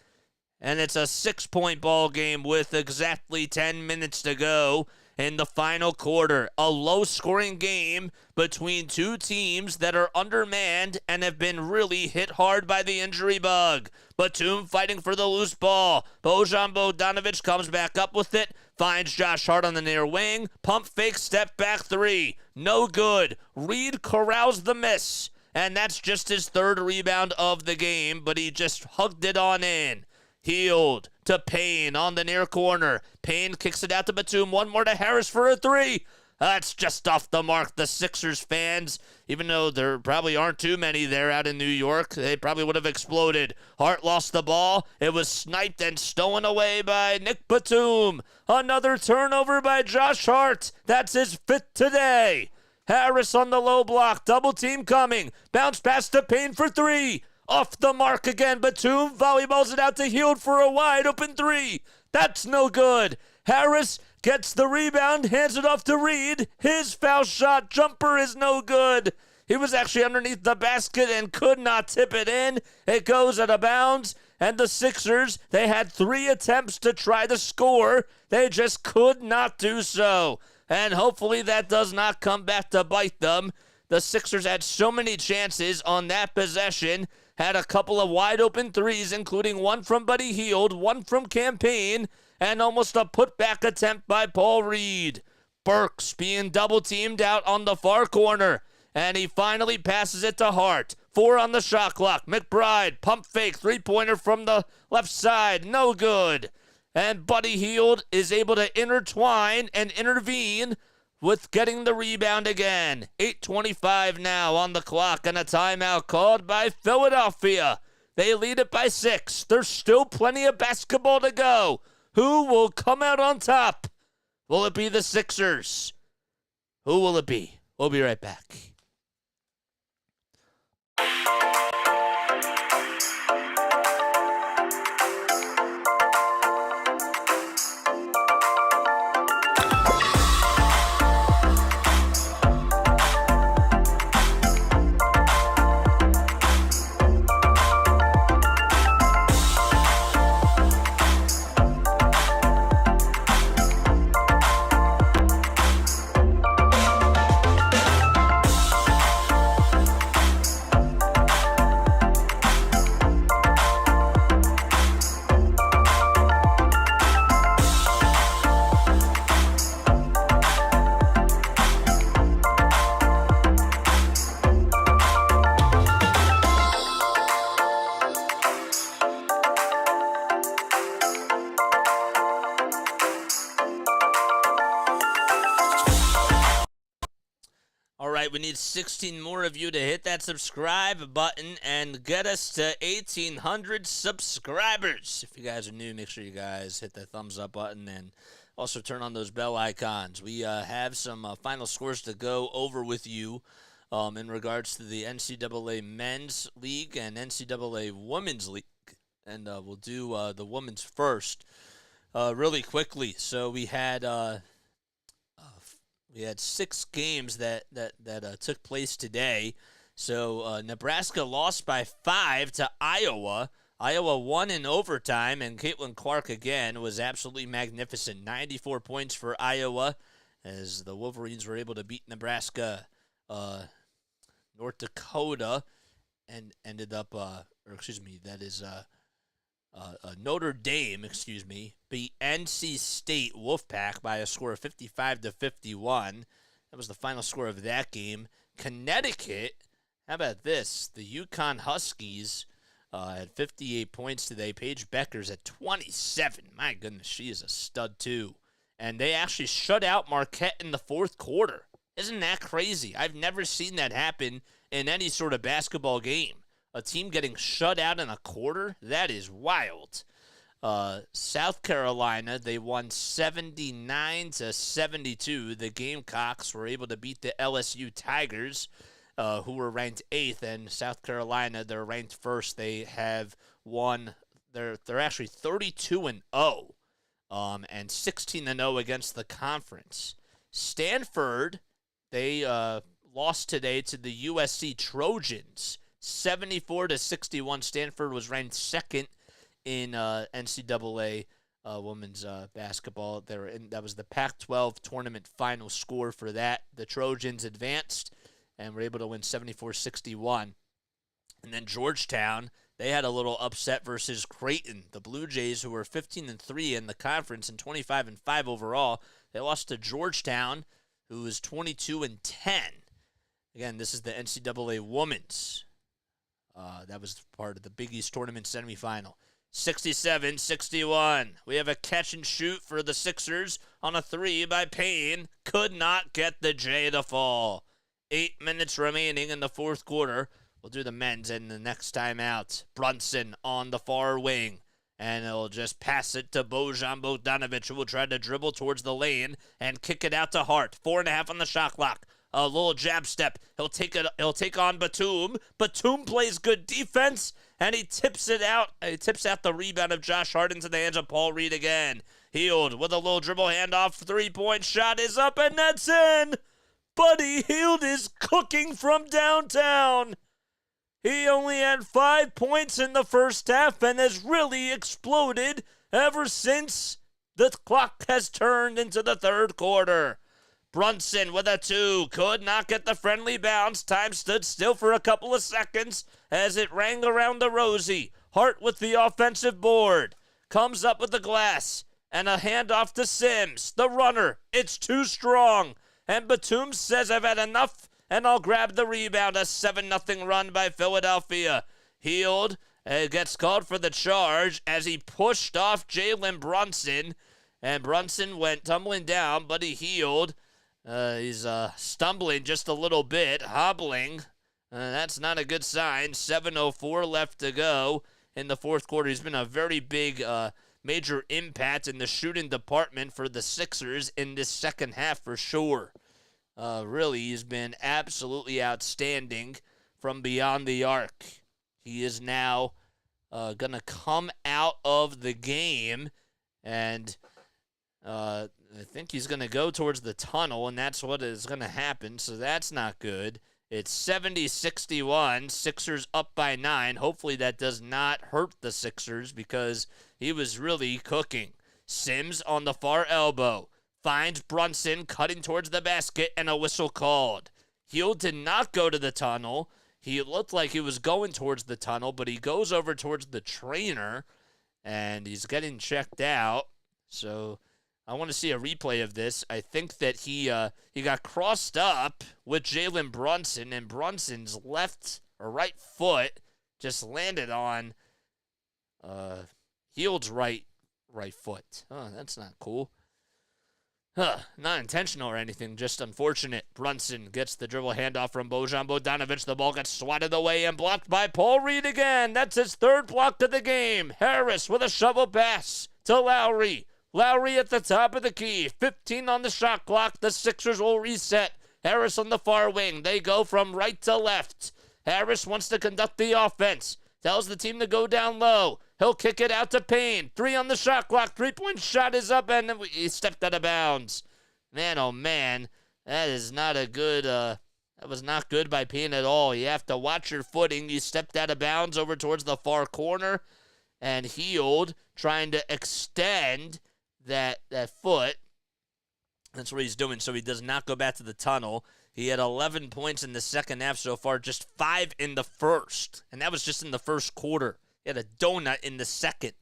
And it's a 6-point ball game with exactly 10 minutes to go in the final quarter. A low-scoring game between two teams that are undermanned and have been really hit hard by the injury bug. Batum fighting for the loose ball. Bojan Bogdanovic comes back up with it, finds Josh Hart on the near wing. Pump fake, step back 3. No good. Reed corrals the miss. And that's just his 3rd rebound of the game, but he just hugged it on in. Hield to Payne on the near corner. Payne kicks it out to Batum. One more to Harris for a 3. That's just off the mark. The Sixers fans, even though there probably aren't too many there out in New York, they probably would have exploded. Hart lost the ball. It was sniped and stolen away by Nick Batum. Another turnover by Josh Hart. That's his 5th today. Harris on the low block. Double team coming. Bounce pass to Payne for 3. Off the mark again. Batum volleyballs it out to Hield for a wide open 3. That's no good. Harris gets the rebound, hands it off to Reed. His foul shot jumper is no good. He was actually underneath the basket and could not tip it in. It goes out of bounds. And the Sixers, they had 3 attempts to try to score. They just could not do so. And hopefully that does not come back to bite them. The Sixers had so many chances on that possession. Had a couple of wide open 3s, including one from Buddy Hield, one from Campaign, and almost a putback attempt by Paul Reed. Burks being double teamed out on the far corner, and he finally passes it to Hart. 4 on the shot clock. McBride, pump fake, 3-pointer from the left side, no good. And Buddy Hield is able to intertwine and intervene with getting the rebound again. 8:25 now on the clock, and a timeout called by Philadelphia. They lead it by 6. There's still plenty of basketball to go. Who will come out on top? Will it be the Sixers? Who will it be? We'll be right back. We need 16 more of you to hit that subscribe button and get us to 1,800 subscribers. If you guys are new, make sure you guys hit the thumbs up button and also turn on those bell icons. We have some final scores to go over with you in regards to the NCAA Men's League and NCAA Women's League. And we'll do the women's first really quickly. So we had 6 games that took place today. So Nebraska lost by 5 to Iowa. Iowa won in overtime, and Caitlin Clark again was absolutely magnificent. 94 points for Iowa as the Wolverines were able to beat Nebraska, North Dakota, and ended up, Notre Dame, beat NC State Wolfpack by a score of 55-51. That was the final score of that game. Connecticut, how about this? The UConn Huskies had 58 points today. Paige Becker's at 27. My goodness, she is a stud too. And they actually shut out Marquette in the 4th quarter. Isn't that crazy? I've never seen that happen in any sort of basketball game. A team getting shut out in a quarter? That is wild. South Carolina, they won 79-72. The Gamecocks were able to beat the LSU Tigers, who were ranked 8th, and South Carolina, they're ranked 1st. They have won. They're actually 32-0, and 16-0 against the conference. Stanford, they lost today to the USC Trojans, 74-61. Stanford was ranked 2nd in NCAA women's basketball. That was the Pac-12 tournament final score for that. The Trojans advanced and were able to win 74-61. And then Georgetown, they had a little upset versus Creighton. The Blue Jays, who were 15-3 in the conference and 25-5 overall, they lost to Georgetown, who is 22-10. Again, this is the NCAA Women's. That was part of the Big East Tournament semifinal. 67-61. We have a catch and shoot for the Sixers on a 3 by Payne. Could not get the J to fall. 8 minutes remaining in the fourth quarter. We'll do the men's in the next time out. Brunson on the far wing. And he'll just pass it to Bojan Bogdanovic, who will try to dribble towards the lane and kick it out to Hart. 4.5 on the shot clock. A little jab step. He'll take on Batum. Batum plays good defense, and he tips it out. He tips out the rebound of Josh Hart into the hands of Paul Reed again. Hield with a little dribble handoff. 3-point shot is up, and that's in. Buddy Hield is cooking from downtown. He only had 5 points in the first half and has really exploded ever since the clock has turned into the third quarter. Brunson with a 2. Could not get the friendly bounce. Time stood still for a couple of seconds as it rang around the Rosie. Hart with the offensive board. Comes up with the glass. And a handoff to Sims. The runner. It's too strong. And Batum says, I've had enough, and I'll grab the rebound. A 7-0 run by Philadelphia. Hield gets called for the charge as he pushed off Jalen Brunson. And Brunson went tumbling down. Buddy Hield, he's stumbling just a little bit, hobbling. That's not a good sign. 7:04 left to go in the fourth quarter. He's been a very big major impact in the shooting department for the Sixers in this second half for sure. Really, he's been absolutely outstanding from beyond the arc. He is now going to come out of the game, and I think he's going to go towards the tunnel, and that's what is going to happen, so that's not good. It's 70-61, Sixers up by 9. Hopefully that does not hurt the Sixers because he was really cooking. Sims on the far elbow. Finds Brunson cutting towards the basket and a whistle called. Hield did not go to the tunnel. He looked like he was going towards the tunnel, but he goes over towards the trainer, and he's getting checked out. So I want to see a replay of this. I think that he got crossed up with Jalen Brunson, and Brunson's left or right foot just landed on Hield's right foot. Oh, that's not cool. Not intentional or anything, just unfortunate. Brunson gets the dribble handoff from Bojan Bogdanovic. The ball gets swatted away and blocked by Paul Reed again. That's his third block of the game. Harris with a shovel pass to Lowry. Lowry at the top of the key. 15 on the shot clock. The Sixers will reset. Harris on the far wing. They go from right to left. Harris wants to conduct the offense. Tells the team to go down low. He'll kick it out to Payne. 3 on the shot clock. 3-point shot is up, and he stepped out of bounds. Man, oh man, that is not a good. That was not good by Payne at all. You have to watch your footing. You stepped out of bounds over towards the far corner, and Hield trying to extend that foot. That's what he's doing, so he does not go back to the tunnel. He had 11 points in the second half so far, just 5 in the first, and that was just in the first quarter. He had a donut in the second,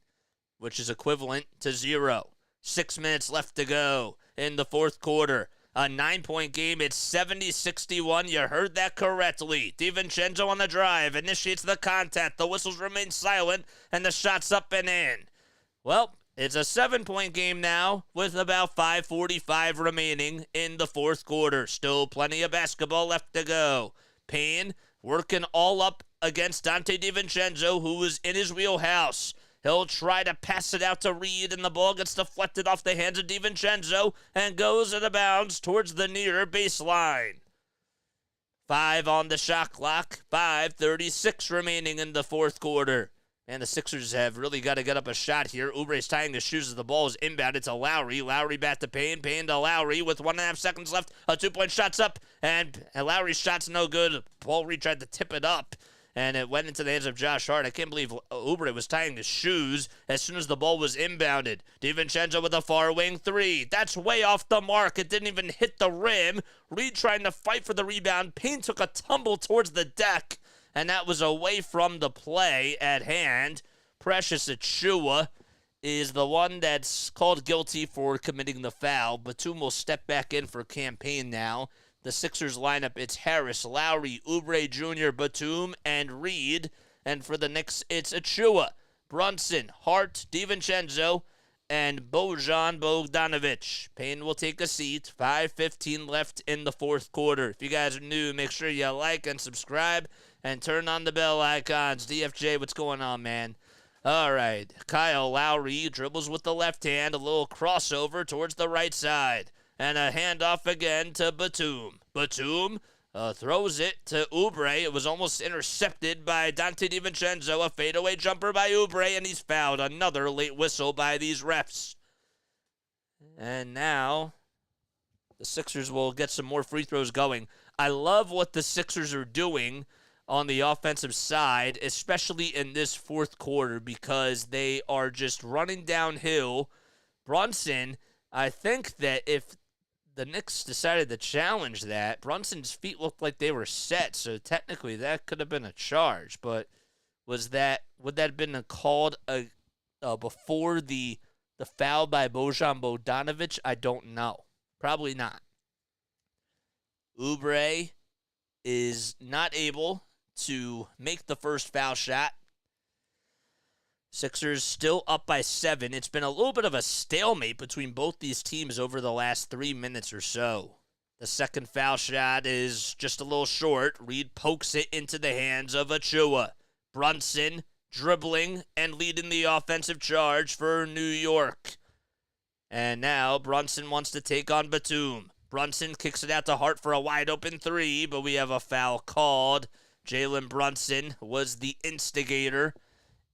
which is equivalent to 0. 6 minutes left to go in the fourth quarter. A 9-point game. It's 70-61. You heard that correctly. DiVincenzo on the drive. Initiates the contact. The whistles remain silent, and the shot's up and in. Well, it's a 7-point game now with about 5:45 remaining in the fourth quarter. Still plenty of basketball left to go. Payne working all up against Dante DiVincenzo, who was in his wheelhouse. He'll try to pass it out to Reed, and the ball gets deflected off the hands of DiVincenzo and goes out of bounds towards the near baseline. 5 on the shot clock, 5:36 remaining in the fourth quarter. And the Sixers have really got to get up a shot here. Oubre's tying his shoes as the ball is inbounded to Lowry. Lowry back to Payne. Payne to Lowry with 1.5 seconds left. A 2-point shot's up, and Lowry's shot's no good. Paul Reed tried to tip it up, and it went into the hands of Josh Hart. I can't believe Oubre was tying his shoes as soon as the ball was inbounded. DiVincenzo with a far wing 3. That's way off the mark. It didn't even hit the rim. Reed trying to fight for the rebound. Payne took a tumble towards the deck, and that was away from the play at hand. Precious Achiuwa is the one that's called guilty for committing the foul. Batum will step back in for campaign now. The Sixers lineup, it's Harris, Lowry, Oubre Jr., Batum, and Reed. And for the Knicks, it's Achiuwa, Brunson, Hart, DiVincenzo, and Bojan Bogdanovic. Payne will take a seat. 5:15 left in the fourth quarter. If you guys are new, make sure you like and subscribe and turn on the bell icons. DFJ, what's going on, man? All right. Kyle Lowry dribbles with the left hand, a little crossover towards the right side. And a handoff again to Batum. Batum throws it to Oubre. It was almost intercepted by Donte DiVincenzo. A fadeaway jumper by Oubre, and he's fouled. Another late whistle by these refs. And now the Sixers will get some more free throws going. I love what the Sixers are doing on the offensive side, especially in this fourth quarter, because they are just running downhill. Brunson, I think that if the Knicks decided to challenge that, Brunson's feet looked like they were set, so technically that could have been a charge. But would that have been called before the foul by Bojan Bogdanovic? I don't know. Probably not. Oubre is not able to make the first foul shot. Sixers still up by 7. It's been a little bit of a stalemate between both these teams over the last 3 minutes or so. The second foul shot is just a little short. Reed pokes it into the hands of Achiuwa. Brunson dribbling and leading the offensive charge for New York. And now Brunson wants to take on Batum. Brunson kicks it out to Hart for a wide open 3, but we have a foul called. Jalen Brunson was the instigator,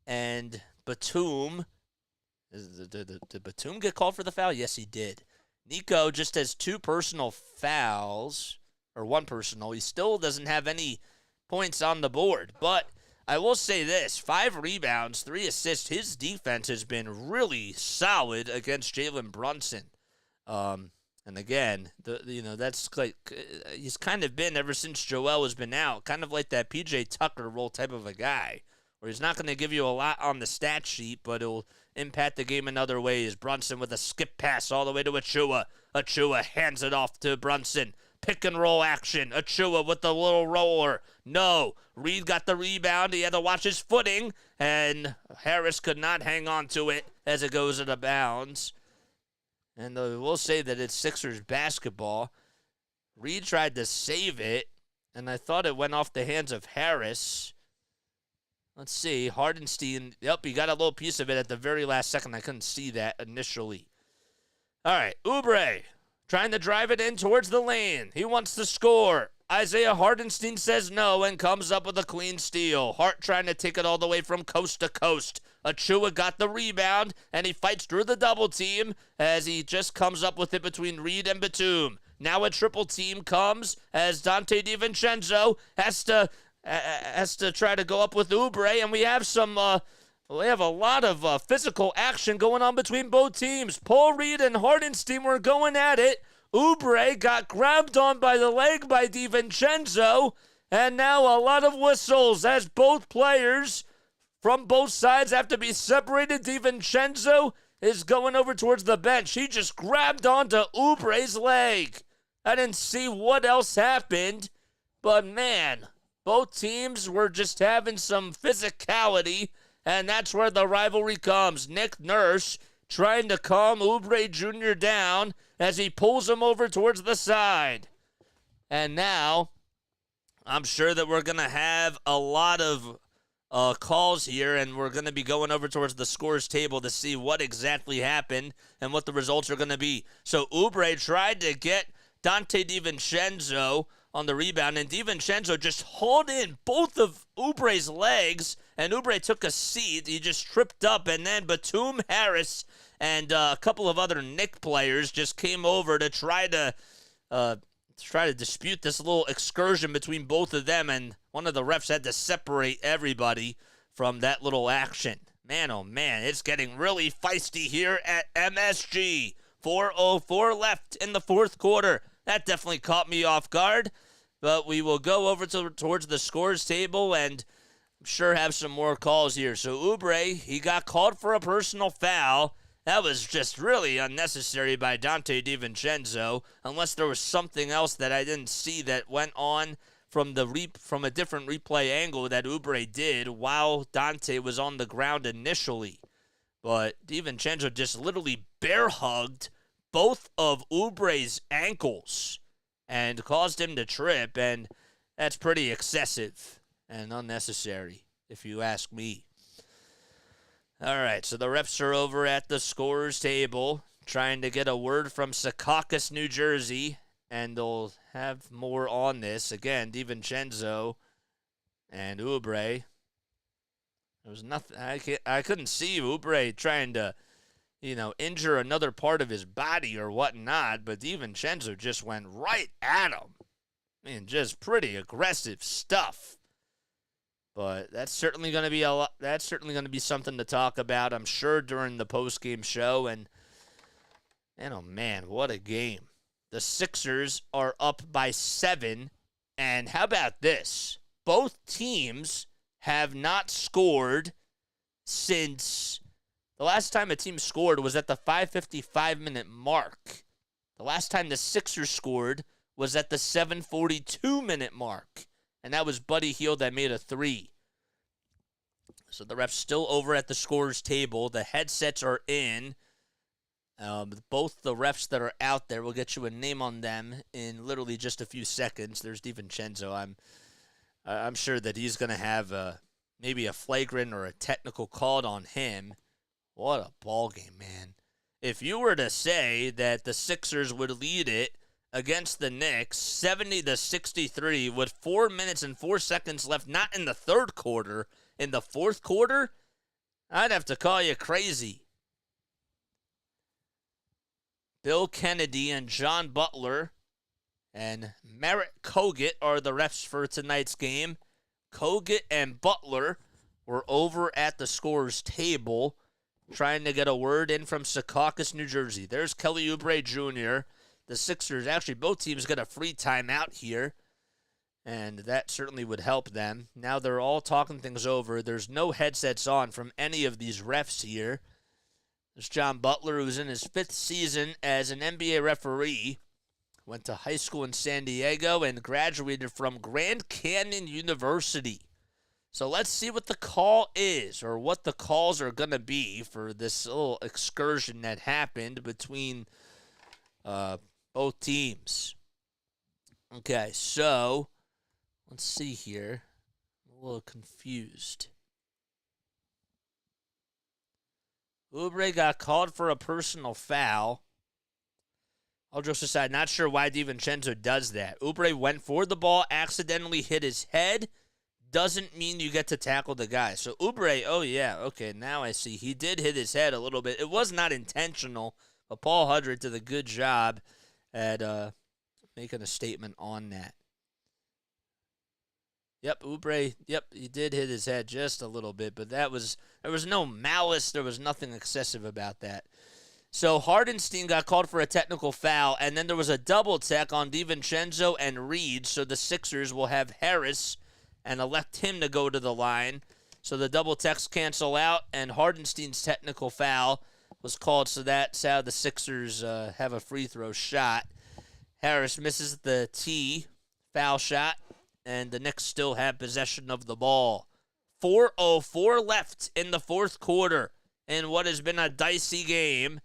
and Batum, did Batum get called for the foul? Yes, he did. Nico just has 2 personal fouls, or 1 personal. He still doesn't have any points on the board, but I will say this, 5 rebounds, 3 assists. His defense has been really solid against Jalen Brunson. And again, that's like he's kind of been ever since Joel has been out, kind of like that PJ Tucker role type of a guy, where he's not going to give you a lot on the stat sheet, but it'll impact the game in other ways. Brunson with a skip pass all the way to Achiuwa. Achiuwa hands it off to Brunson. Pick and roll action. Achiuwa with the little roller. No. Reed got the rebound. He had to watch his footing, and Harris could not hang on to it as it goes out of bounds. And we'll say that it's Sixers basketball. Reed tried to save it, and I thought it went off the hands of Harris. Let's see. Hardenstein, yep, he got a little piece of it at the very last second. I couldn't see that initially. All right, Oubre trying to drive it in towards the lane. He wants to score. Isaiah Hardenstein says no and comes up with a clean steal. Hart trying to take it all the way from coast to coast. Achiuwa got the rebound, and he fights through the double team as he just comes up with it between Reed and Batum. Now a triple team comes as Donte DiVincenzo has to try to go up with Oubre, and we have a lot of physical action going on between both teams. Paul Reed and Hardenstein were going at it. Oubre got grabbed on by the leg by DiVincenzo, and now a lot of whistles as both players from both sides have to be separated. DiVincenzo is going over towards the bench. He just grabbed onto Oubre's leg. I didn't see what else happened, but man, both teams were just having some physicality, and that's where the rivalry comes. Nick Nurse trying to calm Oubre Jr. down as he pulls him over towards the side. And now, I'm sure that we're going to have a lot of calls here, and we're going to be going over towards the scores table to see what exactly happened and what the results are going to be. So Oubre tried to get Dante DiVincenzo on the rebound, and DiVincenzo just hauled in both of Oubre's legs, and Oubre took a seat. He just tripped up, and then Batum Harris and a couple of other Knicks players just came over to try to dispute this little excursion between both of them, and one of the refs had to separate everybody from that little action. Man, oh man, it's getting really feisty here at MSG. 4:04 left in the fourth quarter. That definitely caught me off guard, but we will go over towards the scores table and I'm sure have some more calls here. So Oubre, he got called for a personal foul. That was just really unnecessary by Dante DiVincenzo, unless there was something else that I didn't see that went on from a different replay angle that Oubre did while Dante was on the ground initially. But DiVincenzo just literally bear hugged both of Oubre's ankles and caused him to trip, and that's pretty excessive and unnecessary, if you ask me. All right, so the refs are over at the scorers table trying to get a word from Secaucus, New Jersey, and they'll have more on this. Again, DiVincenzo and Oubre. There was nothing. I couldn't see Oubre trying to, injure another part of his body or whatnot, but DiVincenzo just went right at him. I mean, just pretty aggressive stuff. But that's certainly going to be That's certainly going to be something to talk about, I'm sure, during the post-game show. And oh man, what a game! The Sixers are up by 7, and how about this? Both teams have not scored since the last time a team scored was at the 5:55-minute mark. The last time the Sixers scored was at the 7:42-minute mark. And that was Buddy Hield that made a 3. So the refs still over at the scorers table. The headsets are in. Both the refs that are out there, we'll get you a name on them in literally just a few seconds. There's DiVincenzo. I'm sure that he's going to have maybe a flagrant or a technical called on him. What a ball game, man. If you were to say that the Sixers would lead it against the Knicks, 70-63, with 4 minutes and 4 seconds left, not in the third quarter, in the fourth quarter, I'd have to call you crazy. Bill Kennedy and John Butler and Merritt Kogut are the refs for tonight's game. Kogut and Butler were over at the scorer's table trying to get a word in from Secaucus, New Jersey. There's Kelly Oubre Jr., The Sixers, actually both teams get a free timeout here, and that certainly would help them. Now they're all talking things over. There's no headsets on from any of these refs here. There's John Butler, who's in his 5th season as an NBA referee. Went to high school in San Diego and graduated from Grand Canyon University. So let's see what the call is, or what the calls are going to be for this little excursion that happened between both teams. Okay, so let's see here. I'm a little confused. Oubre got called for a personal foul. All jokes aside, not sure why DiVincenzo does that. Oubre went for the ball, accidentally hit his head. Doesn't mean you get to tackle the guy. So Oubre, oh yeah, okay, now I see. He did hit his head a little bit. It was not intentional, but Paul Hudrick did a good job at making a statement on that. Yep, Oubre, he did hit his head just a little bit, but there was no malice. There was nothing excessive about that. So Hardenstein got called for a technical foul, and then there was a double tech on DiVincenzo and Reed, so the Sixers will have Harris and elect him to go to the line. So the double techs cancel out, and Hardenstein's technical foul was called, so that's how the Sixers have a free throw shot. Harris misses the tee foul shot, and the Knicks still have possession of the ball. 4:04 left in the fourth quarter in what has been a dicey game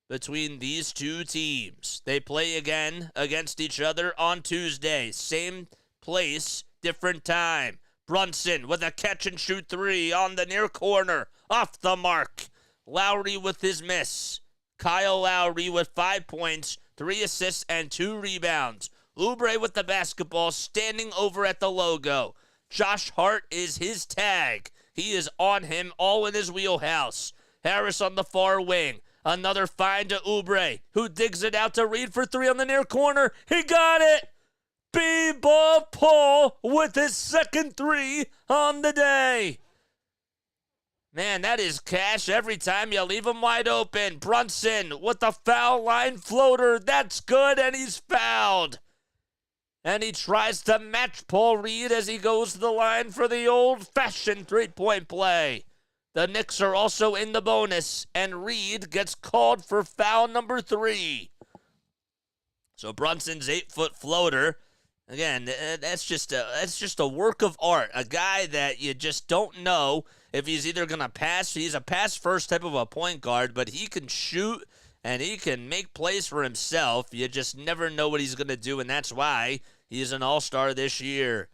between these two teams. They play again against each other on Tuesday. Same place, different time. Brunson with a catch-and-shoot three on the near corner. Off the mark. Lowry with his miss. Kyle Lowry with 5 points, 3 assists, and 2 rebounds. Oubre with the basketball, standing over at the logo. Josh Hart is his tag. He is on him, all in his wheelhouse. Harris on the far wing. Another find to Oubre, who digs it out to Reed for three on the near corner. He got it! B-Ball Paul with his second three on the day. Man, that is cash every time you leave him wide open. Brunson with the foul line floater. That's good, and he's fouled. And he tries to match Paul Reed as he goes to the line for the old-fashioned three-point play. The Knicks are also in the bonus, and Reed gets called for foul number 3. So Brunson's 8-foot floater, again, that's just a work of art. A guy that you just don't know if he's either going to pass. He's a pass-first type of a point guard, but he can shoot and he can make plays for himself. You just never know what he's going to do, and that's why he's an all-star this year.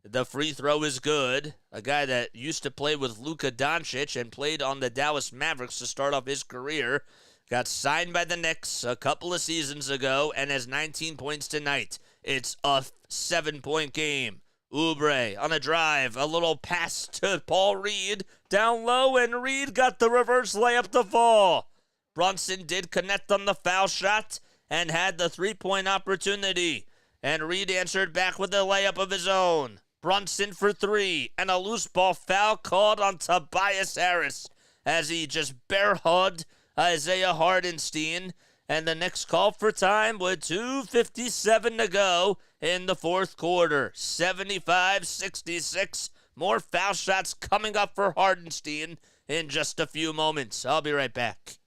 The free throw is good. A guy that used to play with Luka Doncic and played on the Dallas Mavericks to start off his career. Got signed by the Knicks a couple of seasons ago and has 19 points tonight. It's a 7-point game. Oubre on a drive. A little pass to Paul Reed. Down low, and Reed got the reverse layup to fall. Brunson did connect on the foul shot and had the three-point opportunity. And Reed answered back with a layup of his own. Brunson for three, and a loose ball foul called on Tobias Harris as he just bear-hugged Isaiah Hardenstein. And the Knicks call for time with 2:57 to go in the fourth quarter. 75-66. More foul shots coming up for Hardenstein in just a few moments. I'll be right back.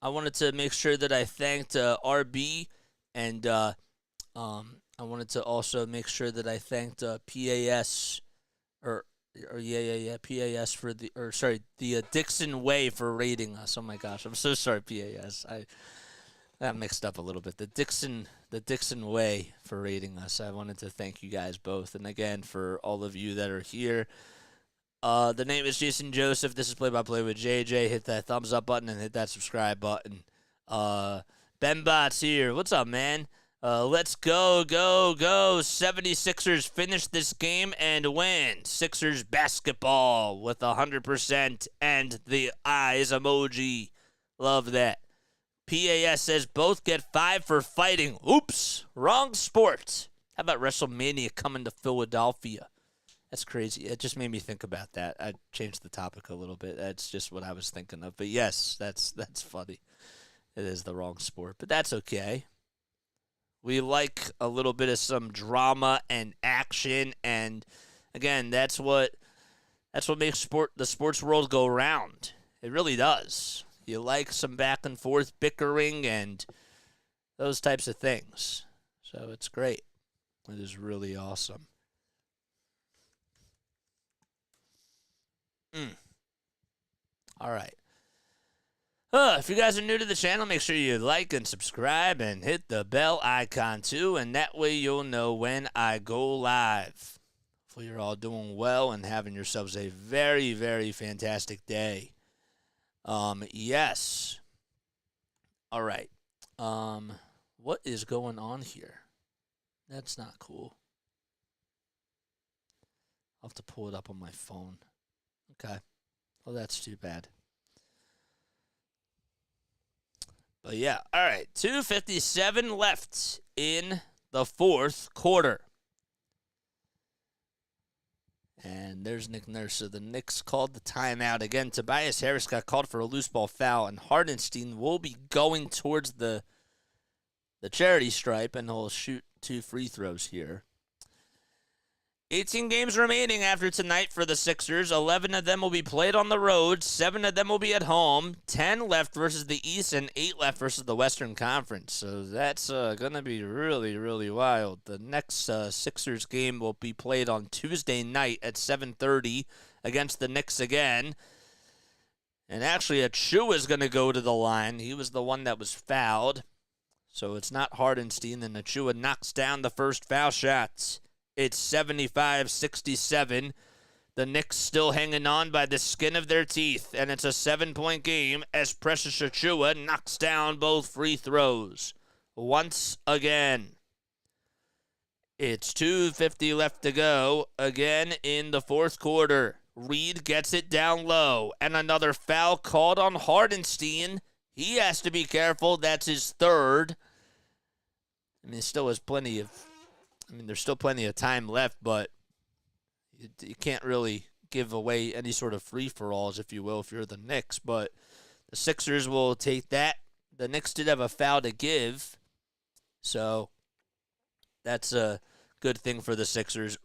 I wanted to make sure that I thanked RB, and I wanted to also make sure that I thanked PAS, PAS for the Dixon Way for rating us. Oh my gosh, I'm so sorry, PAS. I got mixed up a little bit. The Dixon Way for rating us. I wanted to thank you guys both, and again for all of you that are here. The name is Jason Joseph. This is Play by Play with JJ. Hit that thumbs up button and hit that subscribe button. Ben Bot's here. What's up, man? Let's go. 76ers finish this game and win. Sixers basketball with 100% and the eyes emoji. Love that. PAS says both get 5 for fighting. Oops, wrong sport. How about WrestleMania coming to Philadelphia? That's crazy. It just made me think about that. I changed the topic a little bit. That's just what I was thinking of. But yes, that's funny. It is the wrong sport, but that's okay. We like a little bit of some drama and action, and again, that's what makes the sports world go round. It really does. You like some back and forth bickering and those types of things. So it's great. It is really awesome. All right. If you guys are new to the channel, make sure you like and subscribe and hit the bell icon too, and that way you'll know when I go live. Hopefully you're all doing well and having yourselves a very, very fantastic day. Yes. All right. What is going on here? That's not cool. I'll have to pull it up on my phone. Okay. Well, that's too bad. But yeah, all right. 2:57 left in the fourth quarter. And there's Nick Nurse. So the Knicks called the timeout. Again, Tobias Harris got called for a loose ball foul, and Hardenstein will be going towards the charity stripe, and he'll shoot 2 free throws here. 18 games remaining after tonight for the Sixers. 11 of them will be played on the road. 7 of them will be at home. 10 left versus the East and 8 left versus the Western Conference. So that's going to be really, really wild. The next Sixers game will be played on Tuesday night at 7:30 against the Knicks again. And actually, Achua is going to go to the line. He was the one that was fouled. So it's not Hardenstein, and Achua knocks down the first foul shots. It's 75-67. The Knicks still hanging on by the skin of their teeth, and it's a 7-point game as Precious Achiuwa knocks down both free throws. Once again. It's 2:50 left to go, again in the fourth quarter. Reed gets it down low, and another foul called on Hardenstein. He has to be careful. That's his third. I mean, there's still plenty of time left, but you can't really give away any sort of free-for-alls, if you will, if you're the Knicks. But the Sixers will take that. The Knicks did have a foul to give, so that's a good thing for the Sixers.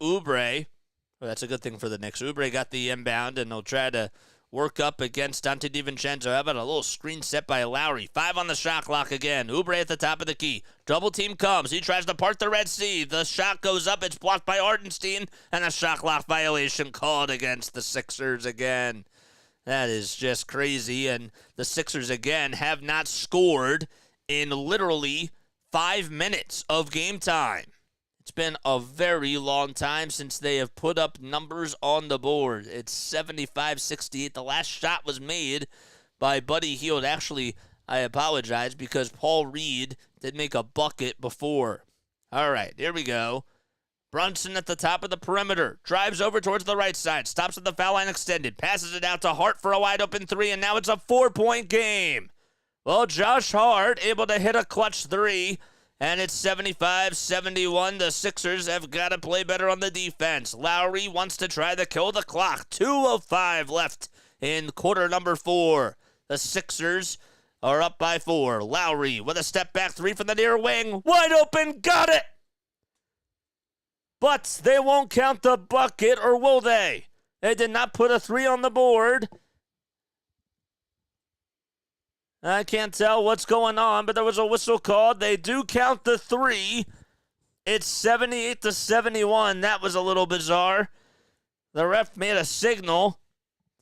That's a good thing for the Knicks. Oubre got the inbound, and they'll try to work up against Dante DiVincenzo. How about a little screen set by Lowry? 5 on the shot clock again. Oubre at the top of the key. Double team comes. He tries to part the Red Sea. The shot goes up. It's blocked by Hardenstein, and a shot clock violation called against the Sixers again. That is just crazy, and the Sixers again have not scored in literally 5 minutes of game time. It's been a very long time since they have put up numbers on the board. It's 75-68. The last shot was made by Buddy Hield. Actually, I apologize because Paul Reed did make a bucket before. All right, here we go. Brunson at the top of the perimeter. Drives over towards the right side. Stops at the foul line extended. Passes it out to Hart for a wide open 3, and now it's a 4-point game. Well, Josh Hart able to hit a clutch 3. And it's 75-71. The Sixers have got to play better on the defense. Lowry wants to try to kill the clock. 2:05 left in quarter number 4. The Sixers are up by 4. Lowry with a step back 3 from the near wing. Wide open. Got it. But they won't count the bucket, or will they? They did not put a 3 on the board. I can't tell what's going on, but there was a whistle called. They do count the 3. It's 78-71. That was a little bizarre. The ref made a signal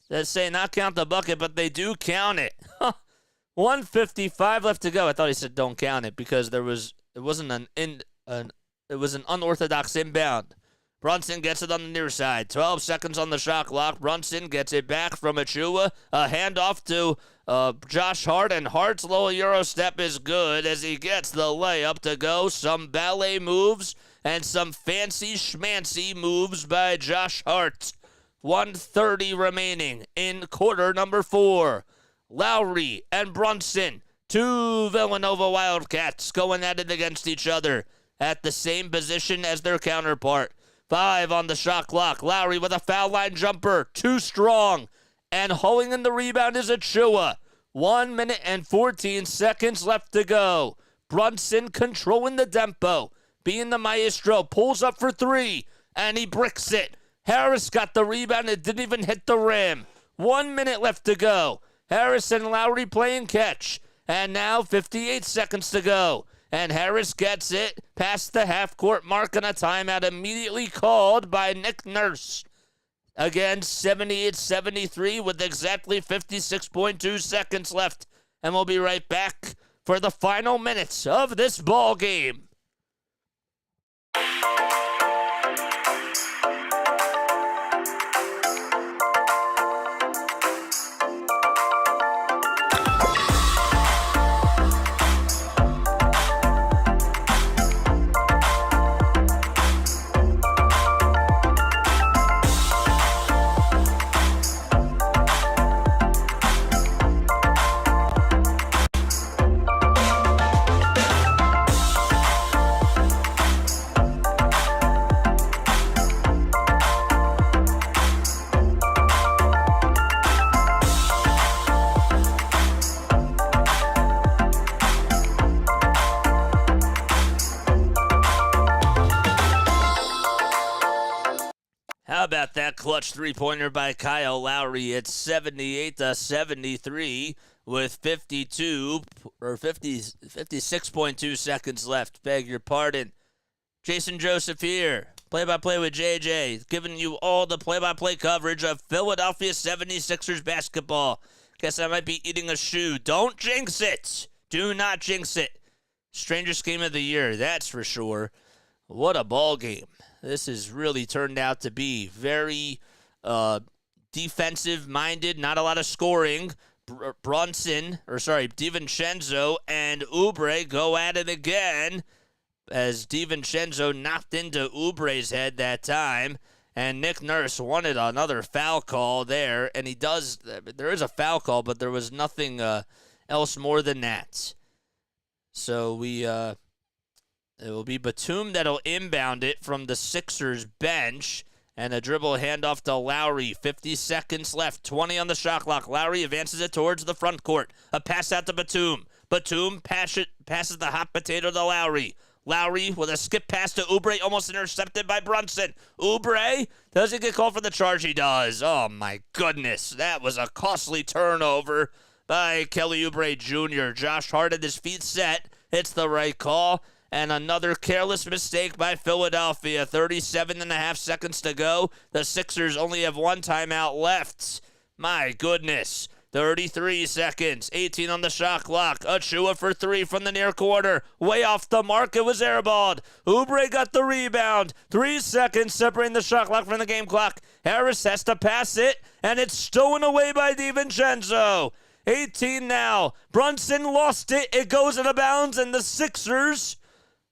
that say not count the bucket, but they do count it. 1:55 left to go. I thought he said don't count it because it was an unorthodox inbound. Brunson gets it on the near side. 12 seconds on the shot clock. Brunson gets it back from Achiuwa. A handoff to Josh Hart, and Hart's little Euro step is good as he gets the layup to go. Some ballet moves and some fancy schmancy moves by Josh Hart. 1:30 remaining in quarter number 4. Lowry and Brunson, 2 Villanova Wildcats going at it against each other at the same position as their counterpart. 5 on the shot clock. Lowry with a foul line jumper. Too strong. And hauling in the rebound is Achiuwa. 1 minute and 14 seconds left to go. Brunson controlling the tempo. Being the maestro. Pulls up for 3. And he bricks it. Harris got the rebound. It didn't even hit the rim. 1 minute left to go. Harris and Lowry playing catch. And now 58 seconds to go. And Harris gets it past the half-court mark, and a timeout immediately called by Nick Nurse. Again, 78-73 with exactly 56.2 seconds left. And we'll be right back for the final minutes of this ball game. clutch three-pointer by Kyle Lowry. It's 78-73 with 56.2 seconds left. Beg your pardon. Jason Joseph here. Play-by-play with JJ. Giving you all the play-by-play coverage of Philadelphia 76ers basketball. Guess I might be eating a shoe. Don't jinx it. Do not jinx it. Strangest game of the year, that's for sure. What a ball game. This has really turned out to be very defensive-minded, not a lot of scoring. DiVincenzo and Oubre go at it again as DiVincenzo knocked into Oubre's head that time. And Nick Nurse wanted another foul call there, and he does. There is a foul call, but there was nothing else more than that. So it will be Batum that'll inbound it from the Sixers bench, and a dribble handoff to Lowry. 50 seconds left, 20 on the shot clock. Lowry advances it towards the front court. A pass out to Batum. Batum passes the hot potato to Lowry. Lowry with a skip pass to Oubre, almost intercepted by Brunson. Oubre, does he get called for the charge? He does. Oh, my goodness. That was a costly turnover by Kelly Oubre Jr. Josh Hart had his feet set. It's the right call. And another careless mistake by Philadelphia. 37.5 seconds to go. The Sixers only have one timeout left. My goodness. 33 seconds, 18 on the shot clock. Achua for three from the near quarter. Way off the mark, it was airballed. Oubre got the rebound. 3 seconds separating the shot clock from the game clock. Harris has to pass it, and it's stolen away by DiVincenzo. 18 now. Brunson lost it. It goes out of bounds, and the Sixers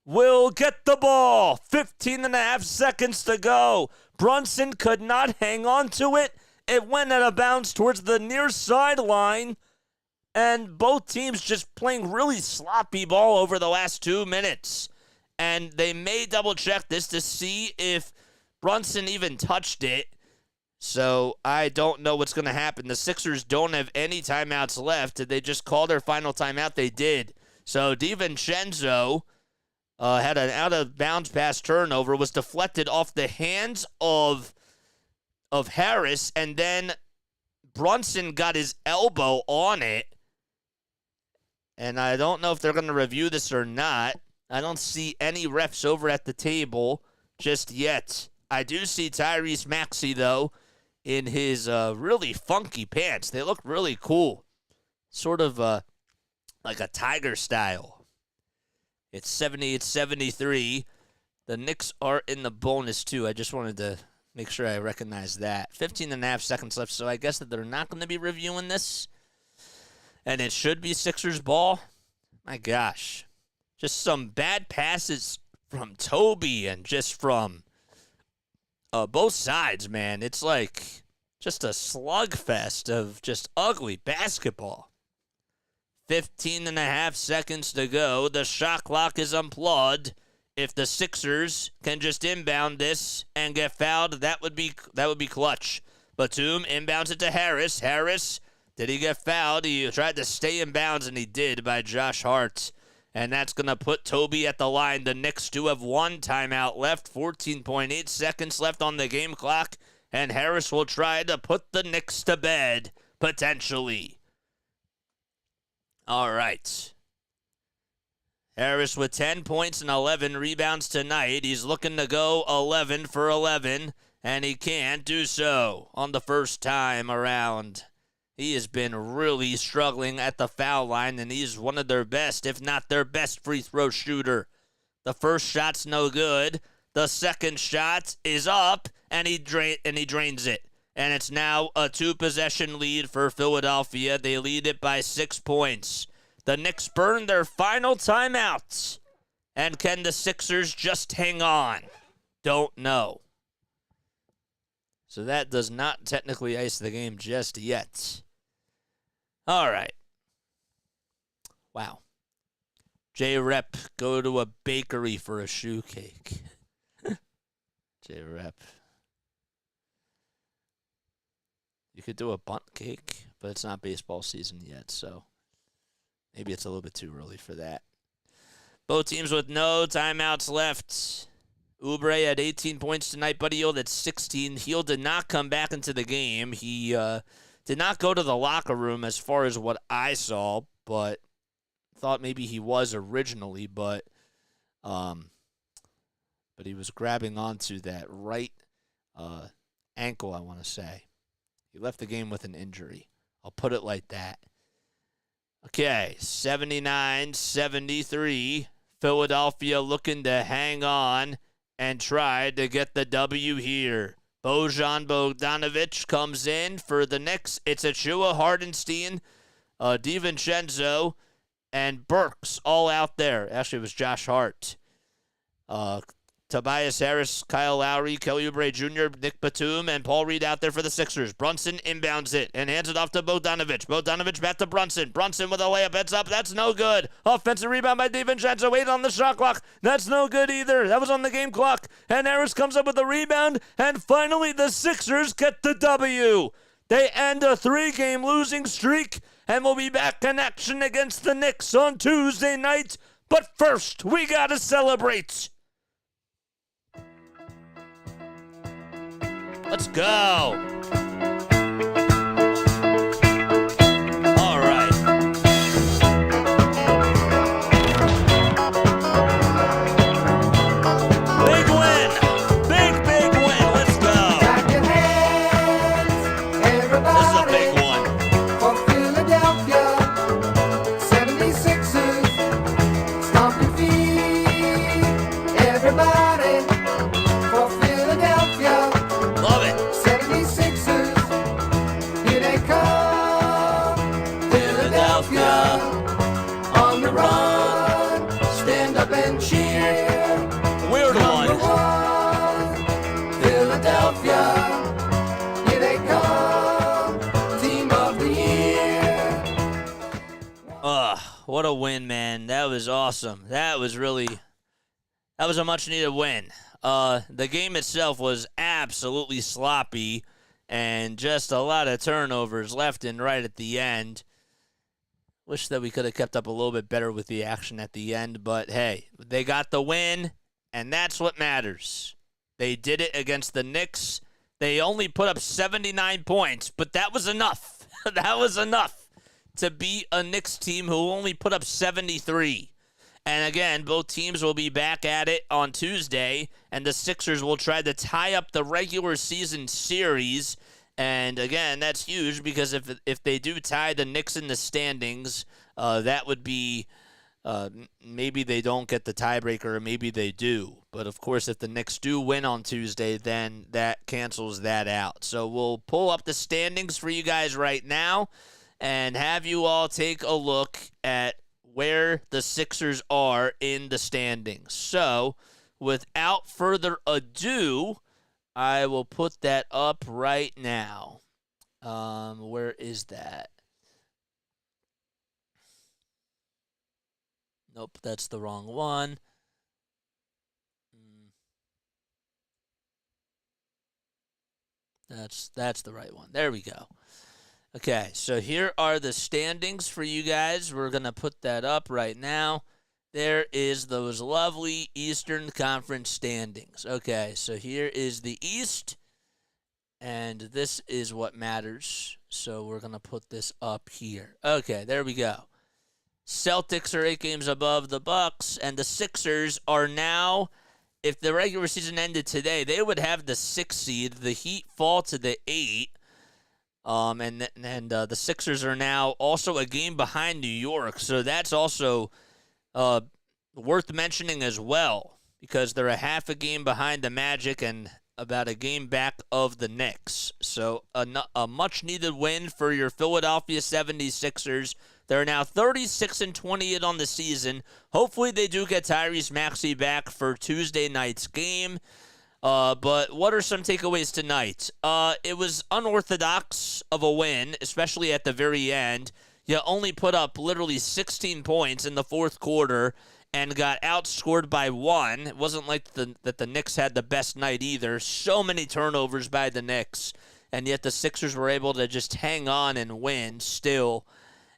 will get the ball. 15.5 seconds to go. Brunson could not hang on to it. It went out of bounds towards the near sideline, and both teams just playing really sloppy ball over the last 2 minutes. And they may double-check this to see if Brunson even touched it. So I don't know what's going to happen. The Sixers don't have any timeouts left. Did they just call their final timeout? They did. So DiVincenzo had an out-of-bounds pass turnover, was deflected off the hands of Harris, and then Brunson got his elbow on it. And I don't know if they're going to review this or not. I don't see any refs over at the table just yet. I do see Tyrese Maxey, though, in his really funky pants. They look really cool. Sort of like a tiger style. It's 78-73. The Knicks are in the bonus, too. I just wanted to make sure I recognize that. 15.5 seconds left, so I guess that they're not going to be reviewing this. And it should be Sixers ball. My gosh. Just some bad passes from Toby and just from both sides, man. It's like just a slugfest of just ugly basketball. 15.5 seconds to go. The shot clock is unplugged. If the Sixers can just inbound this and get fouled, that would be clutch. Batum inbounds it to Harris. Harris, did he get fouled? He tried to stay in bounds, and he did by Josh Hart. And that's going to put Toby at the line. The Knicks do have one timeout left. 14.8 seconds left on the game clock. And Harris will try to put the Knicks to bed, potentially. All right. Harris with 10 points and 11 rebounds tonight. He's looking to go 11 for 11, and he can't do so on the first time around. He has been really struggling at the foul line, and he's one of their best, if not their best free throw shooter. The first shot's no good. The second shot is up, and he drains it. And it's now a 2-possession lead for Philadelphia. They lead it by 6 points. The Knicks burn their final timeouts. And can the Sixers just hang on? Don't know. So that does not technically ice the game just yet. All right. Wow. J-Rep, go to a bakery for a shoe cake. J-Rep. You could do a bunt cake, but it's not baseball season yet, so maybe it's a little bit too early for that. Both teams with no timeouts left. Oubre had 18 points tonight. Buddy Hield had 16. Hield did not come back into the game. He did not go to the locker room as far as what I saw, but thought maybe he was originally, but he was grabbing onto that right ankle, I want to say. He left the game with an injury. I'll put it like that. Okay, 79-73. Philadelphia looking to hang on and try to get the W here. Bojan Bogdanovic comes in for the Knicks. It's Achua, Hardenstein, DiVincenzo, and Burks all out there. Actually, it was Josh Hart. Tobias Harris, Kyle Lowry, Kelly Oubre Jr., Nick Batum, and Paul Reed out there for the Sixers. Brunson inbounds it and hands it off to Bogdanovic. Bogdanovic back to Brunson. Brunson with a layup. Heads up. That's no good. Offensive rebound by DiVincenzo. Wait on the shot clock. That's no good either. That was on the game clock. And Harris comes up with a rebound. And finally, the Sixers get the W. They end a 3-game losing streak and will be back in action against the Knicks on Tuesday night. But first, we got to celebrate. Let's go. All right. Big win. Big win. Let's go. Clap your hands, everybody. This is a big one. For Philadelphia, 76ers. Stomp your feet, everybody. For Philadelphia. Love it. 76ers, here they come. Philadelphia, on the run. Stand up and cheer. Weird Number one. 1, Philadelphia, here they come. Team of the year. What a win, man. That was awesome. That was a much-needed win. The game itself was absolutely sloppy and just a lot of turnovers left and right at the end. Wish that we could have kept up a little bit better with the action at the end, but hey, they got the win, and that's what matters. They did it against the Knicks. They only put up 79 points, but that was enough. That was enough to beat a Knicks team who only put up 73. And again, both teams will be back at it on Tuesday, and the Sixers will try to tie up the regular season series. And again, that's huge because if they do tie the Knicks in the standings, that would be maybe they don't get the tiebreaker, or maybe they do. But of course, if the Knicks do win on Tuesday, then that cancels that out. So we'll pull up the standings for you guys right now and have you all take a look at where the Sixers are in the standings. So, without further ado, I will put that up right now. Where is that? Nope, that's the wrong one. That's the right one. There we go. Okay, so here are the standings for you guys. We're going to put that up right now. There is those lovely Eastern Conference standings. Okay, so here is the East, and this is what matters. So we're going to put this up here. Okay, there we go. Celtics are 8 games above the Bucks, and the Sixers are now, if the regular season ended today, they would have the 6th seed. The Heat fall to the 8. And the Sixers are now also a game behind New York, so that's also worth mentioning as well, because they're a half a game behind the Magic and about a game back of the Knicks. So a much-needed win for your Philadelphia 76ers. They're now 36-28 on the season. Hopefully they do get Tyrese Maxey back for Tuesday night's game. But what are some takeaways tonight? It was unorthodox of a win, especially at the very end. You only put up literally 16 points in the fourth quarter and got outscored by 1. It wasn't like that the Knicks had the best night either. So many turnovers by the Knicks, and yet the Sixers were able to just hang on and win still.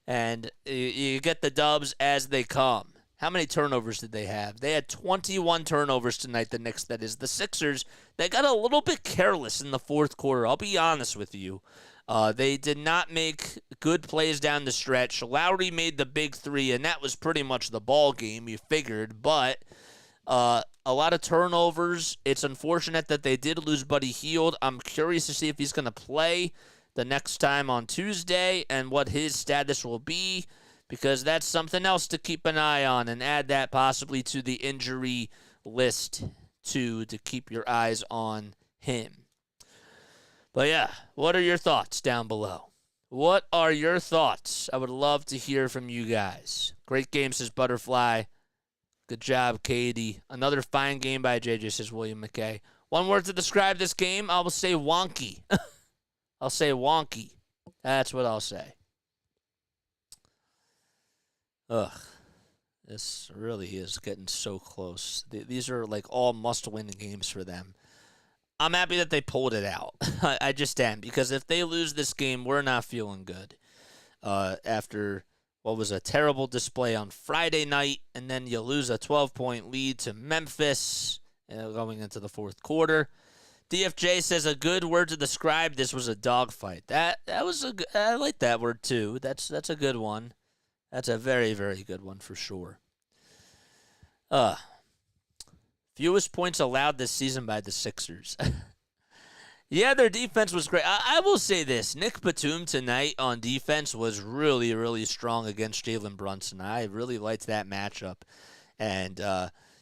And you get the dubs as they come. How many turnovers did they have? They had 21 turnovers tonight, the Knicks, that is. The Sixers, they got a little bit careless in the fourth quarter. I'll be honest with you. They did not make good plays down the stretch. Lowry made the big three, and that was pretty much the ball game, you figured. But a lot of turnovers. It's unfortunate that they did lose Buddy Hield. I'm curious to see if he's going to play the next time on Tuesday and what his status will be, because that's something else to keep an eye on, and add that possibly to the injury list too, to keep your eyes on him. But yeah, what are your thoughts down below? What are your thoughts? I would love to hear from you guys. Great game, says Butterfly. Good job, Katie. Another fine game by JJ, says William McKay. One word to describe this game, I will say wonky. I'll say wonky. That's what I'll say. Ugh. This really is getting so close. These are like all must-win games for them. I'm happy that they pulled it out. I just am, because if they lose this game, we're not feeling good. After what was a terrible display on Friday night, and then you lose a 12-point lead to Memphis going into the fourth quarter. DFJ says a good word to describe this was a dogfight. That was I like that word too. That's a good one. That's a very, very good one for sure. Fewest points allowed this season by the Sixers. Yeah, their defense was great. I will say this. Nick Batum tonight on defense was really, really strong against Jalen Brunson. I really liked that matchup. And,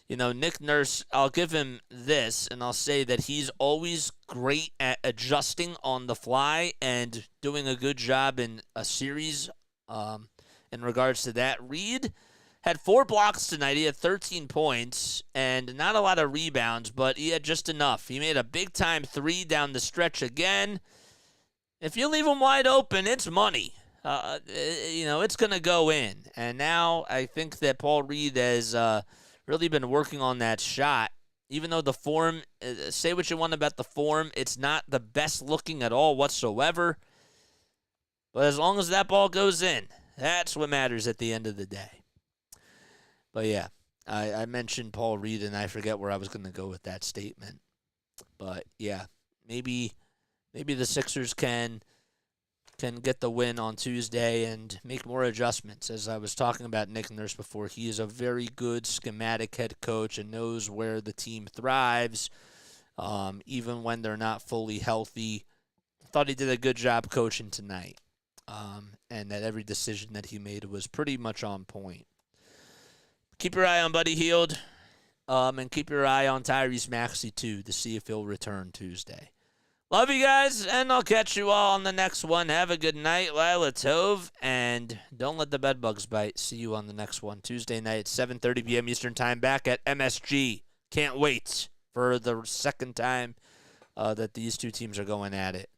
Nick Nurse, I'll give him this, and I'll say that he's always great at adjusting on the fly and doing a good job in a series in regards to that. Reed had 4 blocks tonight. He had 13 points and not a lot of rebounds, but he had just enough. He made a big-time 3 down the stretch again. If you leave him wide open, it's money. It's going to go in. And now I think that Paul Reed has really been working on that shot. Even though the form, say what you want about the form, it's not the best looking at all whatsoever. But as long as that ball goes in, that's what matters at the end of the day. But yeah, I mentioned Paul Reed, and I forget where I was going to go with that statement. But yeah, maybe the Sixers can get the win on Tuesday and make more adjustments. As I was talking about Nick Nurse before, he is a very good schematic head coach and knows where the team thrives, even when they're not fully healthy. I thought he did a good job coaching tonight, and that every decision that he made was pretty much on point. Keep your eye on Buddy Hield, and keep your eye on Tyrese Maxey, too, to see if he'll return Tuesday. Love you guys, and I'll catch you all on the next one. Have a good night, Lila Tove, and don't let the bedbugs bite. See you on the next one, Tuesday night at 7:30 p.m. Eastern Time, back at MSG. Can't wait for the second time that these two teams are going at it.